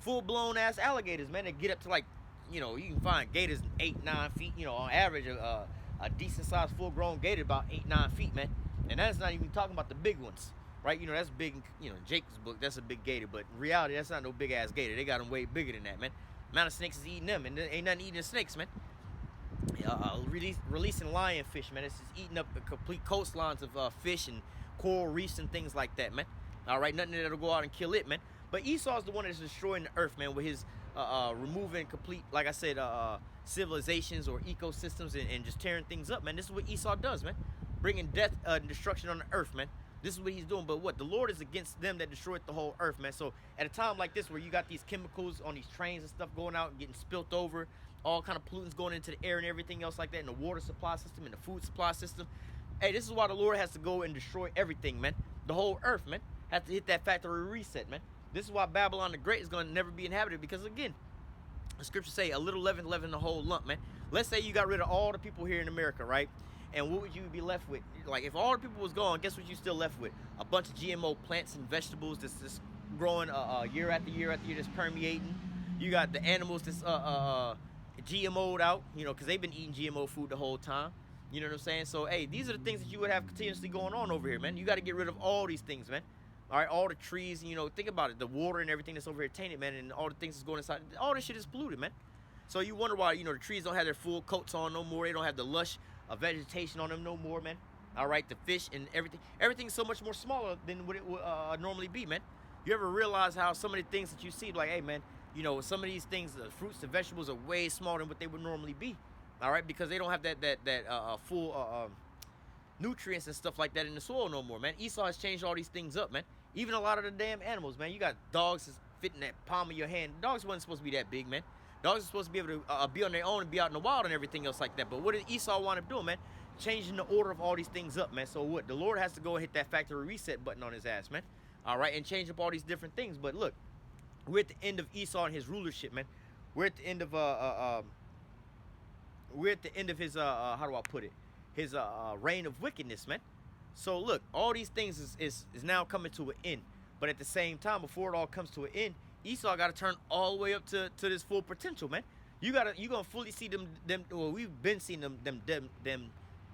full-blown ass alligators, man. They get up to like, you can find gators 8-9 feet, on average, a decent sized full-grown gator about 8-9 feet, man. And that's not even talking about the big ones, right? That's big, in Jacob's book, that's a big gator, but in reality, that's not no big ass gator. They got them way bigger than that, man. The amount of snakes is eating them, and there ain't nothing eating the snakes, man. Releasing lionfish, man. It's just eating up the complete coastlines of fish and coral reefs and things like that, man. All right, nothing that'll go out and kill it, man. But Esau's the one that's destroying the earth, man, with his removing complete, like I said, civilizations or ecosystems and just tearing things up, man. This is what Esau does, man. Bringing death and destruction on the earth, man. This is what he's doing. But what? The Lord is against them that destroyed the whole earth, man. So at a time like this where you got these chemicals on these trains and stuff going out and getting spilt over, all kind of pollutants going into the air and everything else like that, in the water supply system, in the food supply system. Hey, this is why the Lord has to go and destroy everything, man. The whole earth, man. Have to hit that factory reset, man. This is why Babylon the Great is going to never be inhabited, because again, the scriptures say a little leaven the whole lump, man. Let's say you got rid of all the people here in America, right? And what would you be left with? Like, if all the people was gone, guess what you still left with? A bunch of GMO plants and vegetables that's just growing year after year after year, just permeating. You got the animals that's GMO'd out, you know, because they've been eating GMO food the whole time. You know what I'm saying? So, hey, these are the things that you would have continuously going on over here, man. You got to get rid of all these things, man. All right, all the trees, you know, think about it. The water and everything that's over here tainted, man, and all the things that's going inside. All this shit is polluted, man. So you wonder why, you know, the trees don't have their full coats on no more. They don't have the lush vegetation on them no more, man. All right, the fish and everything. Everything's so much more smaller than what it would normally be, man. You ever realize how some of the things that you see, like, hey, man, you know, some of these things, the fruits, the vegetables are way smaller than what they would normally be. All right, because they don't have that full nutrients and stuff like that in the soil no more, man. Esau has changed all these things up, man. Even a lot of the damn animals, man. You got dogs that's fitting that palm of your hand. Dogs wasn't supposed to be that big, man. Dogs are supposed to be able to be on their own and be out in the wild and everything else like that. But what did Esau want to do, man? Changing the order of all these things up, man. So what? The Lord has to go and hit that factory reset button on his ass, man. All right, and change up all these different things. But look, we're at the end of Esau and his rulership, man. We're at the end of his how do I put it? His reign of wickedness, man. So look, all these things is now coming to an end. But at the same time, before it all comes to an end, Esau got to turn all the way up to this full potential, man. You gonna fully see them. Well, we've been seeing them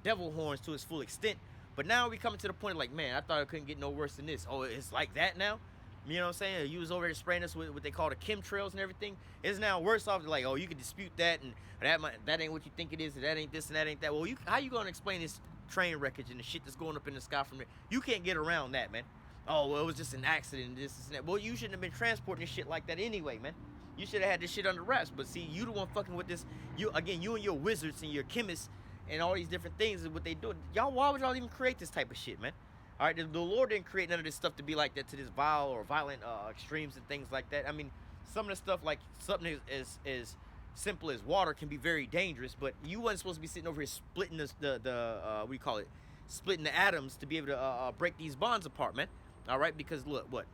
devil horns to its full extent. But now we coming to the point like, man, I thought it couldn't get no worse than this. Oh, it's like that now. You know what I'm saying? You was over there spraying us with what they call the chemtrails and everything. It's now worse off. Like, oh, you can dispute that, and that ain't what you think it is, and that ain't this, and that ain't that. Well, how you gonna explain this train wreckage and the shit that's going up in the sky from there? You can't get around that, man. Oh, well, it was just an accident, this and that. Well, you shouldn't have been transporting this shit like that anyway, man. You should have had this shit under wraps. But see, you the one fucking with this. You and your wizards and your chemists and all these different things and what they do. Y'all, why would y'all even create this type of shit, man? All right, the Lord didn't create none of this stuff to be like that, to this vile or violent extremes and things like that. I mean, some of the stuff, like something as simple as water, can be very dangerous. But you wasn't supposed to be sitting over here splitting the what do you call it? Splitting the atoms to be able to break these bonds apart, man. All right, because look, what?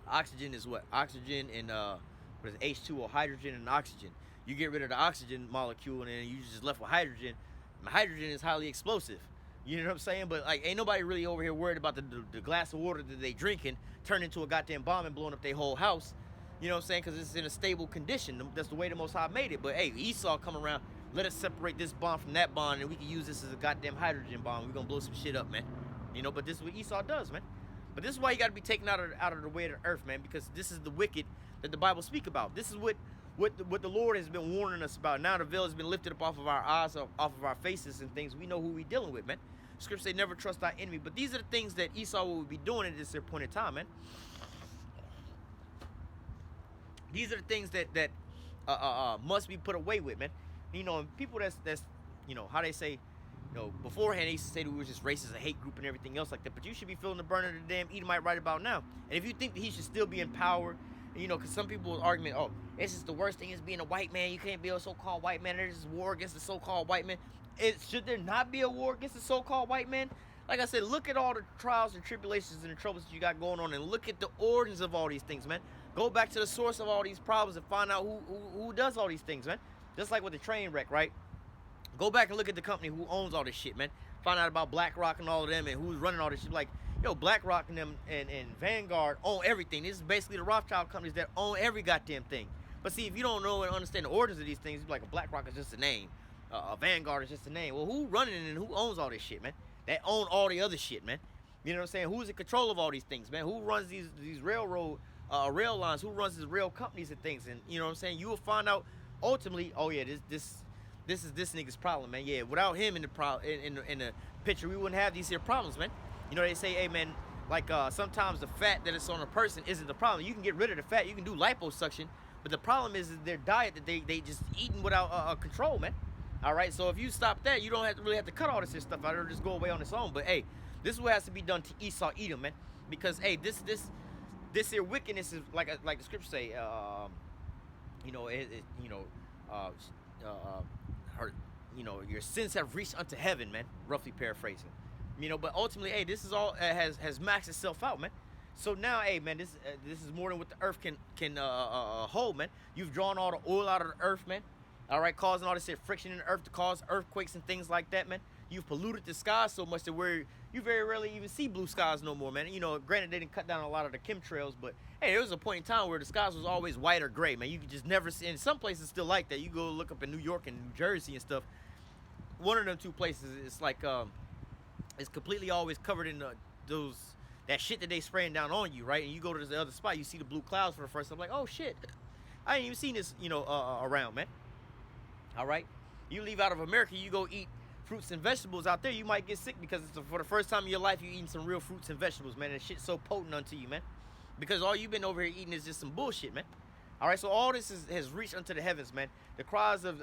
Oxygen is what? Oxygen and what is it? H2O, hydrogen and oxygen. You get rid of the oxygen molecule and then you just left with hydrogen. And hydrogen is highly explosive. You know what I'm saying? But like, ain't nobody really over here worried about the glass of water that they drinking turn into a goddamn bomb and blowing up their whole house. You know what I'm saying? Because it's in a stable condition. That's the way the Most High made it. But hey, Esau come around, let us separate this bond from that bond, and we can use this as a goddamn hydrogen bomb. We're gonna blow some shit up, man. You know, but this is what Esau does, man. But this is why you got to be taken out of the way of the earth, man, because this is the wicked that the Bible speak about. This is what the Lord has been warning us about. Now the veil has been lifted up off of our eyes, off of our faces and things. We know who we dealing with, man. Scripture say never trust thy enemy. But these are the things that Esau will be doing at this point in time, man. These are the things that must be put away with, man. You know, and people that's you know, how they say, you know, beforehand they used to say that we were just racist, a hate group and everything else like that. But you should be feeling the burn of the damn Edomite right about now. And if you think that he should still be in power, you know, because some people's argument, oh, it's just the worst thing is being a white man. You can't be a so-called white man. There's this war against the so-called white man. Should there not be a war against the so-called white man? Like I said, look at all the trials and tribulations and the troubles that you got going on, and look at the origins of all these things, man. Go back to the source of all these problems and find out who does all these things, man. Just like with the train wreck, right? Go back and look at the company who owns all this shit, man. Find out about BlackRock and all of them and who's running all this shit. Like, yo, BlackRock and them and Vanguard own everything. This is basically the Rothschild companies that own every goddamn thing. But see, if you don't know and understand the origins of these things, you're like, a BlackRock is just a name. Vanguard is just a name. Well, who running it and who owns all this shit, man? That own all the other shit, man. You know what I'm saying? Who's in control of all these things, man? Who runs these railroad rail lines? Who runs these rail companies and things? And you know what I'm saying? You will find out ultimately. Oh yeah, this is this nigga's problem, man. Yeah, without him in the picture, we wouldn't have these here problems, man. You know they say, hey man, like sometimes the fat that is on a person isn't the problem. You can get rid of the fat. You can do liposuction, but the problem is their diet that they just eating without control, man. All right, so if you stop that, you don't really have to cut all this stuff out. It'll just go away on its own. But hey, this is what has to be done to Esau, Edom, man, because hey, this here wickedness is like the scriptures say, you know, your sins have reached unto heaven, man. Roughly paraphrasing, you know. But ultimately, hey, this is all has maxed itself out, man. So now, hey man, this is more than what the earth can hold, man. You've drawn all the oil out of the earth, man. All right, causing all this friction in the earth to cause earthquakes and things like that, man. You've polluted the sky so much that where you very rarely even see blue skies no more, man. You know, granted they didn't cut down a lot of the chemtrails, but hey, there was a point in time where the skies was always white or gray, man. You could just never see. And some places still like that. You go look up in New York and New Jersey and stuff. One of them two places, it's like it's completely always covered in those that shit that they spraying down on you, right? And you go to the other spot, you see the blue clouds for the first time, like, oh shit, I ain't even seen this, around, man. All right, you leave out of America, you go eat fruits and vegetables out there, you might get sick because it's for the first time in your life you eating some real fruits and vegetables, man. And shit's so potent unto you, man, because all you've been over here eating is just some bullshit, man. All right, so all this has reached unto the heavens, man. The cries of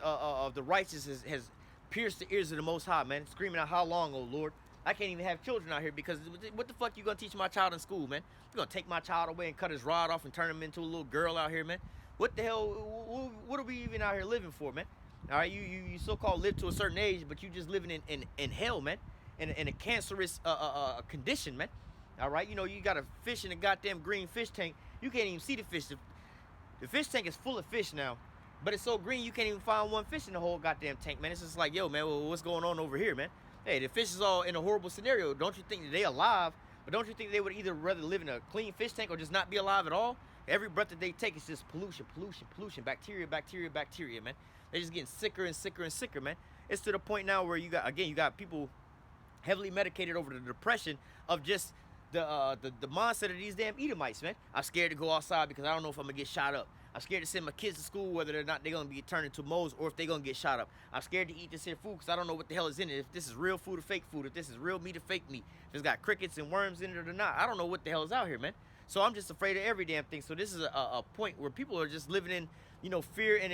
the righteous has pierced the ears of the Most High, man, screaming out, how long, oh Lord? I can't even have children out here because what the fuck you gonna teach my child in school, man? You gonna take my child away and cut his rod off and turn him into a little girl out here, man? What the hell? What are we even out here living for, man? All right, you so-called live to a certain age, but you just living in hell, man, in a cancerous condition, man. All right, you know you got a fish in a goddamn green fish tank. You can't even see the fish. The fish tank is full of fish now, but it's so green you can't even find one fish in the whole goddamn tank, man. It's just like, yo, man, what's going on over here, man? Hey, the fish is all in a horrible scenario. Don't you think that they alive? But don't you think they would either rather live in a clean fish tank or just not be alive at all? Every breath that they take is just pollution, bacteria, man. They're just getting sicker and sicker and sicker, man. It's to the point now where you got people heavily medicated over the depression of just the mindset of these damn Edomites, man. I'm scared to go outside because I don't know if I'm gonna get shot up. I'm scared to send my kids to school whether or not they're going to be turned into moles or if they're going to get shot up. I'm scared to eat this here food because I don't know what the hell is in it. If this is real food or fake food. If this is real meat or fake meat. If it's got crickets and worms in it or not. I don't know what the hell is out here, man. So I'm just afraid of every damn thing. So this is a point where people are just living in, fear and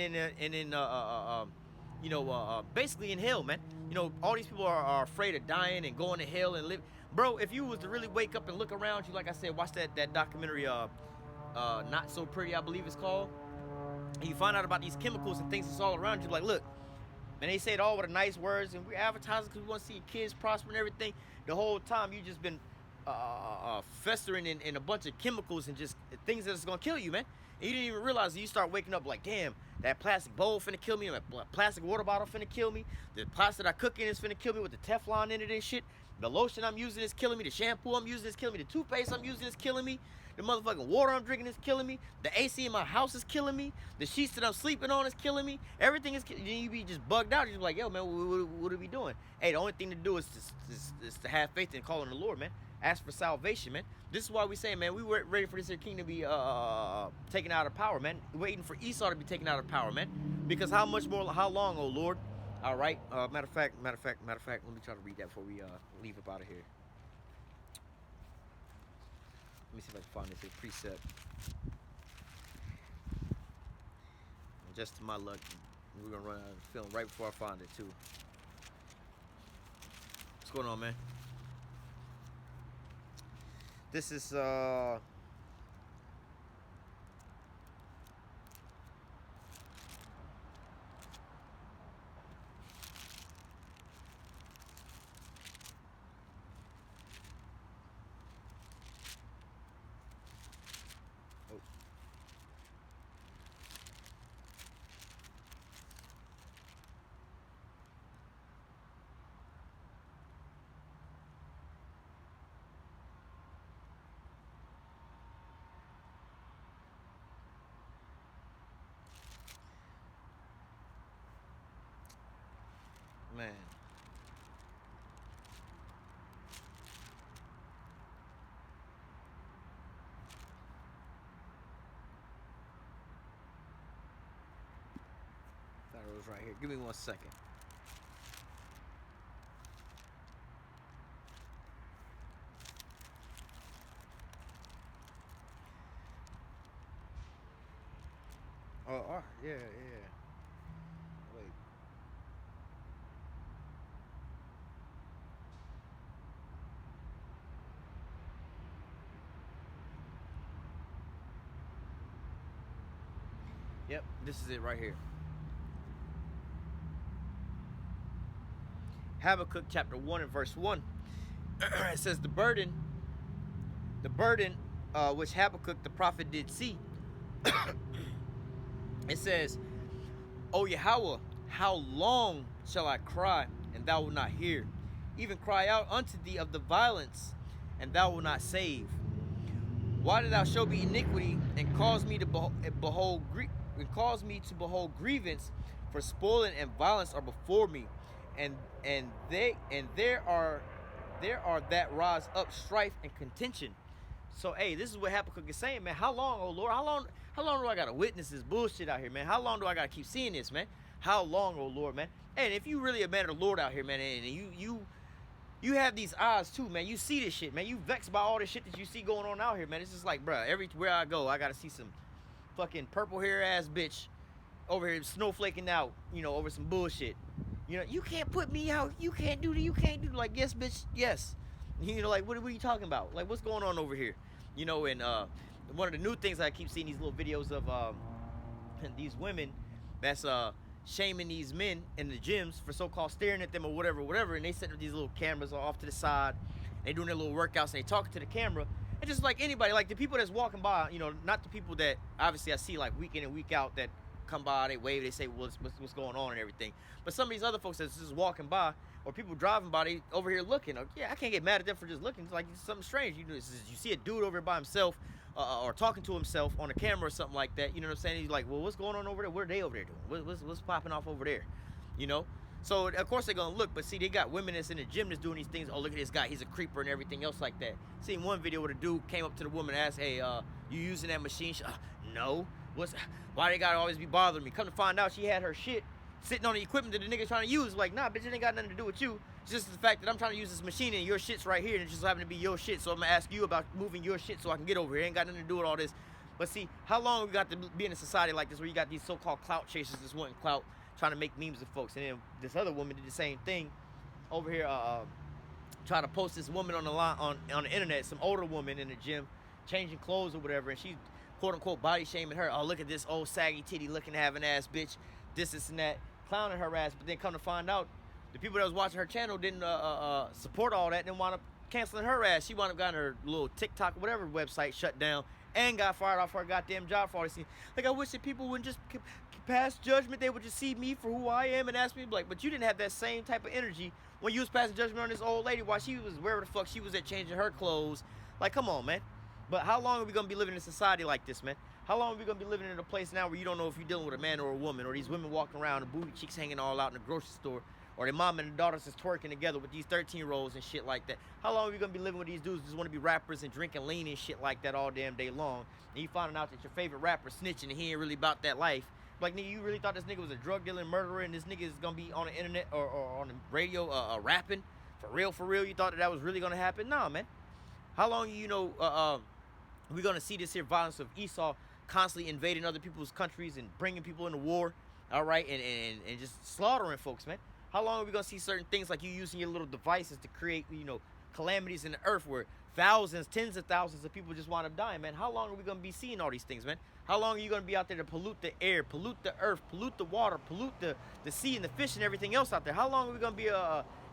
basically in hell, man. You know, all these people are afraid of dying and going to hell and live. Bro, if you was to really wake up and look around you, like I said, watch that documentary, Not So Pretty, I believe it's called. And you find out about these chemicals and things that's all around you. Like, look, man, they say it all with the nice words, and we're advertising because we want to see your kids prosper and everything. The whole time you just been festering in a bunch of chemicals and just things that's gonna kill you, man. And you didn't even realize it. You start waking up like, damn, that plastic bowl finna kill me, that plastic water bottle finna kill me, the plastic I cook in is finna kill me with the Teflon in it and shit. The lotion I'm using is killing me, the shampoo I'm using is killing me, the toothpaste I'm using is killing me, the motherfucking water I'm drinking is killing me, the AC in my house is killing me, the sheets that I'm sleeping on is killing me, everything is killing you. You be just bugged out. You're like, yo, man, what are we doing? Hey, the only thing to do is to have faith in calling the Lord, man. Ask for salvation, man. This is why we say, man, we were ready for this here king to be taken out of power, man. Waiting for Esau to be taken out of power, man. Because how long, oh Lord? All right. Matter of fact. Let me try to read that before we leave up out of here. Let me see if I can find this here precept. And just to my luck, we're gonna run out of film right before I find it too. What's going on, man? This is man. Thought it was right here. Give me 1 second. Oh, yeah. Wait. Yep, this is it right here. Habakkuk chapter 1 and verse 1. It says the burden which Habakkuk the prophet did see. It says, O Yahweh, how long shall I cry, and thou wilt not hear? Even cry out unto thee of the violence, and thou wilt not save. Why did thou show me iniquity, and cause me to behold grievance? For spoiling and violence are before me, and there are that rise up strife and contention. So, hey, this is what Habakkuk is saying, man. How long, oh Lord? How long do I gotta witness this bullshit out here, man? How long do I gotta keep seeing this, man? How long, oh Lord, man? And if you really a man of the Lord out here, man, and you have these eyes too, man. You see this shit, man. You vexed by all this shit that you see going on out here, man. It's just like, bruh, everywhere I go, I gotta see some fucking purple hair ass bitch over here snowflaking out, you know, over some bullshit. You know, you can't put me out. You can't do. Like, yes, bitch, yes. You know, like, what are you talking about? Like, what's going on over here? You know, and one of the new things I keep seeing these little videos of these women that's shaming these men in the gyms for so-called staring at them or whatever, and they set up these little cameras off to the side. They doing their little workouts and they talking to the camera. And just like anybody, like the people that's walking by, you know, not the people that obviously I see like week in and week out that come by, they wave, they say, well, what's going on and everything. But some of these other folks that's just walking by, or people driving by, they over here looking. Yeah, I can't get mad at them for just looking. It's like it's something strange. You see a dude over here by himself or talking to himself on a camera or something like that. You know what I'm saying? He's like, well, what's going on over there? What are they over there doing? What's popping off over there? You know? So, of course, they're going to look. But, see, they got women that's in the gym that's doing these things. Oh, look at this guy. He's a creeper and everything else like that. Seen one video where a dude came up to the woman and asked, hey, you using that machine? No. Why they got to always be bothering me? Come to find out she had her shit sitting on the equipment that the nigga's trying to use. Like, nah, bitch, it ain't got nothing to do with you. It's just the fact that I'm trying to use this machine and your shit's right here and it just happen to be your shit. So I'm going to ask you about moving your shit so I can get over here. It ain't got nothing to do with all this. But, see, how long we got to be in a society like this where you got these so-called clout chasers that's wanting clout, trying to make memes of folks. And then this other woman did the same thing over here, trying to post this woman on the line on the internet, some older woman in the gym, changing clothes or whatever, and she's quote-unquote body shaming her. Oh, look at this old saggy titty looking having ass bitch, this and that, clowning her ass. But then come to find out, the people that was watching her channel didn't support all that and then wound up canceling her ass. She wound up getting her little TikTok, whatever website shut down and got fired off her goddamn job for all this thing. Like, I wish that people wouldn't just pass judgment. They would just see me for who I am and ask me, like, but you didn't have that same type of energy when you was passing judgment on this old lady while she was wherever the fuck she was at changing her clothes. Like, come on, man. But how long are we going to be living in a society like this, man? How long are we going to be living in a place now where you don't know if you're dealing with a man or a woman, or these women walking around, the booty cheeks hanging all out in the grocery store, or their mom and their daughters just twerking together with these 13-year-olds and shit like that? How long are we going to be living with these dudes who just want to be rappers and drinking lean and shit like that all damn day long? And you finding out that your favorite rapper snitching and he ain't really about that life. Like, nigga, you really thought this nigga was a drug dealer and murderer and this nigga is going to be on the internet or on the radio rapping? For real? You thought that was really going to happen? Nah, man. How long, you know, we're going to see this here violence of Esau constantly invading other people's countries and bringing people into war, all right, and just slaughtering folks, man? How long are we going to see certain things like you using your little devices to create, you know, calamities in the earth where thousands, tens of thousands of people just wind up dying, man? How long are we going to be seeing all these things, man? How long are you going to be out there to pollute the air, pollute the earth, pollute the water, pollute the sea and the fish and everything else out there? How long are we going to be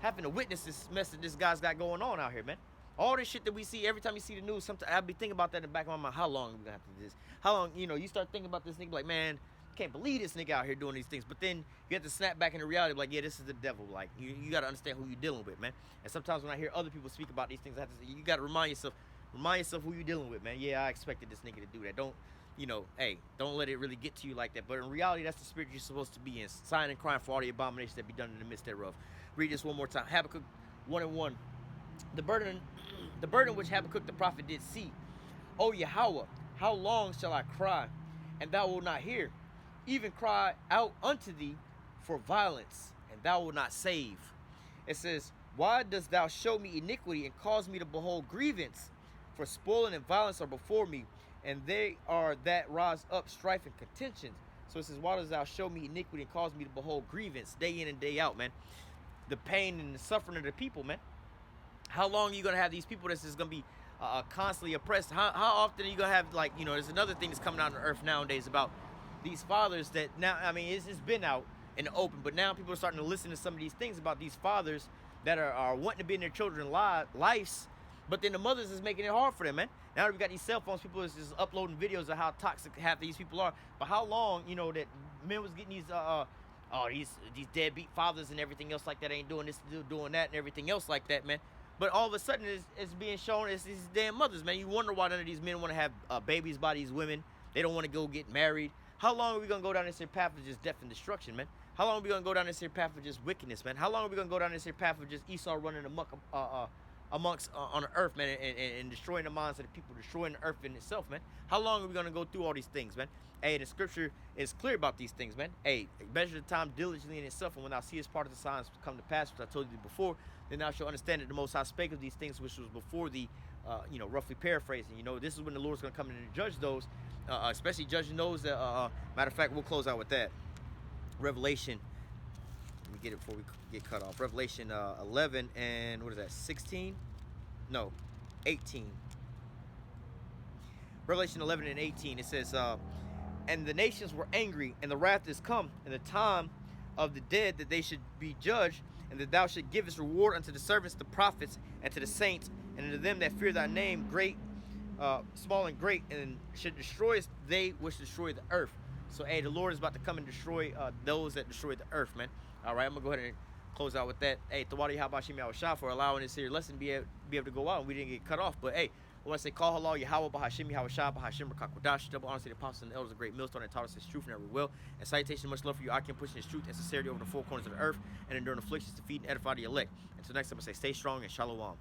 having to witness this mess that this guy's got going on out here, man? All this shit that we see, every time you see the news, sometimes I'll be thinking about that in the back of my mind. How long are we going to have to do this? How long, you know, you start thinking about this nigga like, man, can't believe this nigga out here doing these things. But then you have to snap back into reality, like, yeah, this is the devil. Like, you got to understand who you're dealing with, man. And sometimes when I hear other people speak about these things, I have to say, you got to remind yourself who you're dealing with, man. Yeah, I expected this nigga to do that. Don't, you know, hey, don't let it really get to you like that. But in reality, that's the spirit you're supposed to be in. Sighing and crying for all the abominations that be done in the midst thereof. Read this one more time. Habakkuk 1:1. The burden which Habakkuk the prophet did see. O Yahweh, how long shall I cry, and thou wilt not hear? Even cry out unto thee for violence, and thou wilt not save. It says, why dost thou show me iniquity and cause me to behold grievance? For spoiling and violence are before me, and they are that rise up strife and contentions. So it says, why dost thou show me iniquity and cause me to behold grievance day in and day out, man? The pain and the suffering of the people, man. How long are you going to have these people that's just going to be constantly oppressed? How often are you going to have, like, you know, there's another thing that's coming out on earth nowadays about these fathers that now, I mean, it's been out in the open, but now people are starting to listen to some of these things about these fathers that are wanting to be in their children's lives, But then the mothers is making it hard for them, man. Now that we got these cell phones, people is just uploading videos of how toxic half these people are. But how long, you know, that men was getting these deadbeat fathers and everything else like that ain't doing this, doing that, and everything else like that, man. But all of a sudden, it's being shown as these damn mothers, man. You wonder why none of these men want to have babies by these women. They don't want to go get married. How long are we going to go down this here path of just death and destruction, man? How long are we going to go down this here path of just wickedness, man? How long are we going to go down this here path of just Esau running amok amongst on the earth, man, and destroying the minds of the people, destroying the earth in itself, man? How long are we going to go through all these things, man? Hey, the scripture is clear about these things, man. Hey, measure the time diligently in itself, and when thou seest part of the signs come to pass, which I told you before, then thou shalt understand that the Most High spake of these things, which was before the, roughly paraphrasing. You know, this is when the Lord's going to come in and judge those, especially judging those that, matter of fact, we'll close out with that. Revelation, let me get it before we get cut off. Revelation 11 and, what is that, 16? No, 18. Revelation 11 and 18, it says, and the nations were angry, and the wrath is come, and the time of the dead that they should be judged, and that thou should give his reward unto the servants, the prophets, and to the saints, and unto them that fear thy name, great, small and great, and should destroy they which destroy the earth. So, hey, the Lord is about to come and destroy those that destroy the earth, man. All right, I'm going to go ahead and close out with that. Hey, Tawadi Habashim Yahweh for allowing this here lesson be able to go out, and we didn't get cut off. But, hey, I want to say, call halal Yahweh Bahashim Yahweh Shah Bahashim Rakakwadash. Double honor to the apostles and the elders of great millstone that taught us his truth and every will. And salutation, much love for you. I can push his truth and sincerity over the four corners of the earth and enduring afflictions to feed and edify the elect. Until next time, I say, stay strong and shalom.